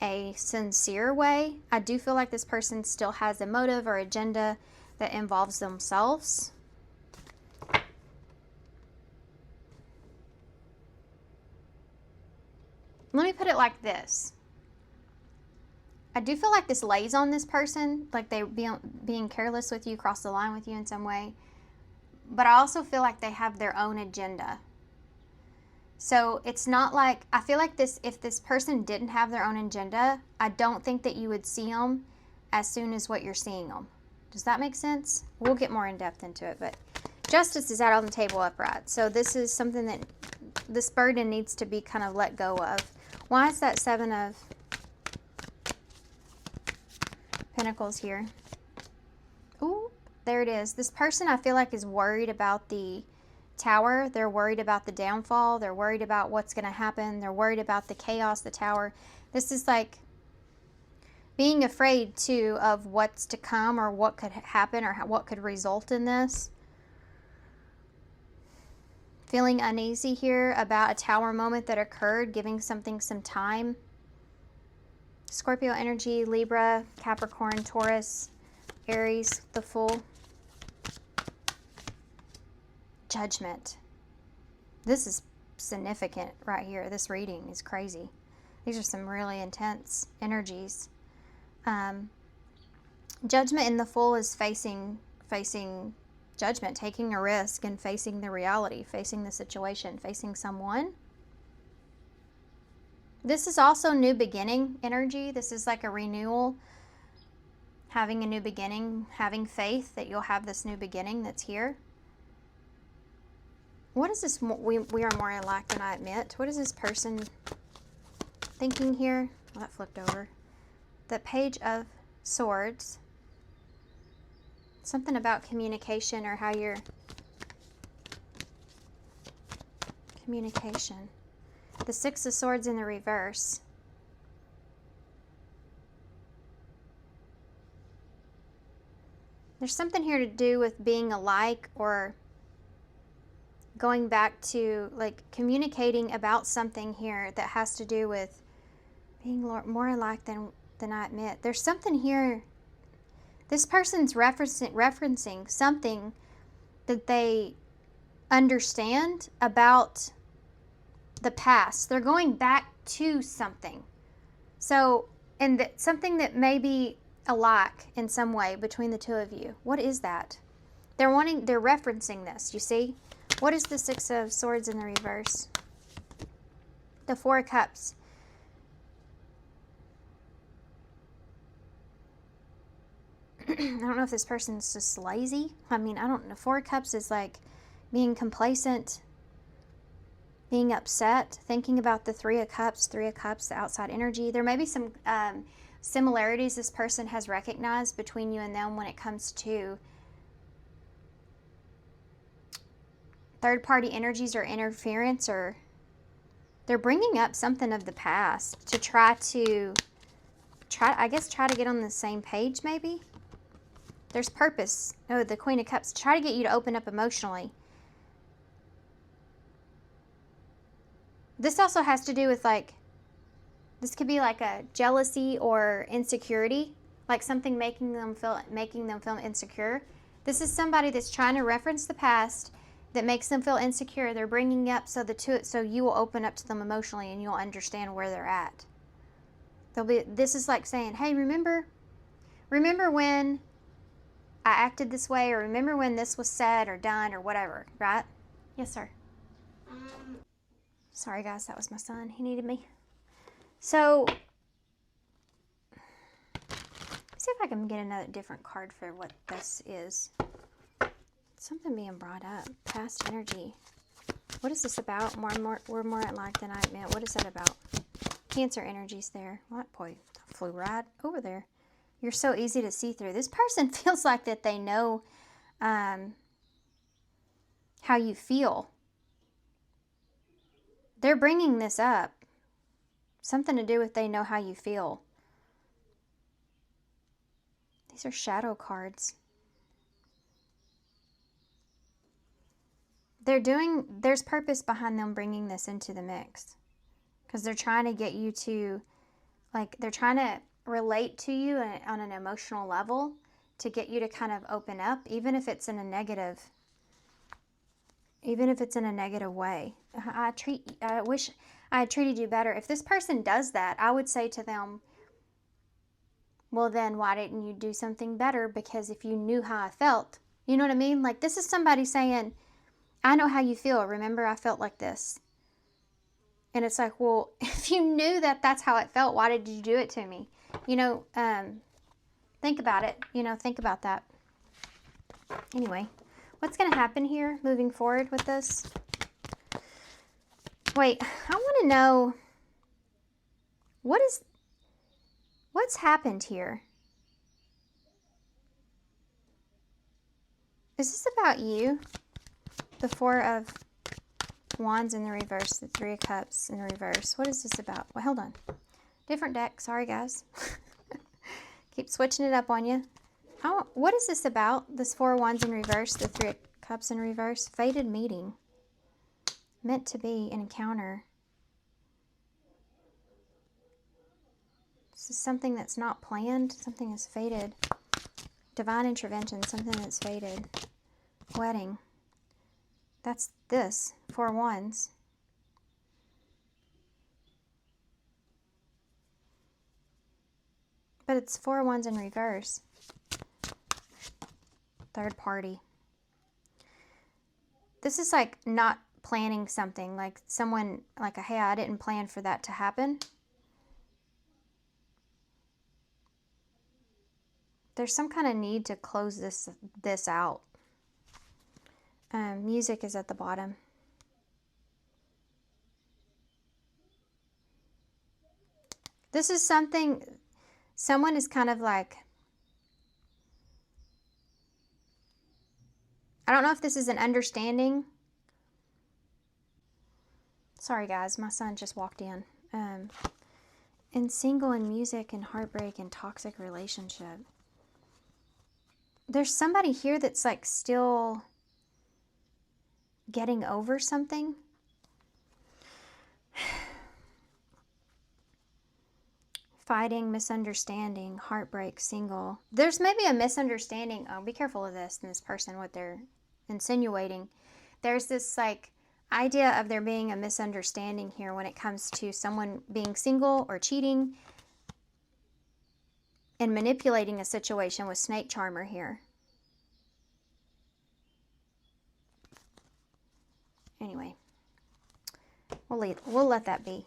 a sincere way. I do feel like this person still has a motive or agenda that involves themselves. Let me put it like this. I do feel like this lays on this person, like they being careless with you, cross the line with you in some way. But I also feel like they have their own agenda. So it's not like, I feel like if this person didn't have their own agenda, I don't think that you would see them as soon as what you're seeing them. Does that make sense? We'll get more in depth into it, but Justice is out on the table upright. So this is something that this burden needs to be kind of let go of. Why is that Seven of Pentacles here? Ooh, there it is. This person I feel like is worried about the Tower. They're worried about the downfall. They're worried about what's going to happen. They're worried about the chaos, the Tower. This is like being afraid too of what's to come or what could happen or what could result in this. Feeling uneasy here about a Tower moment that occurred, giving something some time. Scorpio energy, Libra, Capricorn, Taurus, Aries, the Fool. Judgment. This is significant right here. This reading is crazy. These are some really intense energies. Judgment in the Fool is facing judgment, taking a risk and facing the reality, facing the situation, facing someone. This is also new beginning energy. This is like a renewal, having a new beginning, having faith that you'll have this new beginning that's here. What is this? We are more alike than I admit. What is this person thinking here? Well, that flipped over. The Page of Swords. Something about communication or how you're... Communication. The Six of Swords in the reverse. There's something here to do with being alike or going back to like communicating about something here that has to do with being more alike than I admit. There's something here. This person's referencing something that they understand about the past. They're going back to something. So, and something that may be alike in some way between the two of you. What is that? They're referencing this, you see? What is the Six of Swords in the reverse? The Four of Cups. I don't know if this person's just lazy. I mean, I don't know. Four of Cups is like being complacent, being upset, thinking about the Three of Cups, the outside energy. There may be some similarities this person has recognized between you and them when it comes to third-party energies or interference, or they're bringing up something of the past to try to get on the same page maybe. There's purpose. Oh, the Queen of Cups. Try to get you to open up emotionally. This also has to do with like, this could be like a jealousy or insecurity, like something making them feel insecure. This is somebody that's trying to reference the past that makes them feel insecure. They're bringing up so you will open up to them emotionally and you'll understand where they're at. This is like saying, hey, remember when I acted this way, or remember when this was said or done or whatever, right? Yes, sir. Sorry, guys, that was my son. He needed me. So, let's see if I can get another different card for what this is. Something being brought up. Past energy. What is this about? We're more alike than I meant. What is that about? Cancer energy's there. What? Boy, flew right over there. You're so easy to see through. This person feels like that they know how you feel. They're bringing this up. Something to do with they know how you feel. These are shadow cards. There's purpose behind them bringing this into the mix. Because they're trying to get you to, like, they're trying to relate to you on an emotional level to get you to kind of open up, even if it's in a negative way. I wish I had treated you better. If this person does that, I would say to them, well, then why didn't you do something better? Because if you knew how I felt, you know what I mean? Like, this is somebody saying, I know how you feel. Remember, I felt like this. And it's like, well, if you knew that that's how it felt, why did you do it to me? You know, think about it. You know, think about that. Anyway, what's going to happen here moving forward with this? Wait, I want to know, what's happened here? Is this about you? The Four of Wands in the reverse, the Three of Cups in reverse. What is this about? Well, hold on. Different deck. Sorry, guys. Keep switching it up on you. What is this about? This Four of Wands in reverse, the Three of Cups in reverse. Fated meeting. Meant to be an encounter. This is something that's not planned. Something is fated. Divine intervention. Something that's fated. Wedding. That's this. Four of Wands. But it's Four of Wands in reverse. Third party. This is like not planning something. Like someone, like, hey, I didn't plan for that to happen. There's some kind of need to close this out. Music is at the bottom. This is something, someone is kind of like, I don't know if this is an understanding. Sorry guys, my son just walked in. And single and music and heartbreak and toxic relationship. There's somebody here that's like still getting over something. Fighting, misunderstanding, heartbreak, single. There's maybe a misunderstanding. Oh, be careful of this and this person, what they're insinuating. There's this like idea of there being a misunderstanding here when it comes to someone being single or cheating and manipulating a situation with snake charmer here. Anyway, we'll let that be.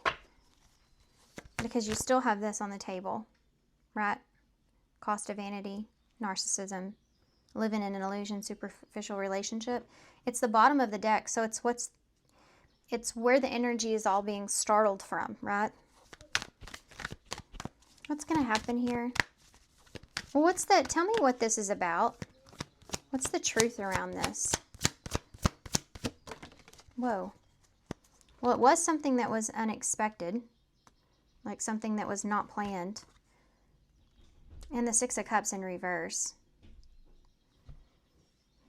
Because you still have this on the table, right? Cost of vanity, narcissism, living in an illusion, superficial relationship. It's the bottom of the deck, so it's where the energy is all being startled from, right? What's going to happen here? Well, tell me what this is about. What's the truth around this? Whoa. Well, it was something that was unexpected, like something that was not planned. And the Six of Cups in reverse.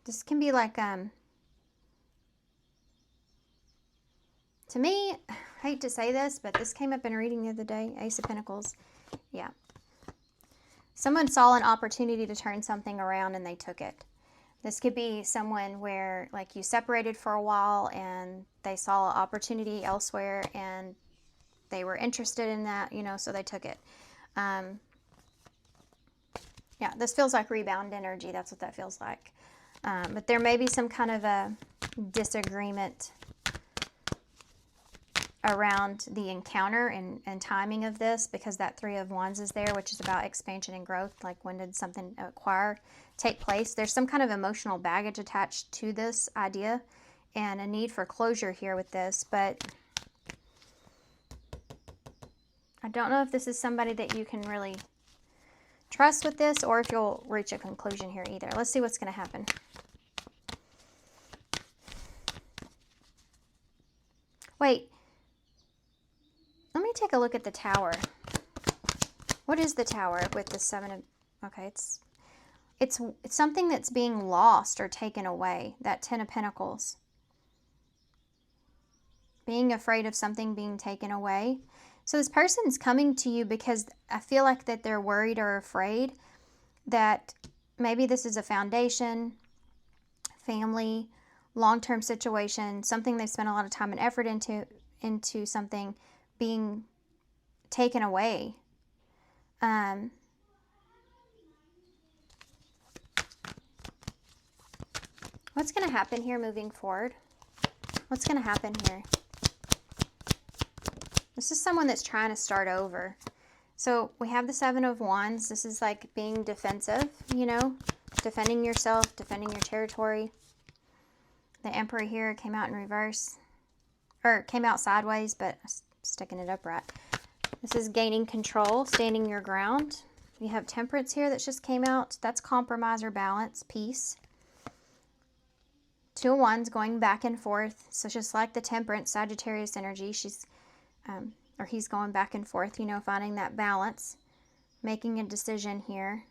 This can be like, to me, I hate to say this, but this came up in a reading the other day, Ace of Pentacles. Yeah. Someone saw an opportunity to turn something around and they took it. This could be someone where, like, you separated for a while and they saw an opportunity elsewhere and they were interested in that, you know, so they took it. Yeah, this feels like rebound energy. That's what that feels like. But there may be some kind of a disagreement around the encounter and timing of this, because that Three of Wands is there, which is about expansion and growth. Like, when did something take place? There's some kind of emotional baggage attached to this idea and a need for closure here with this, but I don't know if this is somebody that you can really trust with this, or if you'll reach a conclusion here either. Let's see what's going to happen. Wait. Let me take a look at the Tower. What is the Tower with the Seven of... Okay, it's something that's being lost or taken away. That Ten of Pentacles. Being afraid of something being taken away. So this person's coming to you because I feel like that they're worried or afraid that maybe this is a foundation, family, long-term situation, something they've spent a lot of time and effort into something being taken away. What's going to happen here moving forward? What's going to happen here? This is someone that's trying to start over. So we have the Seven of Wands. This is like being defensive, you know, defending yourself, defending your territory. The Emperor here came out in reverse, or came out sideways, but sticking it upright. This is gaining control, standing your ground. You have Temperance here that just came out. That's compromise or balance, peace. Two of Wands going back and forth. So just like the Temperance, Sagittarius energy, she's, or he's going back and forth, you know, finding that balance, making a decision here,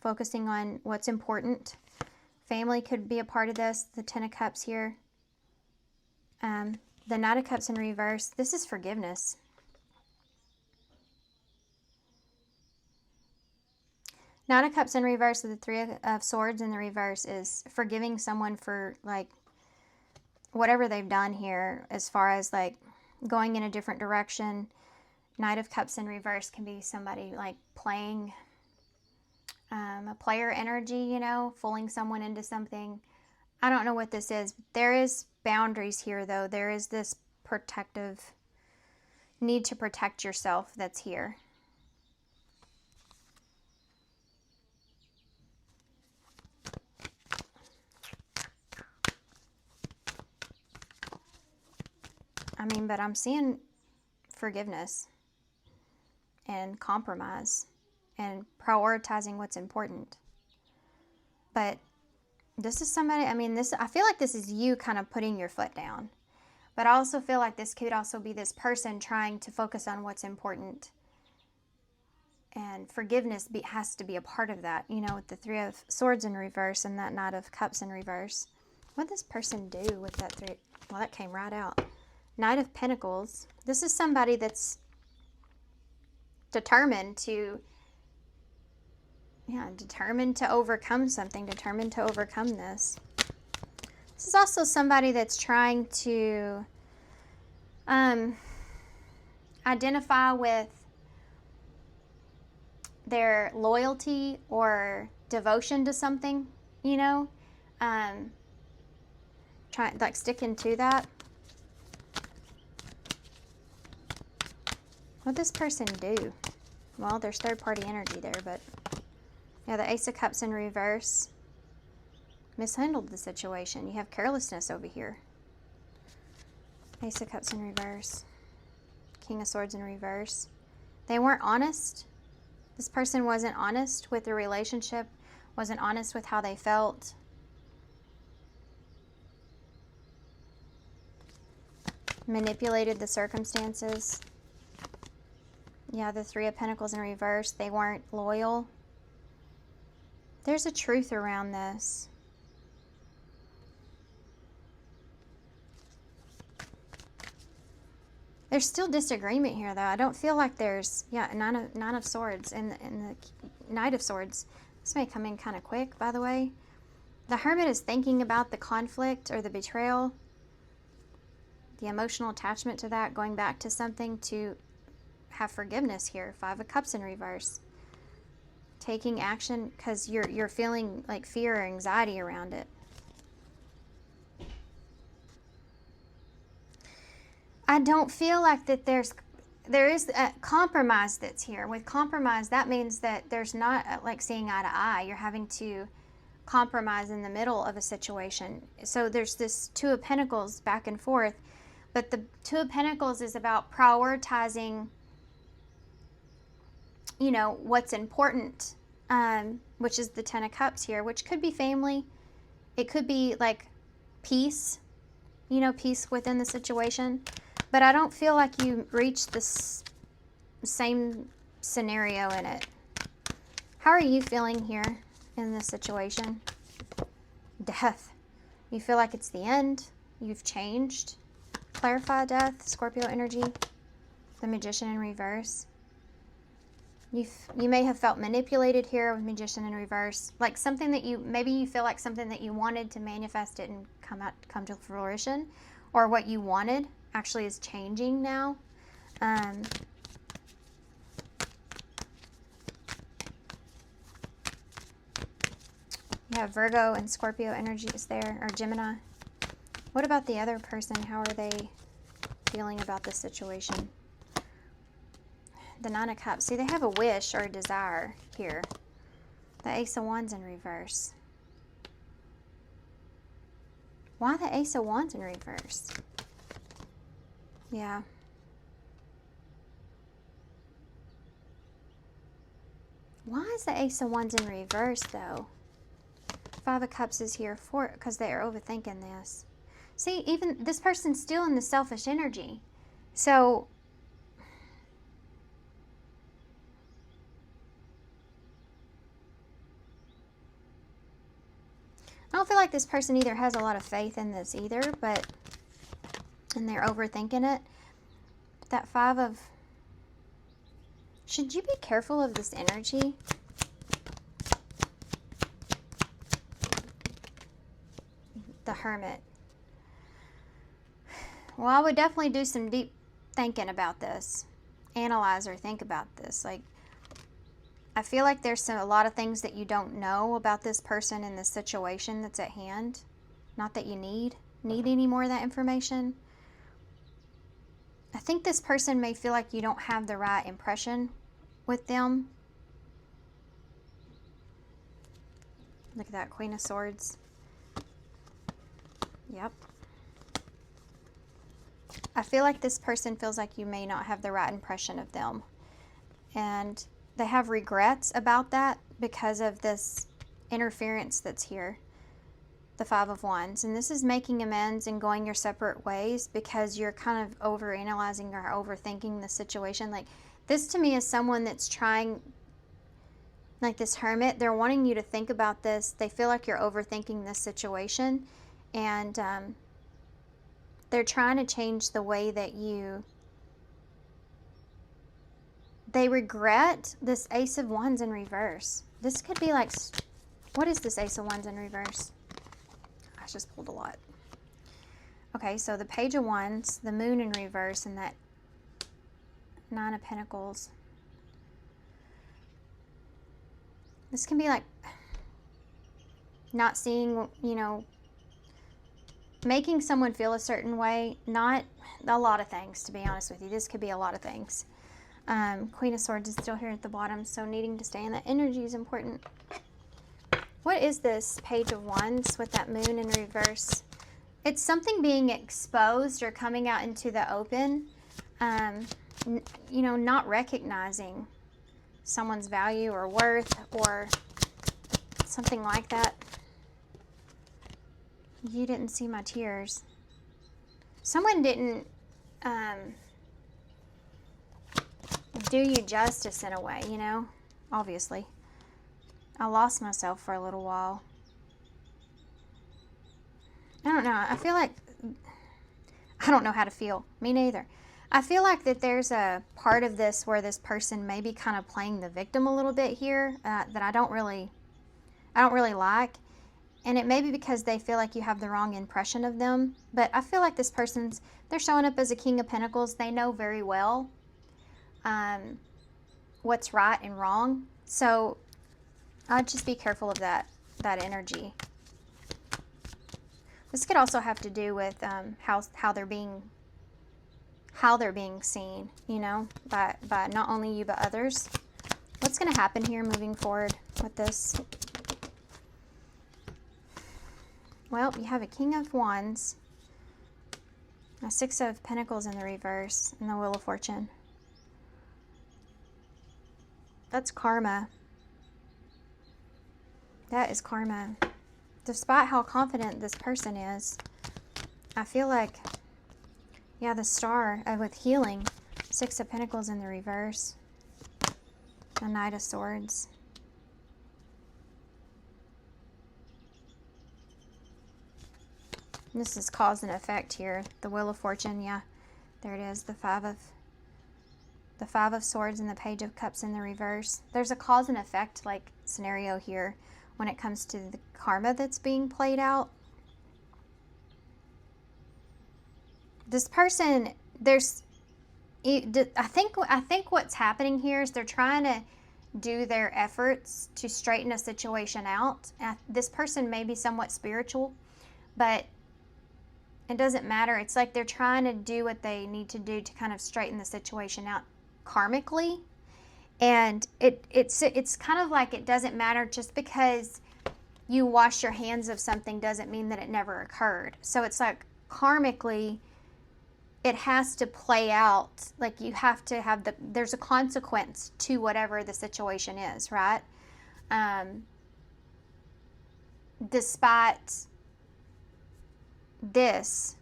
focusing on what's important. Family could be a part of this. The Ten of Cups here. The Knight of Cups in reverse. This is forgiveness. Knight of Cups in reverse with the Three of Swords in the reverse is forgiving someone for, like, whatever they've done here, as far as, like, going in a different direction. Knight of Cups in reverse can be somebody, like, playing a player energy, you know, fooling someone into something. I don't know what this is. There is boundaries here, though. There is this protective need to protect yourself that's here. I mean, but I'm seeing forgiveness and compromise and prioritizing what's important. But this is somebody, I mean, I feel like this is you kind of putting your foot down. But I also feel like this could also be this person trying to focus on what's important. And forgiveness has to be a part of that, you know, with the Three of Swords in reverse and that Knight of Cups in reverse. What does this person do with that three? Well, that came right out. Knight of Pentacles. This is somebody that's determined to overcome something, determined to overcome this. This is also somebody that's trying to identify with their loyalty or devotion to something, you know, sticking to that. What'd this person do? Well, there's third-party energy there, but yeah, the Ace of Cups in reverse mishandled the situation. You have carelessness over here. Ace of Cups in reverse. King of Swords in reverse. They weren't honest. This person wasn't honest with the relationship, wasn't honest with how they felt. Manipulated the circumstances. Yeah, the Three of Pentacles in reverse. They weren't loyal. There's a truth around this. There's still disagreement here, though. I don't feel like there's... Yeah, Nine of Swords and the Knight of Swords. This may come in kind of quick, by the way. The Hermit is thinking about the conflict or the betrayal. The emotional attachment to that, going back to something to have forgiveness here. Five of Cups in reverse. Taking action because you're feeling like fear or anxiety around it. I don't feel like that there is a compromise that's here. With compromise, that means that there's not like seeing eye to eye. You're having to compromise in the middle of a situation. So there's this Two of Pentacles back and forth, but the Two of Pentacles is about prioritizing, you know, what's important, which is the Ten of Cups here, which could be family. It could be like peace, you know, peace within the situation. But I don't feel like you reached this same scenario in it. How are you feeling here in this situation? Death. You feel like it's the end. You've changed. Clarify Death, Scorpio energy. The Magician in reverse. You may have felt manipulated here with Magician in reverse. Like something that maybe you feel like something that you wanted to manifest it and come to fruition. Or what you wanted actually is changing now. You have Virgo and Scorpio energy is there, or Gemini. What about the other person? How are they feeling about this situation? The Nine of Cups. See, they have a wish or a desire here. The Ace of Wands in reverse. Why the Ace of Wands in reverse? Yeah. Why is the Ace of Wands in reverse, though? Five of Cups is here because they are overthinking this. See, even this person's still in the selfish energy. So, I don't feel like this person either has a lot of faith in this either, and they're overthinking it. That Five of... Should you be careful of this energy? The Hermit. Well, I would definitely do some deep thinking about this. Analyze or think about this. Like, I feel like there's a lot of things that you don't know about this person in this situation that's at hand. Not that you need any more of that information. I think this person may feel like you don't have the right impression with them. Look at that, Queen of Swords. Yep. I feel like this person feels like you may not have the right impression of them. And they have regrets about that because of this interference that's here. The Five of Wands. And this is making amends and going your separate ways because you're kind of overanalyzing or overthinking the situation. Like, this to me is someone that's trying, like this Hermit, they're wanting you to think about this. They feel like you're overthinking this situation. And they're trying to change the way that they regret this Ace of Wands in reverse. This could be like, what is this Ace of Wands in reverse? I just pulled a lot. Okay, so the Page of Wands, the Moon in reverse, and that Nine of Pentacles. This can be like not seeing, you know, making someone feel a certain way. Not a lot of things, to be honest with you. This could be a lot of things. Queen of Swords is still here at the bottom, so needing to stay in that energy is important. What is this Page of Wands with that Moon in reverse? It's something being exposed or coming out into the open. You know, not recognizing someone's value or worth or something like that. You didn't see my tears. Someone didn't do you justice in a way, you know, obviously. I lost myself for a little while. I don't know. I feel like, I don't know how to feel. Me neither. I feel like that there's a part of this where this person may be kind of playing the victim a little bit here that I don't really like. And it may be because they feel like you have the wrong impression of them. But I feel like this person's, they're showing up as a King of Pentacles. They know very well what's right and wrong. So I'd just be careful of that energy. This could also have to do with how they're being how they're being seen, you know, by not only you but others. What's going to happen here moving forward with this? Well, you have a King of Wands, a Six of Pentacles in the reverse, and the Wheel of Fortune. That's karma. That is karma. Despite how confident this person is, I feel like, yeah, the Star with healing, Six of Pentacles in the reverse, the Knight of Swords. This is cause and effect here. The Wheel of Fortune, yeah, there it is. The Five of Swords and the Page of Cups in the reverse. There's a cause and effect like scenario here when it comes to the karma that's being played out. This person, I think what's happening here is they're trying to do their efforts to straighten a situation out. This person may be somewhat spiritual, but it doesn't matter. It's like they're trying to do what they need to do to kind of straighten the situation out karmically. And it's kind of like it doesn't matter just because you wash your hands of something doesn't mean that it never occurred. So it's like karmically it has to play out. Like you have to have there's a consequence to whatever the situation is, right? Despite this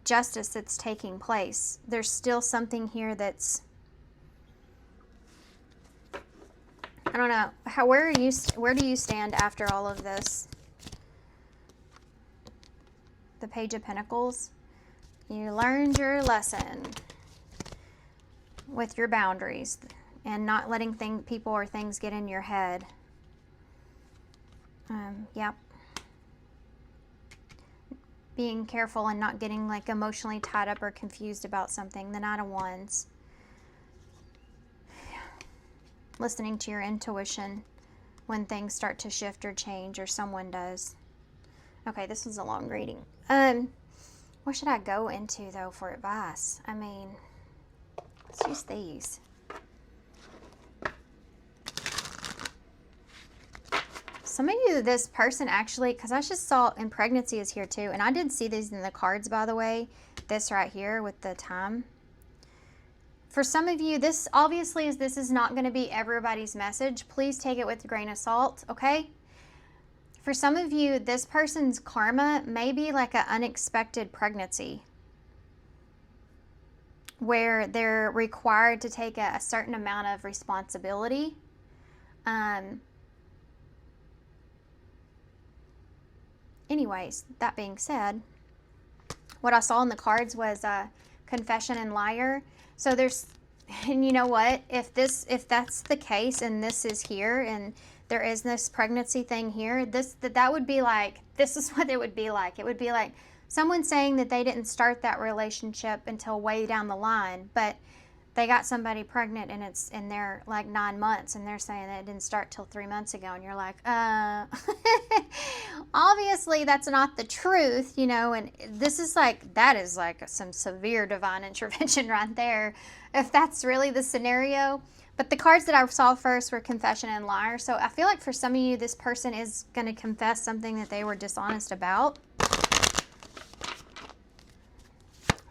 justice that's taking place, there's still something here that's, I don't know. Where do you stand after all of this? The Page of Pentacles. You learned your lesson with your boundaries and not letting people or things get in your head. Yep. Being careful and not getting like emotionally tied up or confused about something. The Knight of Wands. Listening to your intuition when things start to shift or change, or someone does. Okay, this was a long reading. What should I go into though for advice? I mean, let's use these. Some of you, this person actually, because I just saw, and pregnancy is here too, and I did see these in the cards, by the way, this right here with the time. For some of you, this obviously this is not going to be everybody's message. Please take it with a grain of salt, okay? For some of you, this person's karma may be like an unexpected pregnancy where they're required to take a certain amount of responsibility. Anyways, that being said, what I saw in the cards was confession and liar. So there's, and you know what? If that's the case, and this is here, and there is this pregnancy thing here, that would be like, this is what it would be like. It would be like someone saying that they didn't start that relationship until way down the line, but they got somebody pregnant and they're like 9 months, and they're saying that it didn't start till 3 months ago, and you're like, obviously that's not the truth, you know. And this is like, that is like some severe divine intervention right there, if that's really the scenario. But the cards that I saw first were confession and liar. So I feel like for some of you, this person is going to confess something that they were dishonest about.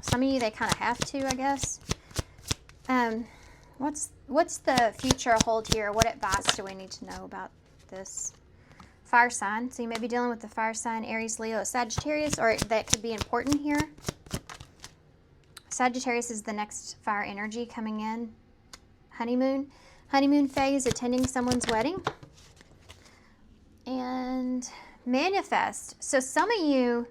Some of you, they kind of have to, I guess. What's the future hold here? What advice do we need to know about this? Fire sign. So you may be dealing with the fire sign, Aries, Leo, Sagittarius, or that could be important here. Sagittarius is the next fire energy coming in. Honeymoon phase, attending someone's wedding. And manifest. So some of you,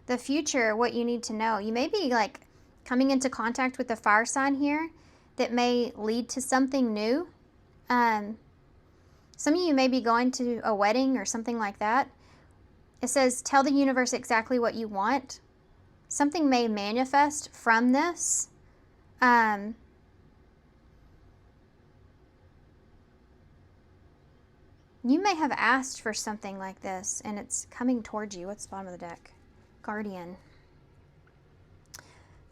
the future, what you need to know, you may be like coming into contact with the fire sign here that may lead to something new. Some of you may be going to a wedding or something like that. It says, tell the universe exactly what you want. Something may manifest from this. You may have asked for something like this, and it's coming towards you. What's the bottom of the deck? Guardian.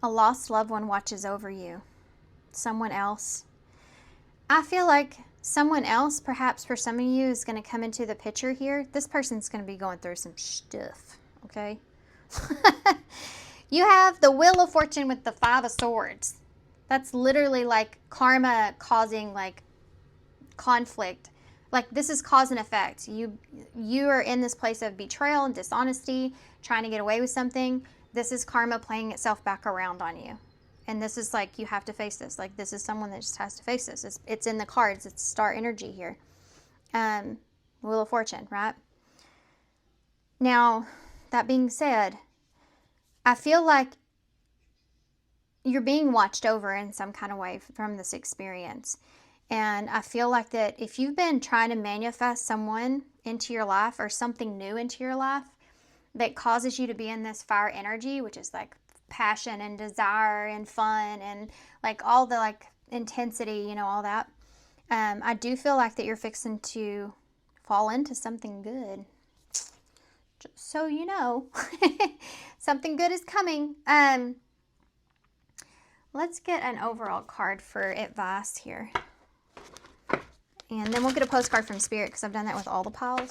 A lost loved one watches over you. Someone else. I feel like someone else, perhaps for some of you, is going to come into the picture here. This person's going to be going through some stuff, okay? You have the Wheel of Fortune with the Five of Swords. That's literally like karma causing like conflict. Like this is cause and effect. You are in this place of betrayal and dishonesty, trying to get away with something. This is karma playing itself back around on you. And this is like, you have to face this. Like this is someone that just has to face this. It's in the cards. It's star energy here. Wheel of Fortune, right? Now, that being said, I feel like you're being watched over in some kind of way from this experience. And I feel like that if you've been trying to manifest someone into your life or something new into your life that causes you to be in this fire energy, which is like passion and desire and fun and like all the like intensity, you know, all that. I do feel like that you're fixing to fall into something good. Just so you know, something good is coming. Let's get an overall card for advice here. And then we'll get a postcard from Spirit because I've done that with all the piles.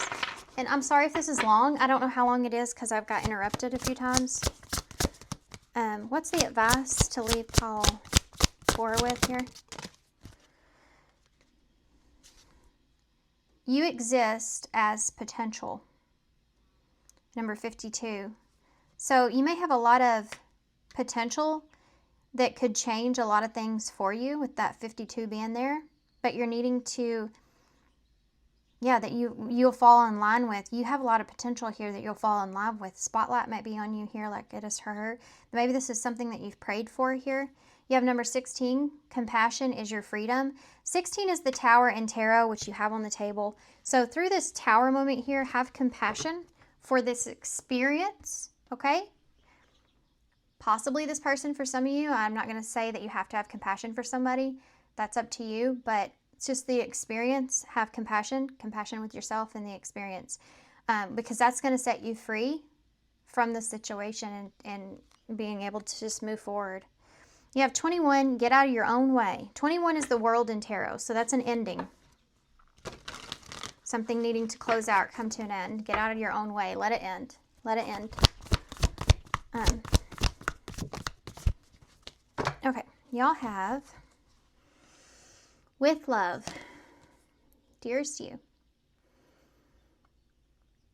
And I'm sorry if this is long. I don't know how long it is because I've got interrupted a few times. What's the advice to leave pile 4 with here? You exist as potential. Number 52. So you may have a lot of potential that could change a lot of things for you with that 52 being there. But you're needing to, that you'll fall in line with. You have a lot of potential here that you'll fall in line with. Spotlight might be on you here like it is for her. Maybe this is something that you've prayed for here. You have number 16, compassion is your freedom. 16 is the Tower in Tarot, which you have on the table. So through this Tower moment here, have compassion for this experience, okay? Possibly this person for some of you. I'm not going to say that you have to have compassion for somebody. That's up to you, but it's just the experience. Have compassion with yourself and the experience, because that's going to set you free from the situation and being able to just move forward. You have 21, get out of your own way. 21 is the World in Tarot, so that's an ending. Something needing to close out, come to an end. Get out of your own way. Let it end. Let it end. Okay, y'all have... With love, dearest you,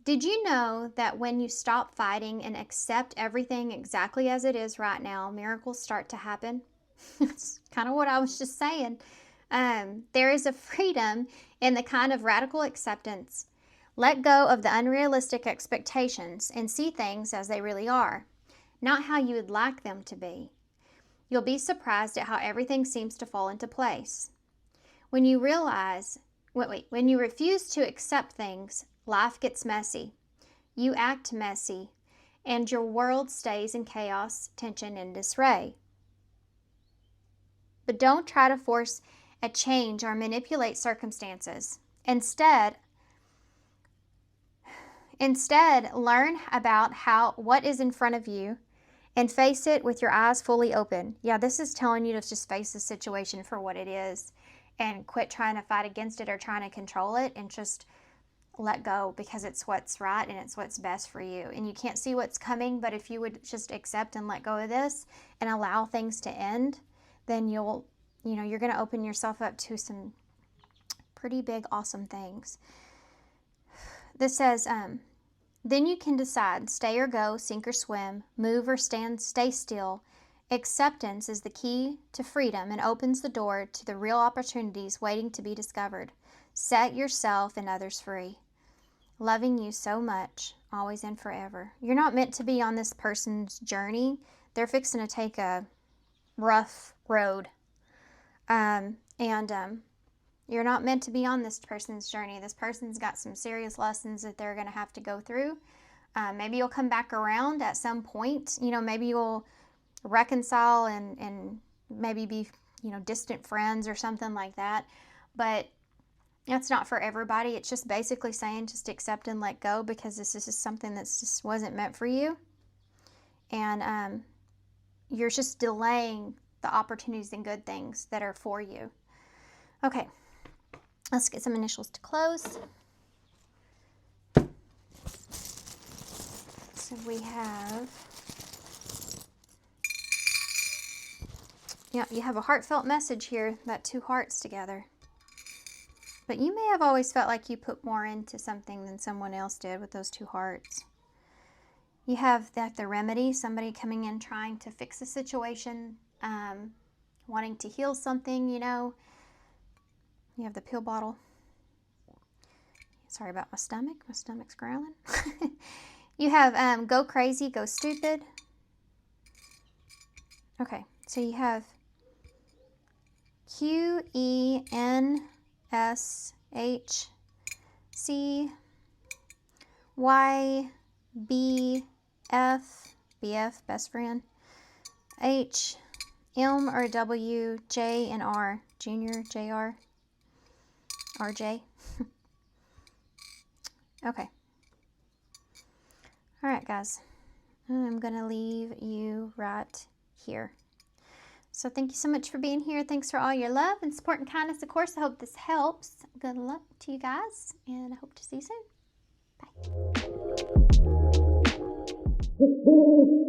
did you know that when you stop fighting and accept everything exactly as it is right now, miracles start to happen? It's kind of what I was just saying. There is a freedom in the kind of radical acceptance. Let go of the unrealistic expectations and see things as they really are, not how you would like them to be. You'll be surprised at how everything seems to fall into place. When you when you refuse to accept things, life gets messy. You act messy, and your world stays in chaos, tension, and disarray. But don't try to force a change or manipulate circumstances. Instead, learn about what is in front of you and face it with your eyes fully open. Yeah, this is telling you to just face the situation for what it is. And quit trying to fight against it or trying to control it and just let go, because it's what's right and it's what's best for you. And you can't see what's coming, but if you would just accept and let go of this and allow things to end, then you're going to open yourself up to some pretty big, awesome things. This says, then you can decide, stay or go, sink or swim, move or stay still. Acceptance is the key to freedom and opens the door to the real opportunities waiting to be discovered. Set yourself and others free. Loving you so much, always and forever. You're not meant to be on this person's journey. They're fixing to take a rough road. You're not meant to be on this person's journey. This person's got some serious lessons that they're going to have to go through. Maybe you'll come back around at some point. Maybe you'll reconcile and maybe be distant friends or something like that, but that's not for everybody. It's just basically saying just accept and let go, because this is just something that's just wasn't meant for you. And you're just delaying the opportunities and good things that are for you. Okay, let's get some initials to close. So we have, yeah, you have a heartfelt message here, that 2 hearts together. But you may have always felt like you put more into something than someone else did with those 2 hearts. You have the remedy, somebody coming in trying to fix a situation, wanting to heal something, you know. You have the pill bottle. Sorry about my stomach. My stomach's growling. You have go crazy, go stupid. Okay, so you have QENSHCYBF, best friend, H, M or W, J and R, Junior, JR, RJ. Okay. All right, guys. I'm going to leave you right here. So thank you so much for being here. Thanks for all your love and support and kindness. Of course, I hope this helps. Good luck to you guys, and I hope to see you soon. Bye.